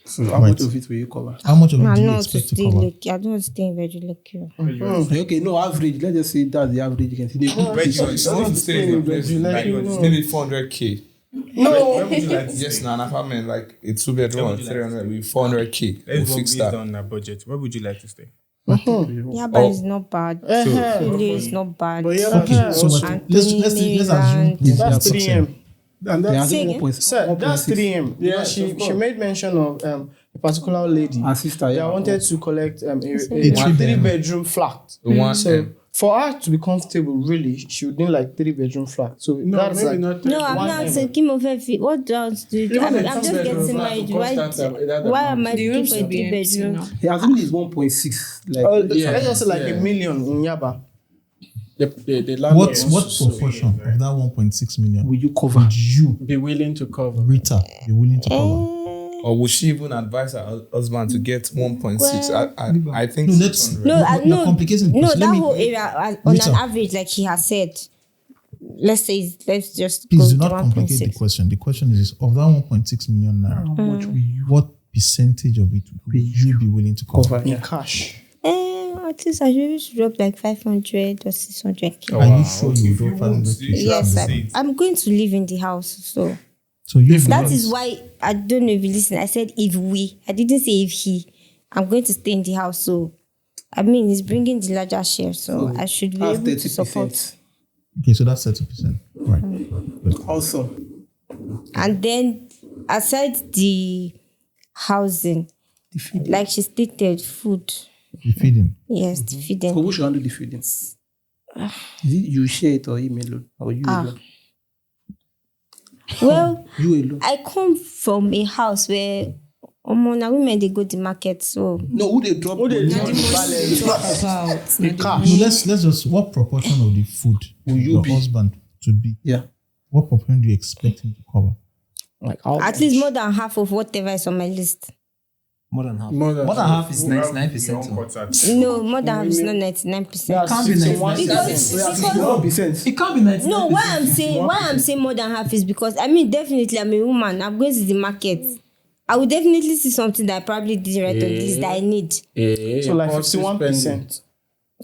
So how much of it will you cover? How much of it I do you don't want to expect to stay cover? Lekki. I don't want to stay in Virgin Lekki. Okay, no average. Let's just say that's the average. You can see the I want to stay in a place like maybe 400k. No. Where would you like to yes, an apartment like a 2-bedroom and 300 with 400k. Let's We'll go fix based that. on a budget. Where would you like to stay? Yeah, but it's not bad. Really, it's not bad. But yeah, Okay, so but let's assume this that's is 3M. and that's Say again? Sir, that's 3M. Yeah, she made mention of a particular lady. Her sister, They yeah. wanted to collect a three-bedroom. 3-bedroom flat. One So M. for her to be comfortable, really, she would need like 3-bedroom flat. So No, that's maybe like not. No, I'm One not M. thinking of every. What else do you? Even I'm a just two-bedroom getting flat married. will cost Why am I The looking rooms for a will be empty 3-bedroom? now. Yeah, I think it's 1.6. Like let's just say like a million in Yaba. the landlord what wants to proportion of that 1.6 million will you cover? would you, Be willing to cover? Rita, be willing to cover? Or would she even advise her husband to get 1.6? I think No, let's 600. No, You're complicating the no, question. that Let me- whole area on Rita. an average, like he has said. Let's just Please go do with not complicate the 1.6. question. The question is of that 1.6 million naira, How much will you what percentage of it would you be willing to cover? cover? In Yeah. cash. At least I should drop like 500 or 600k. Are you sure you will drop 500? Yes, I'm going to live in the house, so So you that is why I don't know if you listen. I said if we, I didn't say if he. I'm going to stay in the house, so I mean he's bringing the larger share, so I should be That's able to support. Okay, so that's 30%. Right. Also, And then aside the housing, like she stated, food. The feeding. Yes, the feeding. who should handle the feeding? Is it you share it or him alone? Or you alone? Well, You alone. I come from a house where now women they go to market, so No, who they drop? Who they money? drop the balance? The No, cash. let's just, what proportion of the food will you your be? husband to be? Yeah. What proportion do you expect him to cover? Like how at least more than half of whatever is on my list. More than half. More than half is 99%. No, more than half is not 99%. can't be 1%. It can't be 99%. No, why I'm saying more than half is because I mean definitely I'm a woman. I'm going to the market. I will definitely see something that I probably didn't write on the list that I need. So like 51%.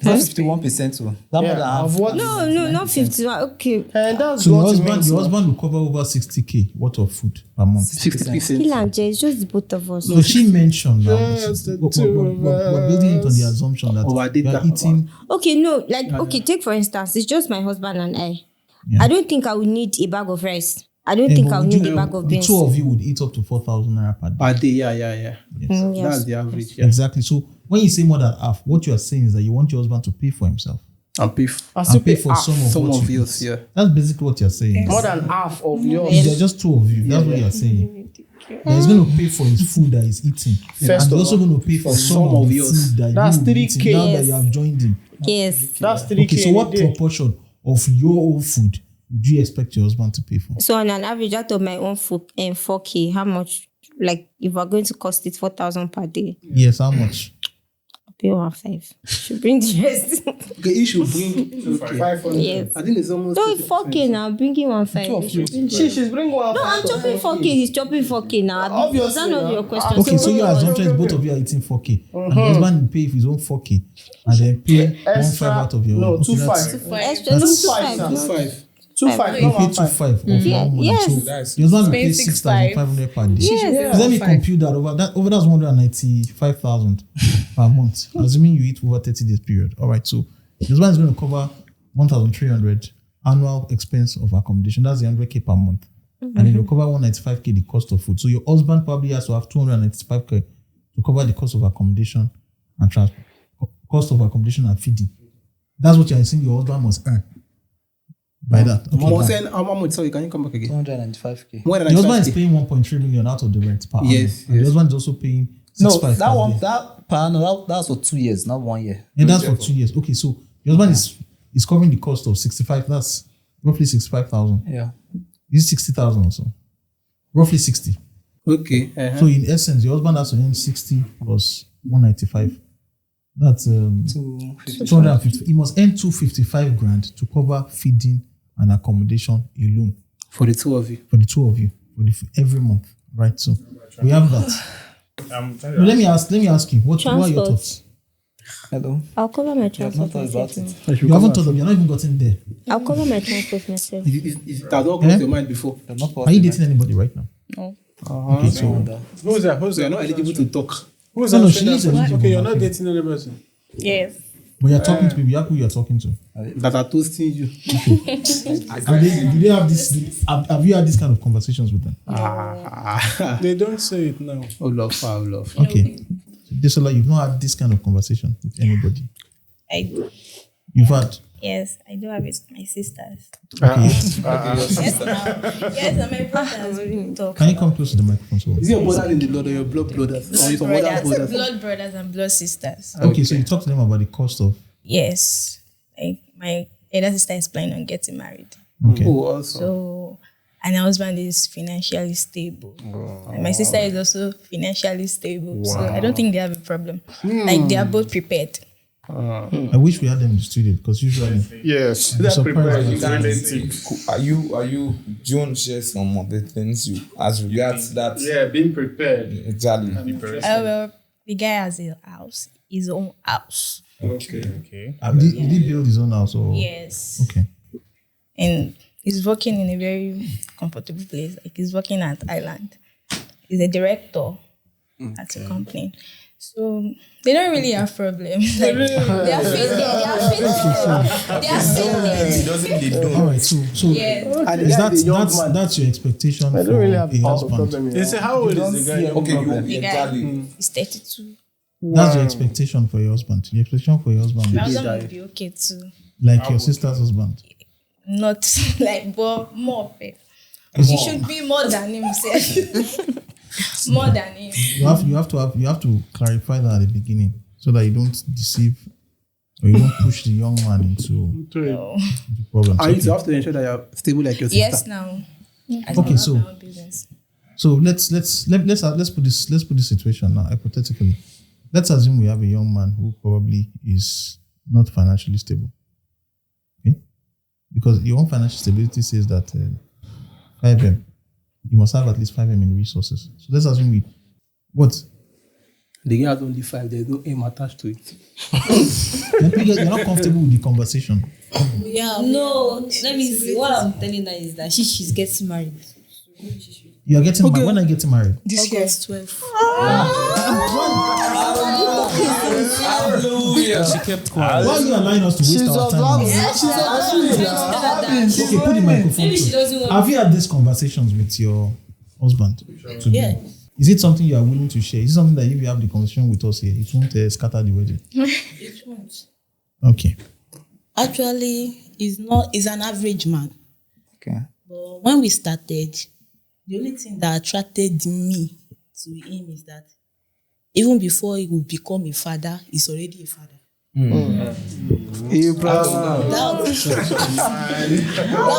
That's 51%. So that more than half. Of what? No, not 51. Okay. And that's So what it means. your husband will cover over 60k worth of food per month. 60%. Kill and Jay, it's just the both of us. So she mentioned now, Yes, the we're two building it on the assumption that Our you data. are eating. Okay, no, like okay, take for instance, it's just my husband and I. Yeah. I don't think I would need a bag of rice. I don't Yeah, think but I would would need you- a bag of the beans. two of you would eat up to 4,000 naira per day. Per day, yeah. Yes. Yes. That's the average. Yeah. Exactly. So when you say more than half, what you are saying is that you want your husband to pay for himself And pay, and pay for some of some what of you yours, eat. yeah. That's basically what you're saying. More than half of yours. There are just two of you. That's what you're saying. He's going to pay for his food that he's eating. First and he's of also all, going to pay for some of the yours. food that That's you will be eating 3K. now that Yes. you have joined him. Yes. That's 3K. Okay, so in a what day. proportion of your own food would you expect your husband to pay for? So on an average out of my own food and 4k, how much? Like if we're going to cost it 4,000 per day, Yes, how much? I'll pay 1.5. Should bring the rest. Okay, you should bring 500. Yes. I think it's almost. No, it's 4k now. Bringing 1.5. She's bringing one. No, I'm chopping 4k. He's chopping 4k now. Obviously, Is that not yeah. your question? Okay, so your what- assumption is both of you are eating 4k. And your husband will pay his own 4k. And then pay 1.5 out of your No, own. Okay, 2.5. Extra, no, 2.5. no. 5. 2.5. You No, pay 1.5. 2.5 of Yeah, your own money. yes. So your husband will pay Spend 6,500 per day. Yes. So let me compute that over that's 195,000 per month. Assuming you eat over 30 days period. All right, so your husband is going to cover 1,300 annual expense of accommodation. That's the 100k per month. And then you'll cover 195k the cost of food. So your husband probably has to have 295k to cover the cost of accommodation and transport, cost of accommodation and feeding. That's what you're saying your husband must earn. By that. Okay, More now. than how much? Sorry, can you come back again? 295k. More than The husband is 95K. paying 1.3 million out of the rent per annum. Yes, And the yes. husband is also paying No, 6.5 that per one, day. that per annum, that's for 2 years, not 1 year. And that's for 2 years. Okay, so your husband is covering the cost of 65. That's roughly 65,000. Yeah. Is it 60,000 or so? Roughly 60. Okay. So in essence, your husband has to earn 60 plus 195. That's 250. He must earn 255 grand to cover feeding and accommodation alone. For the two of you. For the two of you. Every month. Right? So we have that. Let me ask you. What are your Transport. thoughts? Hello. I'll cover my You have not transport thought about myself. it. You haven't thought of. You're not even gotten there. I'll cover my transport myself. It has not crossed your mind before. Are you dating anybody right now? No. Okay, so Who's that? You're not eligible to talk. Who's No, that? she is eligible. Okay, you're not dating anybody. Yes. but you're talking to people. Who you're talking to? That are toasting you. Do they have this? Have you had this kind of conversations with them? They don't say it now. Oh, love. Okay. Desola, you've not had this kind of conversation with anybody. I do. You've had. Yes, I do have it with my sisters. Okay. Yes, and my brothers. We talk. Can you come close to the microphone? So? Is your brother in the blood or your blood brothers? Or your mother's brothers? Blood brothers and blood sisters. Okay, so you talk to them about the cost of. Yes. Like my elder sister is planning on getting married. Okay. Oh, also. So, and her husband is financially stable. And my sister is also financially stable. So I don't think they have a problem. Like they are both prepared. I wish we had them in the studio because usually. Yes, I'm surprised. Are you do you want to share some of the things you as regards that? Yeah, being prepared. Exactly. Well, the guy has a house, his own house. Okay. Did he build his own house or? Yes. Okay. And he's working in a very comfortable place. Like he's working at Island. He's a director at a company. So they don't really have problems. Like, they are fitting. He doesn't need to. All right. So Yeah. is that's your expectation I for don't really have a a husband? problem. They say, how old is the guy? Okay, The guy exactly. is 32. That's your expectation for your husband. Your expectation for your husband, My is husband would be okay too. like your sister's husband. Not like, but more. He should be more than himself. More than him. You have to clarify that at the beginning so that you don't deceive or you don't push the young man into problems. And you have to ensure that you're stable like your sister. Yes, now. Okay, so let's put this situation now hypothetically. Let's assume we have a young man who probably is not financially stable. Okay, because your own financial stability says that 5M. You must have at least 5M in resources. So let's assume what? The guy has only 5, there's no aim attached to it. You're not comfortable with the conversation. Yeah. No, let me see. What I'm telling her is that she's getting married. You are getting married. When are you getting married? This year. 12. Hallelujah. She kept quiet. Why are you allowing us to waste our time? Okay, put the microphone. Maybe she doesn't want. Have you had these conversations with your husband? Yeah. Is it something you are willing to share? Is it something that if you have the conversation with us here, it won't scatter the wedding? It won't. Okay. Actually, he's an average man. Okay. But when we started, the only thing that attracted me to him is that even before he will become a father, he's already a father. You That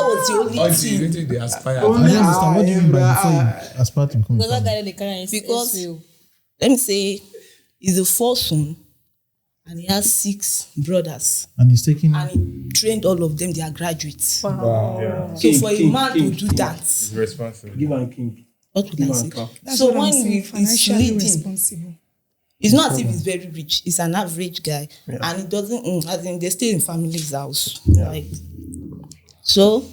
was the only thing. You think they aspire? I don't understand. What do you mean by before you aspire to become a Because that father? guy they carry Because let me say, he's the first son, and he has 6 brothers, And he's taking. and he trained all of them. They are graduates. Yeah. So for a man to do that, It's responsible. Give and king. what would I say? That's So what I'm when saying, he's financially leading, responsible. it's not as if he's very rich. He's an average guy, and he doesn't. As in, they stay in family's house. Like, so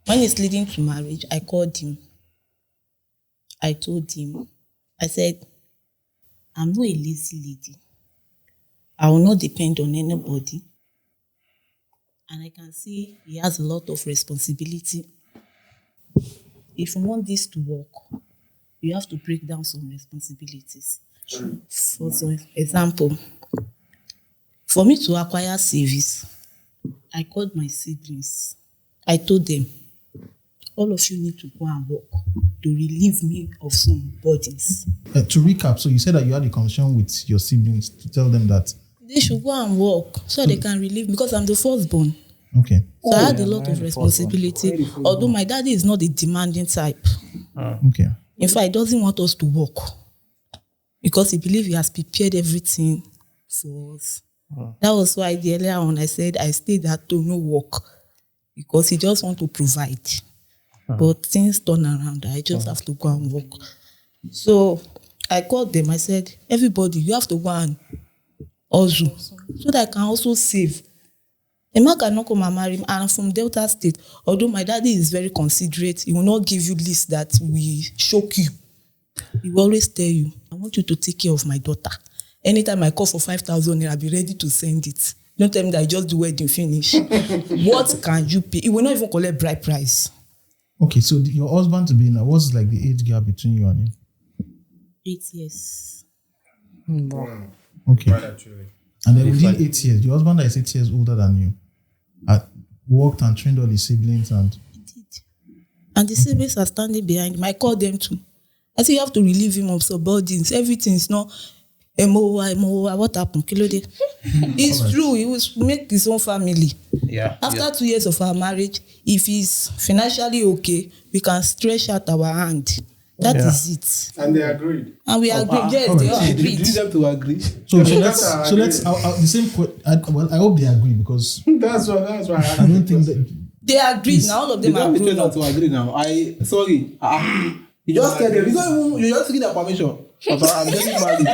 when he's leading to marriage, I called him. I told him, I said, I'm not a lazy lady. I will not depend on anybody. And I can see he has a lot of responsibility. If you want this to work, you have to break down some responsibilities. For some example, for me to acquire savings, I called my siblings. I told them, all of you need to go and work to relieve me of some burdens. To recap, so you said that you had a conversation with your siblings to tell them that. They should go and work so they can relieve me because I'm the firstborn. Okay. So I had a lot of responsibility. Although my daddy is not the demanding type. Okay. In fact, he doesn't want us to work because he believes he has prepared everything for us. That was why the earlier on I said I stayed at home, no work, because he just want to provide. But things turn around. I just have to go and work. So I called them. I said, everybody, you have to go and hustle so that I can also save. A man cannot come and marry me. And I'm from Delta State. Although my daddy is very considerate, he will not give you list that will shock you. He will always tell you, I want you to take care of my daughter. Anytime I call for 5,000, I'll be ready to send it. Don't tell me that I just do wedding finish. What can you pay? He will not even collect bride price. Okay, so your husband to be now, what's like the age gap between you and him? 8 years. Okay. And then within 8 years, your husband is 8 years older than you. Worked and trained all his siblings and the siblings are standing behind him. I call them too. I say you have to relieve him of subordinates. Everything is not MOI, what happened? It's Right. true. He will make his own family. Yeah. After 2 years of our marriage, if he's financially okay, we can stretch out our hand. That is it. And they agreed. And we agreed. Yes, they all You agreed. need them to agree. so let's the same I hope they agree because That's why I don't think that They agreed. Now all of them they are don't grown up. to agree now. You just tell them. You just give their permission. I'm getting married.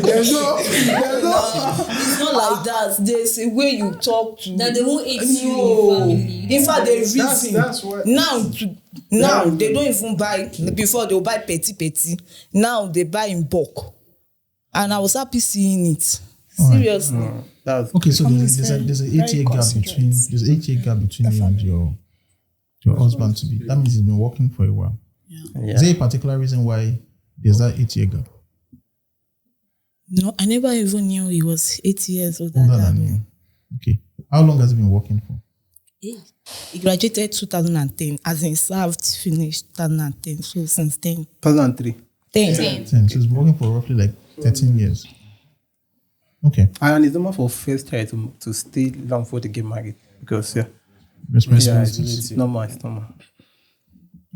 There's no. It's not like that. There's a way you talk to. That they won't eat you in family. In fact, they reason. That's what. Now they don't even buy. Before they will buy petty. Now they buy in bulk, and I was happy seeing it. Seriously. okay. So there's an 8 year gap between you and your husband to be. That means he's been working for a while. Yeah. Is there a particular reason why there's that 8 year gap? No, I never even knew he was 8 years older Older than than you. Okay. How long has he been working for? He graduated 2010, as in served, finished 2010. So since then. 2003. 10. So he's been working for roughly like 13 years. Okay. And it's normal for first child to stay long before they get married because Responsibilities. it's normal. It's normal.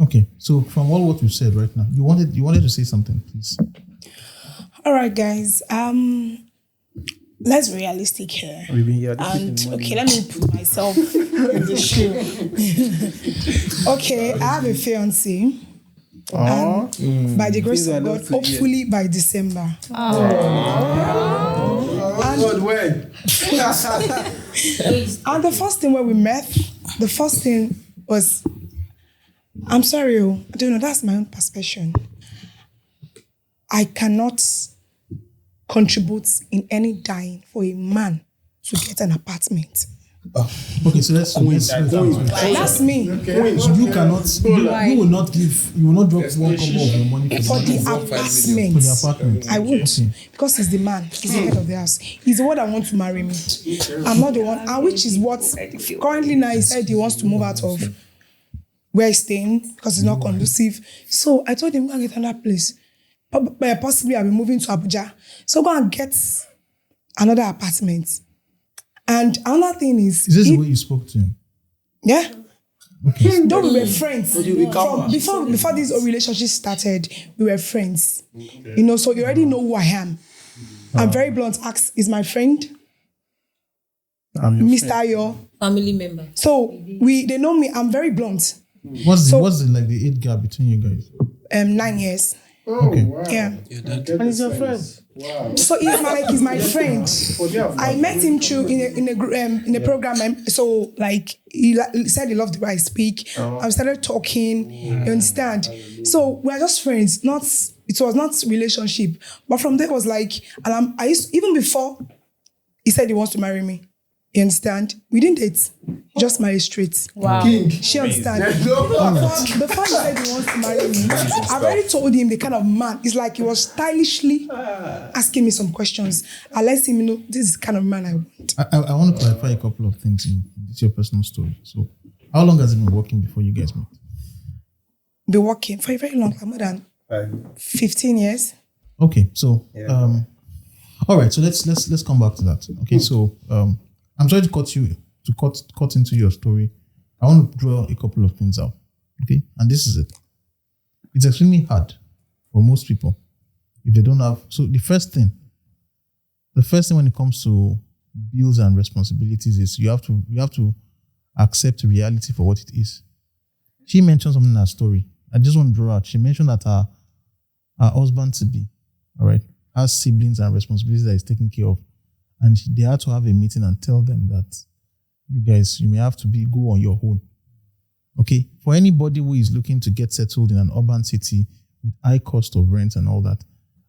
Okay. So from all what we've said right now, you wanted to say something, please. All right, guys. Let's be realistic here. We've been here. And okay, let me put myself in the shoe. Okay, I have a fiance. By the grace of God, hopefully by December. God, when? And the first thing when we met, the first thing was, I'm sorry, I don't know, that's my own perception. I cannot contribute in any dime for a man to get an apartment. Okay, so let's That's me. So you cannot, you will not drop one combo of your money For the apartment. I won't. Because he's the man. He's the head of the house. He's the one that wants to marry me. I'm not the one. And which is what currently now he said he wants to move out of where he's staying because it's not conducive. So I told him, go and get another place. Possibly I'll be moving to Abuja. So go and get another apartment. And another thing is this the way you spoke to him? Yeah. Okay. Though we were friends. Before this relationship started, we were friends. Okay. You know, so you already know who I am. I'm very blunt. Ask, is my friend? Mr. Ayo. Family member. So they know me. I'm very blunt. What's the age gap between you guys? 9 years. Oh, okay. Wow. Yeah. And he's your friend. Wow. So he's my friend. I met him through in a program. So like he said he loved the way I speak. I started talking. You understand? So we are just friends. It was not relationship. But from there it was like, and even before he said he wants to marry me. You understand? We didn't date. Just married straight. Wow. King. She understand. Before he said he wants to marry me, I already told him the kind of man. It's like he was stylishly asking me some questions. I let him know this is the kind of man I want. I want to clarify a couple of things in your personal story. So, how long has it been working before you guys met? Been working for a very long time, more than 15 years. Okay, so all right. So let's come back to that. Okay, so I'm sorry to cut into your story. I want to draw a couple of things out. Okay, and this is it. It's extremely hard for most people if they don't have. So the first thing when it comes to bills and responsibilities is you have to accept reality for what it is. She mentioned something in her story. I just want to draw out. She mentioned that her husband to be all right, has siblings and responsibilities that is taken care of. And they had to have a meeting and tell them that you guys, you may have to go on your own. Okay? For anybody who is looking to get settled in an urban city with high cost of rent and all that,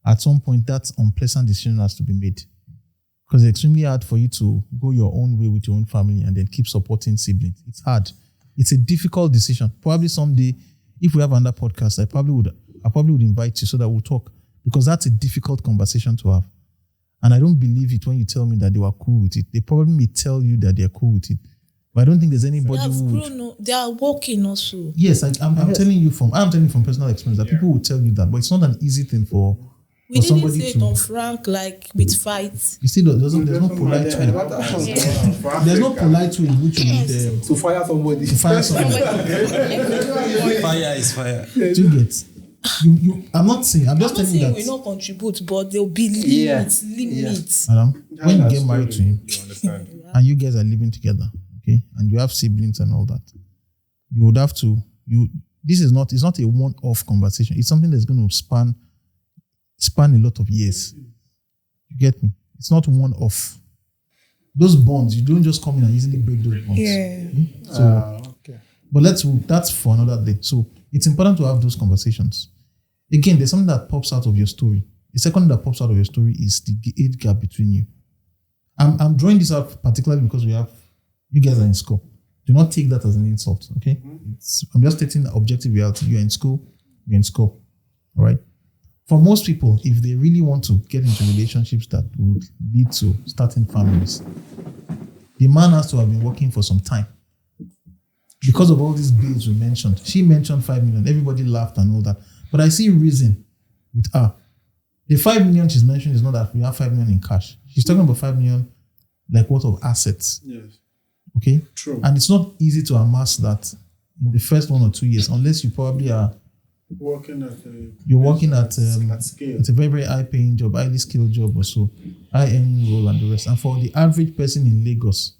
at some point that unpleasant decision has to be made. Because it's extremely hard for you to go your own way with your own family and then keep supporting siblings. It's hard. It's a difficult decision. Probably someday, if we have another podcast, I probably would invite you so that we'll talk. Because that's a difficult conversation to have. And I don't believe it when you tell me that they were cool with it. They probably may tell you that they're cool with it. But I don't think there's anybody who would. They are working also. Yes, I'm telling you from personal experience that people will tell you that, but it's not an easy thing for we didn't somebody say it on Frank like with fights. You see, there's no polite way. There's no polite way in which you need to fire somebody. Fire is fire. Do you get? I'm not saying. I'm just telling you that we not contribute, but there'll be limits. Madam, when you get married to him, and you guys are living together, okay, and you have siblings and all that, you would have to. This is not. It's not a one-off conversation. It's something that's going to span a lot of years. You get me? It's not one-off. Those bonds, you don't just come in and easily break those bonds. Yeah. So, okay. But that's for another day. So it's important to have those conversations. Again, there's something that pops out of your story. The second that pops out of your story is the age gap between you. I'm drawing this out particularly because you guys are in school. Do not take that as an insult, okay? I'm just stating the objective reality. You're in school. All right? For most people, if they really want to get into relationships that would lead to starting families, the man has to have been working for some time. Because of all these bills we mentioned. She mentioned 5 million. Everybody laughed and all that. But I see reason with her. The 5 million she's mentioned is not that we have 5 million in cash. She's talking about 5 million like worth of assets. Yes. Okay? True. And it's not easy to amass that in the first 1 or 2 years unless you probably are working at scale. It's a very, very high paying job, highly skilled job or so, high earning role and the rest. And for the average person in Lagos,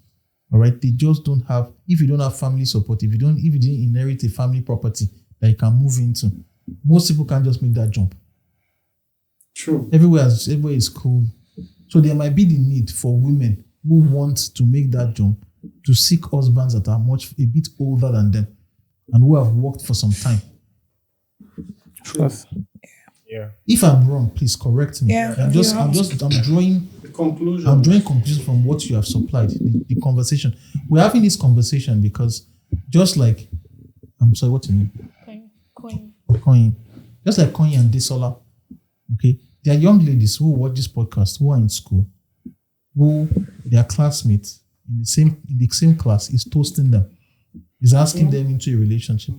all right, they just don't have, if you don't have family support, if you didn't inherit a family property that you can move into, most people can't just make that jump. True. Everywhere is cool. So there might be the need for women who want to make that jump to seek husbands that are a bit older than them and who have worked for some time. True. Yeah. If I'm wrong, please correct me. Yeah. I'm drawing the conclusion. I'm drawing conclusions from what you have supplied, the conversation. We're having this conversation because just like, I'm sorry, what's your name? Coin. Just like Coin and Desola, okay? There are young ladies who watch this podcast who are in school, who their classmates in the same class is toasting them, is asking them into a relationship.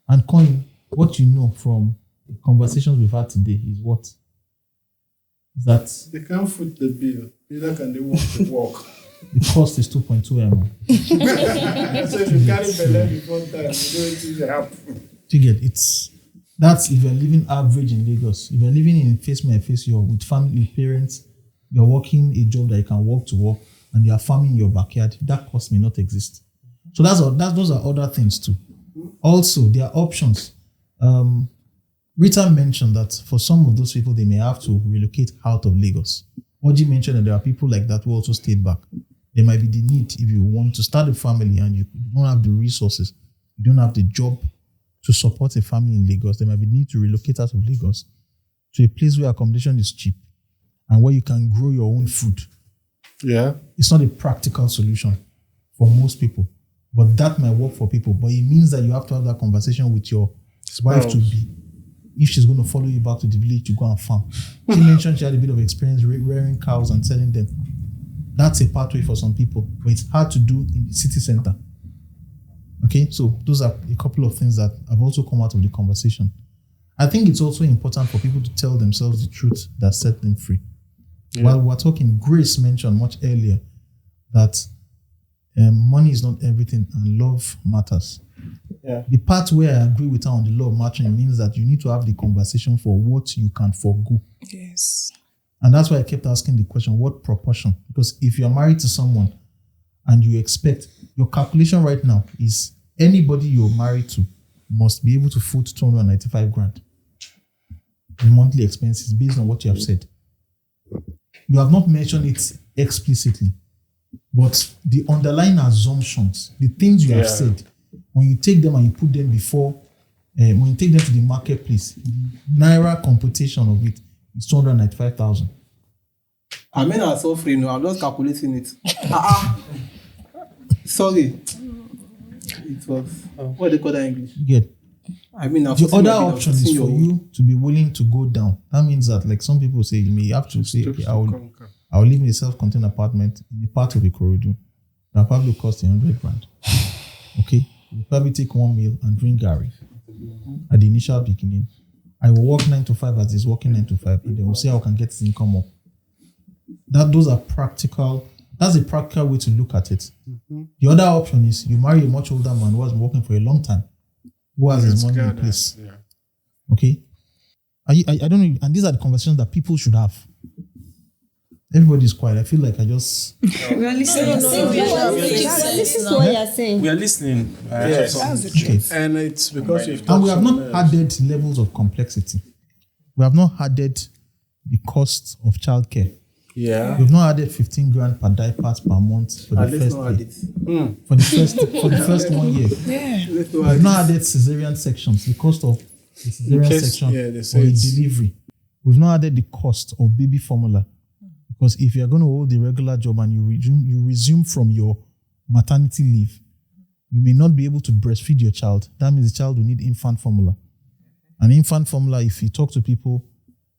And Coin, what you know from the conversations we've had today is what? That they can't foot the bill, neither can they walk the walk. The cost is 2.2 M. So if you carry belly before time, you don't think they happen. You get that's if you're living average in Lagos. If you're living in face me, face you with family, with parents, you're working a job that you can walk to work, and you're farming in your backyard, that cost may not exist. So those are other things too. Also, there are options. Rita mentioned that for some of those people, they may have to relocate out of Lagos. Oji mentioned that there are people like that who also stayed back. There might be the need if you want to start a family and you don't have the resources, you don't have the job to support a family in Lagos, there might be need to relocate out of Lagos to a place where accommodation is cheap and where you can grow your own food. Yeah. It's not a practical solution for most people, but that might work for people. But it means that you have to have that conversation with your wife to be. If she's going to follow you back to the village to go and farm. She mentioned she had a bit of experience rearing cows and selling them. That's a pathway for some people, but it's hard to do in the city center. Okay, so those are a couple of things that have also come out of the conversation. I think it's also important for people to tell themselves the truth that set them free. Yeah. While we're talking, Grace mentioned much earlier that money is not everything and love matters. Yeah. The part where I agree with her on the law of matching means that you need to have the conversation for what you can forgo. Yes. And that's why I kept asking the question, what proportion? Because if you're married to someone and you expect, your calculation right now is anybody you're married to must be able to foot 295 grand. the monthly expenses based on what you have said. You have not mentioned it explicitly, but the underlying assumptions, the things you have said, when you take them and you put them before, when you take them to the marketplace, the Naira computation of it is 295,000. I mean, I'm so free now. I'm just calculating it. Sorry. It was, what do they call that in English? Yeah. I mean, the other option is for you to be willing to go down. That means that, like some people say, you may have to say, okay, I will live in a self-contained apartment in a part of the Ikorodu that probably cost 100 grand. Okay, you probably take one meal and drink Gary at the initial beginning. I will work 9 to 5 as he's working 9 to 5, and then we'll see how I can get his income up. Those are practical. That's a practical way to look at it. The other option is you marry a much older man who has been working for a long time, who has his money in place. Okay? I don't know, and these are the conversations that people should have. Everybody's quiet. I feel like I just... We are listening. This is what you're saying. We are listening. Yes, that's the truth. And it's because you've and we have not added levels of complexity. We have not added the cost of childcare. Yeah. We've not added 15 grand per diapers per month for the first year. For the first 1 year. Yeah. We've not added cesarean sections, the cost of the cesarean section or a delivery. We've not added the cost of baby formula. Because if you're going to hold a regular job and you resume from your maternity leave, you may not be able to breastfeed your child. That means the child will need infant formula. And infant formula, if you talk to people,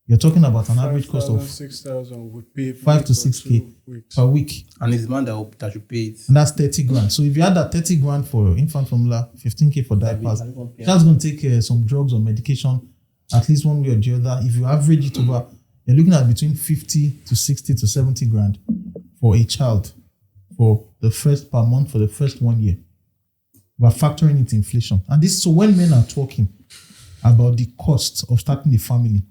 you're talking about an average cost of 6,000 would pay 5 to 6K per week. And it's the man that you pay it. And that's 30 grand. So if you had that 30 grand for infant formula, 15K for diapers, child's going to take some drugs or medication at least one way or the other. If you average it over, you're looking at between 50 to 60 to 70 grand for a child for the first per month for the first 1 year. We're factoring it inflation. And this, so when men are talking about the costs of starting the family,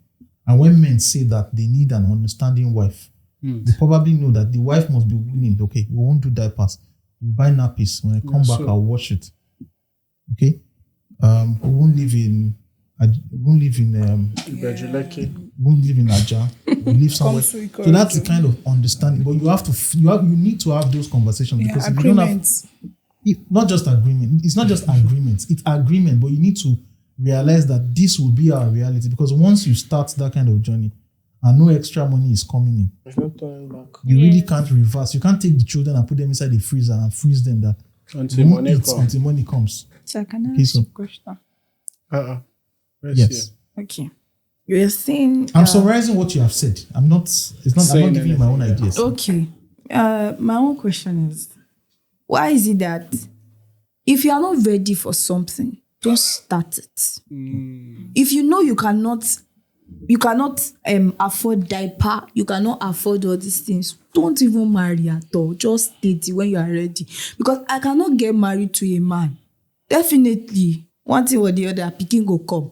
and when men say that they need an understanding wife, they probably know that the wife must be willing, okay, we won't do diapers. We'll buy nappies. When I come back, I'll wash it. Okay? We won't live in Aja. We live somewhere. So that's the kind of understanding. But you need to have those conversations because if you don't have, not just agreement. It's not just agreements. It's agreement, but you need to realize that this will be our reality because once you start that kind of journey and no extra money is coming in, there's no turning back. You really can't reverse. You can't take the children and put them inside the freezer and freeze them that until money comes. So can I ask you a question? Yes. Okay. You're saying I'm summarizing what you have said. I'm not giving you my own ideas. Okay. My own question is, why is it that if you are not ready for something, don't start it? If you know you cannot afford diaper, you cannot afford all these things, don't even marry at all. Just date it when you are ready. Because I cannot get married to a man. Definitely, one thing or the other, picking will come.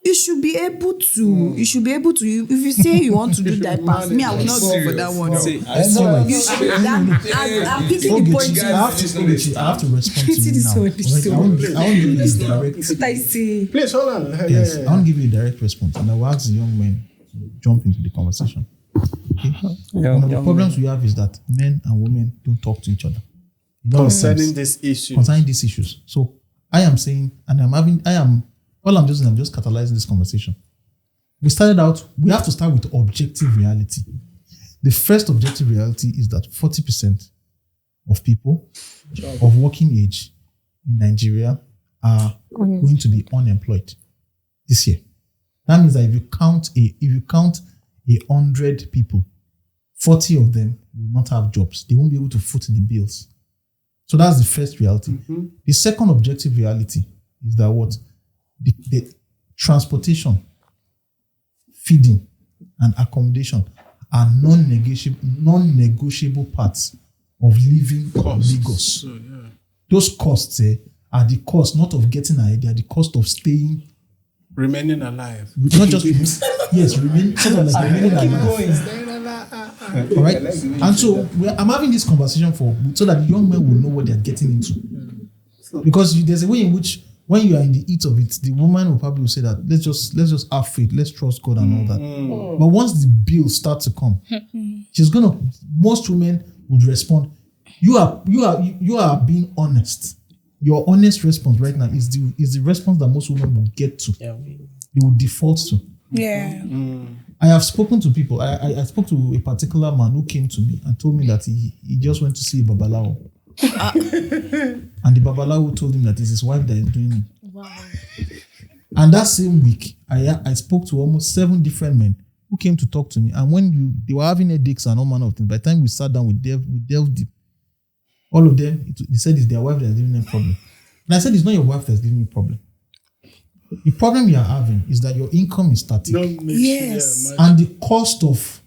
You should be able to. If you say you want to do diapers, me, I will not go for that one. I'm picking the point. I have to respond to you now. I won't give you a direct. Please hold on. Yes, I won't give you a direct response, and I will ask the young men to jump into the conversation. Okay? One of the problems we have is that men and women don't talk to each other concerning these issues. So I am saying, and I'm just catalyzing this conversation. We have to start with objective reality. The first objective reality is that 40% of people of working age in Nigeria are going to be unemployed this year. That means that if you count 100 people, 40 of them will not have jobs. They won't be able to foot the bills. So that's the first reality. The second objective reality is that the transportation, feeding, and accommodation are non-negotiable parts of living in Lagos. So, yeah. Those costs are the cost not of getting ahead, they are the cost of remaining alive. Not just remaining alive. All right, and so I'm having this conversation so that the young men will know what they're getting into. Because there's a way in which when you are in the heat of it, the woman will probably say that let's just have faith, let's trust God and all that. But once the bill starts to come, most women would respond, you are being honest. Your honest response right now is the response that most women will get to. They will default to. Yeah. I have spoken to people. I spoke to a particular man who came to me and told me that he just went to see a Babalawo. And the Babalawo told him that it's his wife that is doing it. Wow. And that same week, I spoke to almost 7 different men who came to talk to me. And when they were having headaches and all manner of things, by the time we sat down, we delved deep. All of them, they said it's their wife that's giving them problem. And I said, it's not your wife that's giving you problem. The problem you are having is that your income is static. Yes. And the cost of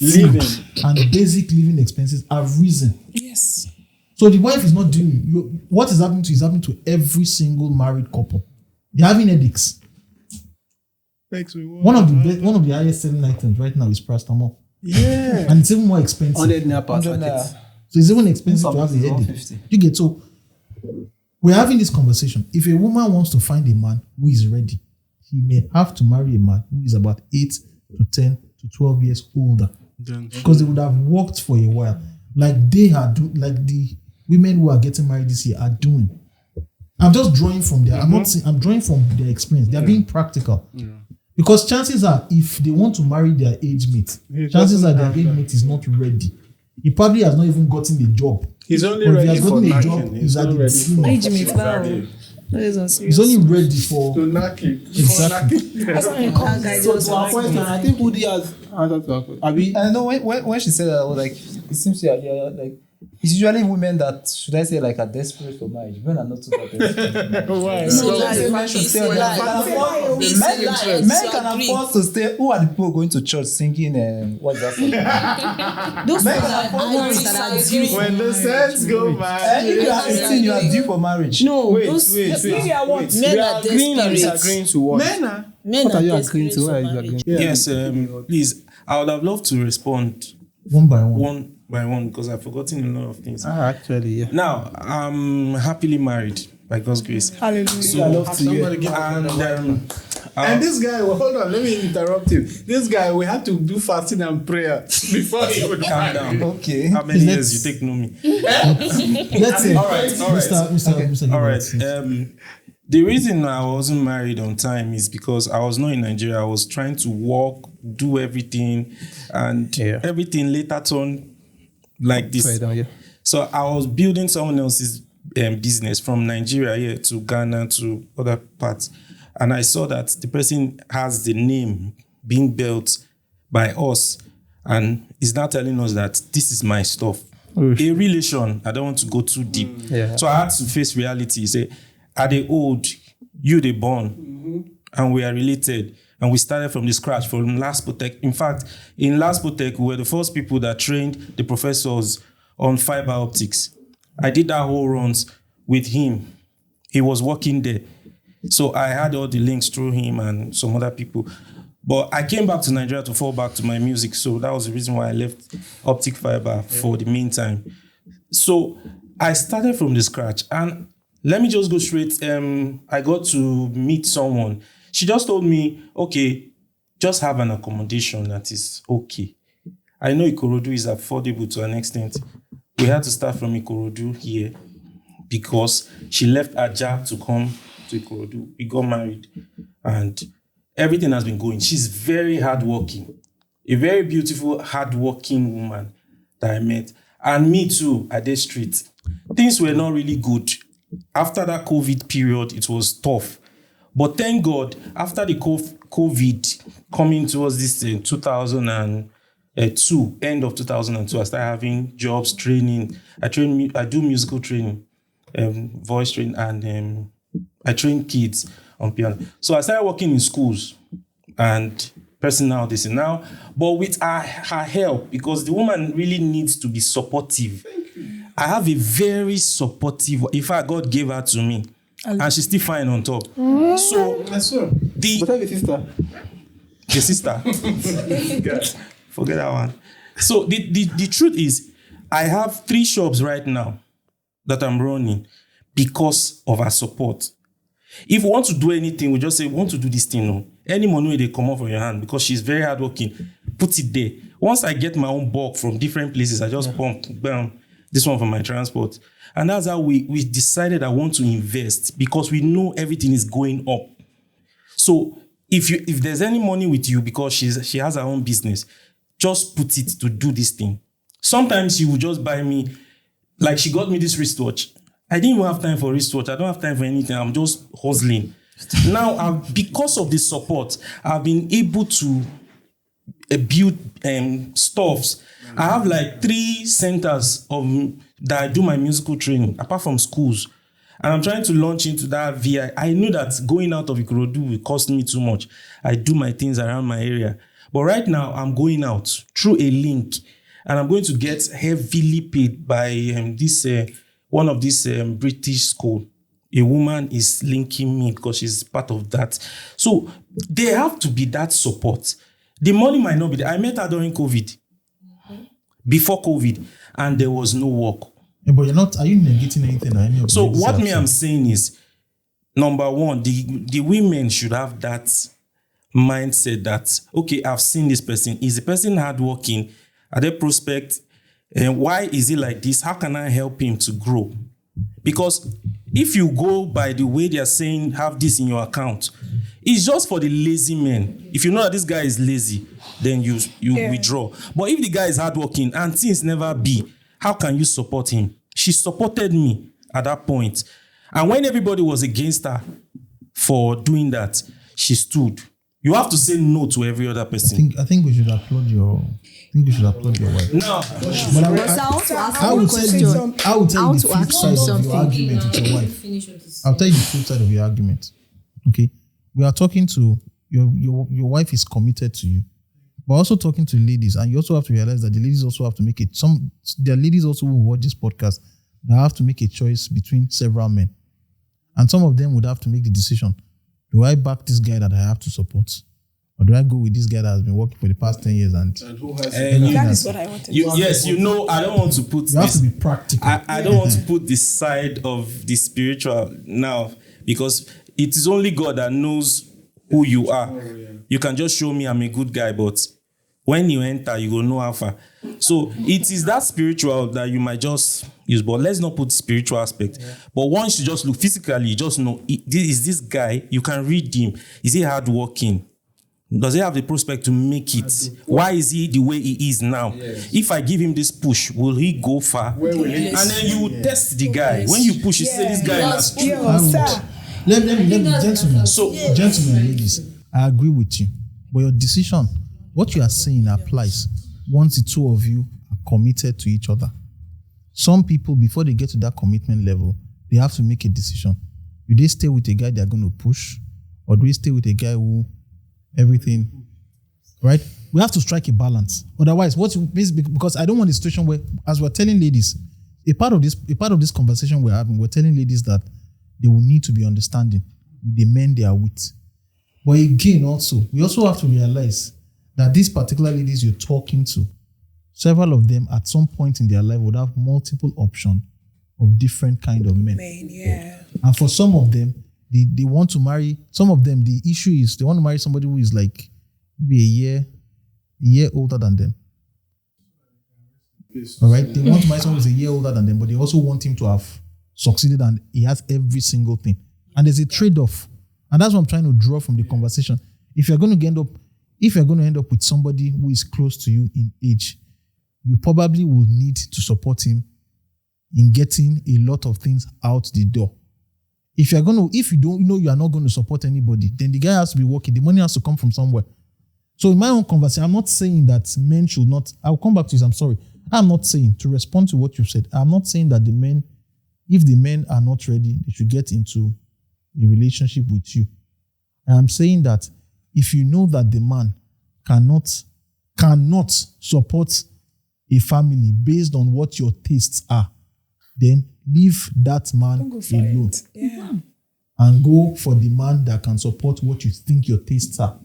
living and basic living expenses have risen. Yes. So the wife is not doing what is happening to every single married couple. They're having headaches. One of the highest selling items right now is paracetamol. Yeah. And it's even more expensive. 100 naira per packet. So it's even expensive to have a headache. You get so we're having this conversation. If a woman wants to find a man who is ready, he may have to marry a man who is about 8 to 10 to 12 years older. Because they would have worked for a while. Like the women who are getting married this year are doing. I'm just drawing from their, I'm drawing from their experience. They're being practical. Because chances are, if they want to marry their age mate, chances are their age mate is not ready. He probably has not even gotten a job. He's only ready for knacking. He's at the beginning. Age mate, wow. He's only ready for knacking. Exactly. That's why I call guys. So to our question, I think Udi has answered to our question. I know when she said that, I was like, it seems you're like, it's usually women that, should I say, like, are desperate for marriage. Men are not too desperate. Why? Men should stay on their men can afford to stay. Who are the people going to church singing? What's that song? Those men people can afford are ones that are due. When the saints go back. If you are 18, you are due for marriage. No, wait. Men are agreeing and desperate. disagreeing to what? Men What are you are agreeing to? What are you agreeing to? Yes, please. I would have loved to respond one by one because I've forgotten a lot of things. Actually, yeah. Now, I'm happily married by God's grace. Hallelujah. So, I love to hear. And this guy, hold on, let me interrupt you. This guy, we have to do fasting and prayer before he would calm down. Okay. How many years you take know me? Let's say, all right. Mr. All right. The reason I wasn't married on time is because I was not in Nigeria. I was trying to work, do everything, and everything later turned like this. So I was building someone else's business from Nigeria here to Ghana to other parts. And I saw that the person has the name being built by us and is now telling us that this is my stuff. Oof. A relation, I don't want to go too deep. So I had to face reality. Say, are they old? You they born. And we are related. And we started from the scratch, from Laspotech. In fact, in Laspotech, we were the first people that trained the professors on fiber optics. I did that whole runs with him. He was working there. So I had all the links through him and some other people. But I came back to Nigeria to fall back to my music. So that was the reason why I left optic fiber for the meantime. So I started from the scratch. And let me just go straight. I got to meet someone. She just told me, okay, just have an accommodation that is okay. I know Ikorodu is affordable to an extent. We had to start from Ikorodu here because she left Aja to come to Ikorodu. We got married and everything has been going. She's very hardworking, a very beautiful, hardworking woman that I met. And me too, at the street. Things were not really good. After that COVID period, it was tough. But thank God, after the COVID coming towards this 2002, end of 2002, I started having jobs, training. I do musical training, voice training, and I train kids on piano. So I started working in schools and personal this and now, but with her help, because the woman really needs to be supportive. I have a very supportive, in fact, God gave her to me. And she's still fine on top. So, But have a sister. The sister. Forget that one. So, the truth is, I have 3 shops right now that I'm running because of her support. If we want to do anything, we just say, we want to do this thing. No. Any money they come off from your hand because she's very hardworking, put it there. Once I get my own bulk from different places, I just pump, bam, this one for my transport. And that's how we decided I want to invest because we know everything is going up. So if there's any money with you because she has her own business, just put it to do this thing. Sometimes she will just buy me, like she got me this wristwatch. I didn't even have time for wristwatch. I don't have time for anything. I'm just hustling. Now, because of the support, I've been able to build stuffs. I have like 3 centers that I do my musical training, apart from schools. And I'm trying to launch into that VI. I know that going out of Ikorodu will cost me too much. I do my things around my area. But right now, I'm going out through a link. And I'm going to get heavily paid by one of these British school. A woman is linking me because she's part of that. So there have to be that support. The money might not be there. I met her during COVID. Before COVID. And there was no work. Yeah, but are you negating anything? So what I'm saying is, number one, the women should have that mindset that, okay, I've seen this person. Is the person hardworking? Are they prospect? And why is he like this? How can I help him to grow? Because if you go by the way they are saying, have this in your account, it's just for the lazy men. If you know that this guy is lazy, then you withdraw. But if the guy is hardworking and things never be, how can you support him? She supported me at that point. And when everybody was against her for doing that, she stood. You have to say no to every other person. I think we should applaud your wife. No. But I will tell you the flip side of your argument with your wife. I'll tell you the flip side of your argument. Okay? We are talking to your wife is committed to you. But also talking to ladies, and you also have to realize that the ladies also have to make it. There are ladies also who watch this podcast that have to make a choice between several men. And some of them would have to make the decision. Do I back this guy that I have to support? Or do I go with this guy that has been working for the past 10 years? And who has that is what I wanted to say. Yes, I don't want to put you have to be practical. I don't want to put the side of the spiritual now because it is only God that knows who you are. You can just show me I'm a good guy, but when you enter, you will know how far. So it is that spiritual that you might just use, but let's not put spiritual aspect. Yeah. But once you just look physically, you just know, is this guy, you can read him. Is he hardworking? Does he have the prospect to make it? Why is he the way he is now? Yes. If I give him this push, will he go far? Where will he? And then you test the guy. When you push, you say this guy has true. Let me, gentlemen. Gentlemen, ladies, I agree with you. But your decision, what you are saying applies once the two of you are committed to each other. Some people, before they get to that commitment level, they have to make a decision. Do they stay with a guy they're going to push? Or do they stay with a guy who everything, right? We have to strike a balance. Otherwise, because I don't want a situation where, as we're telling ladies, a part of this conversation we're having, we're telling ladies that they will need to be understanding with the men they are with. But again, we also have to realize that these particular ladies you're talking to, several of them at some point in their life would have multiple options of different kind of men. And for some of them, they want to marry, some of them, the issue is they want to marry somebody who is like maybe a year older than them. All right? They want to marry someone who's a year older than them, but they also want him to have succeeded and he has every single thing. And there's a trade-off. And that's what I'm trying to draw from the conversation. If you're going to end up with somebody who is close to you in age, you probably will need to support him in getting a lot of things out the door. If you don't know you are not going to support anybody, then the guy has to be working. The money has to come from somewhere. So in my own conversation, I'm not saying that men should not. I'll come back to this. I'm sorry. I'm not saying, to respond to what you've said, I'm not saying that if the men are not ready, they should get into a relationship with you. I'm saying that if you know that the man cannot support a family based on what your tastes are, then leave that man alone. And go for the man that can support what you think your tastes are.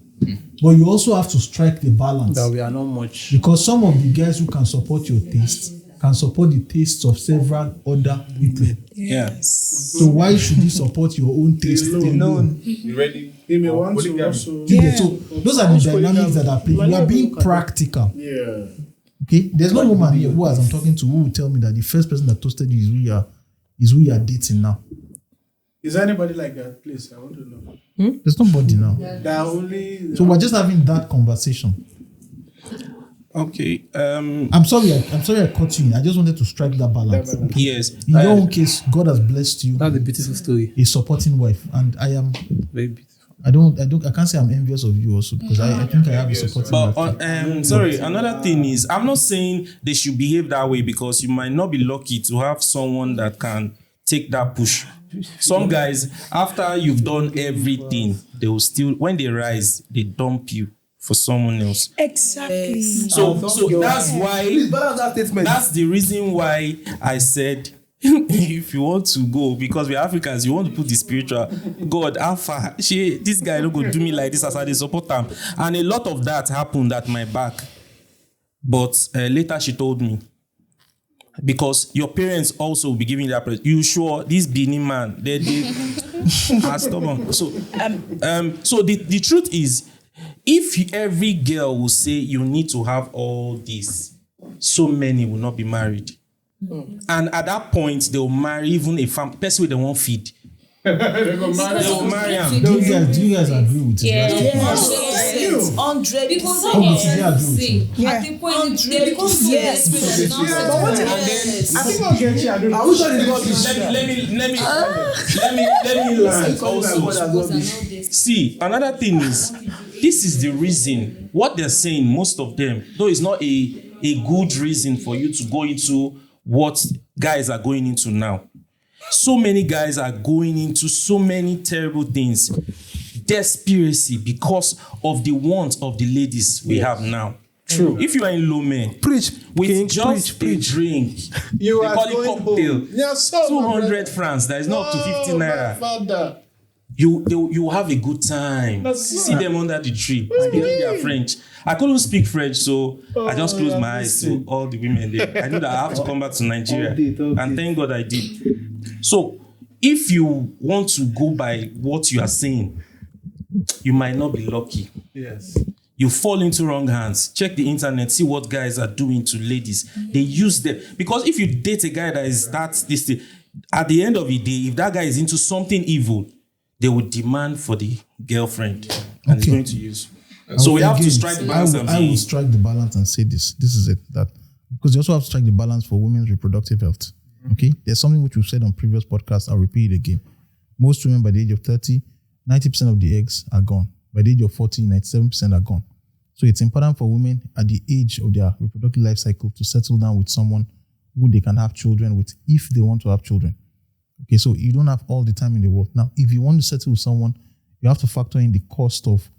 But you also have to strike the balance. That we are not much. Because some of the guys who can support your taste can support the tastes of several other people. Yes. So why should you support your own taste alone? You ready? They may want to also. So those are the dynamics that are playing. You are being practical. Yeah. Okay, there's no woman here who, as I'm talking to, who will tell me that the first person that toasted you is who you are dating now. Is there anybody like that? Please, I want to know. There's nobody now. There are only. So we're just having that conversation. Okay. I'm sorry I cut you in. I just wanted to strike that balance. Okay? Yes. In your own case, God has blessed you. That's a beautiful story. A supporting wife, and I am very beautiful. I can't say I'm envious of you also, because I think I have a supporting wife. But sorry, another thing is, I'm not saying they should behave that way, because you might not be lucky to have someone that can take that push. Some guys, after you've done everything, they will still, when they rise, they dump you for someone else. Exactly. So that's why. Please balance that statement. That's the reason why I said, if you want to go, because we're Africans, you want to put the spiritual God, Alpha, this guy don't go do me like this as I dey support him. And a lot of that happened at my back. But later she told me, because your parents also will be giving that praise. You sure this Benin man, they are stubborn. So the truth is, if every girl will say you need to have all this, so many will not be married. And at that point, they will marry even a person they won't feed. They will marry him. Do you guys agree with it? Yes. 100%. Because At the point they become so desperate. But what I think I'll get you. I wish I did not Let me learn also. See, another thing is, this is the reason what they're saying, most of them, though it's not a good reason for you to go into what guys are going into now. So many guys are going into so many terrible things. Desperacy because of the want of the ladies we have now. True. If you are in Lome, with just a drink, You they are call it going cocktail, home. Yeah, so 200 francs, that is not up to 50 naira. You have a good time. See them under the tree, speaking their French. I couldn't speak French, so I just closed my eyes to all the women there. I knew that I have to come back to Nigeria, and thank God I did. So, if you want to go by what you are saying, you might not be lucky. Yes. You fall into wrong hands. Check the internet, see what guys are doing to ladies. They use them. Because if you date a guy that is this thing, at the end of the day, if that guy is into something evil, they will demand for the girlfriend and he's going to use. So we have to strike the balance. I will strike the balance and say this. This is it. That because you also have to strike the balance for women's reproductive health. Okay? There's something which we've said on previous podcasts. I'll repeat it again. Most women by the age of 30, 90% of the eggs are gone. By the age of 40, 97% are gone. So it's important for women at the age of their reproductive life cycle to settle down with someone who they can have children with if they want to have children. Okay, so you don't have all the time in the world. Now, if you want to settle with someone, you have to factor in the cost of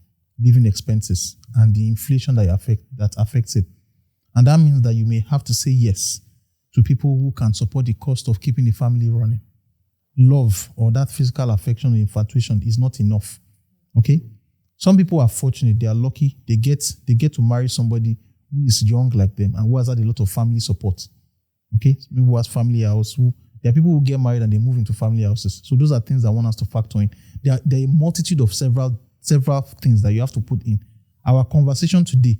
living expenses and the inflation that affects it. And that means that you may have to say yes to people who can support the cost of keeping the family running. Love or that physical affection or infatuation is not enough. Okay? Some people are fortunate, they are lucky, they get to marry somebody who is young like them and who has had a lot of family support. Okay? Maybe who has family house, there are people who get married and they move into family houses. So those are things that I want us to factor in. There are a multitude of several things that you have to put in. Our conversation today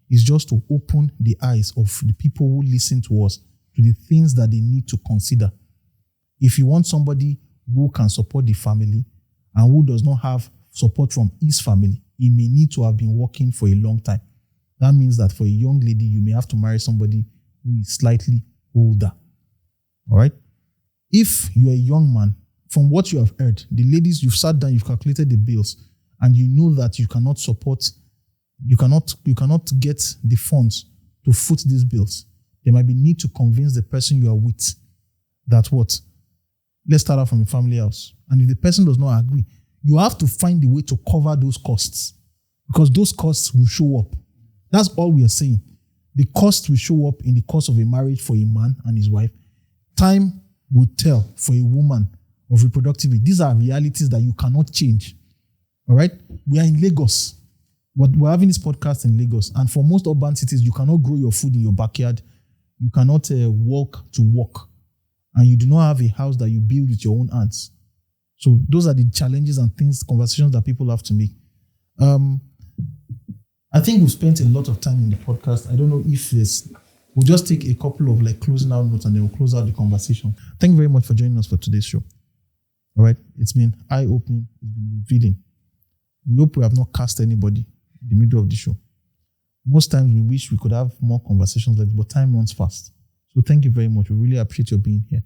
is just to open the eyes of the people who listen to us to the things that they need to consider. If you want somebody who can support the family and who does not have support from his family, he may need to have been working for a long time. That means that for a young lady, you may have to marry somebody who is slightly older. All right? If you're a young man, from what you have heard, the ladies, you've sat down, you've calculated the bills, and you know that you cannot get the funds to foot these bills. There might be need to convince the person you are with that what? Let's start out from a family house. And if the person does not agree, you have to find a way to cover those costs because those costs will show up. That's all we are saying. The cost will show up in the course of a marriage for a man and his wife. Time will tell for a woman of reproductivity. These are realities that you cannot change. All right? We are in Lagos. But we're having this podcast in Lagos. And for most urban cities, you cannot grow your food in your backyard. you cannot walk to work, and you do not have a house that you build with your own hands. So those are the challenges and conversations that people have to make. I think we've spent a lot of time in the podcast. I don't know if we'll just take a couple of closing out notes and then we'll close out the conversation. Thank you very much for joining us for today's show. All right. It's been eye-opening. It's been revealing. We hope we have not cast anybody in the middle of the show. Most times we wish we could have more conversations like this, but time runs fast. So thank you very much. We really appreciate your being here.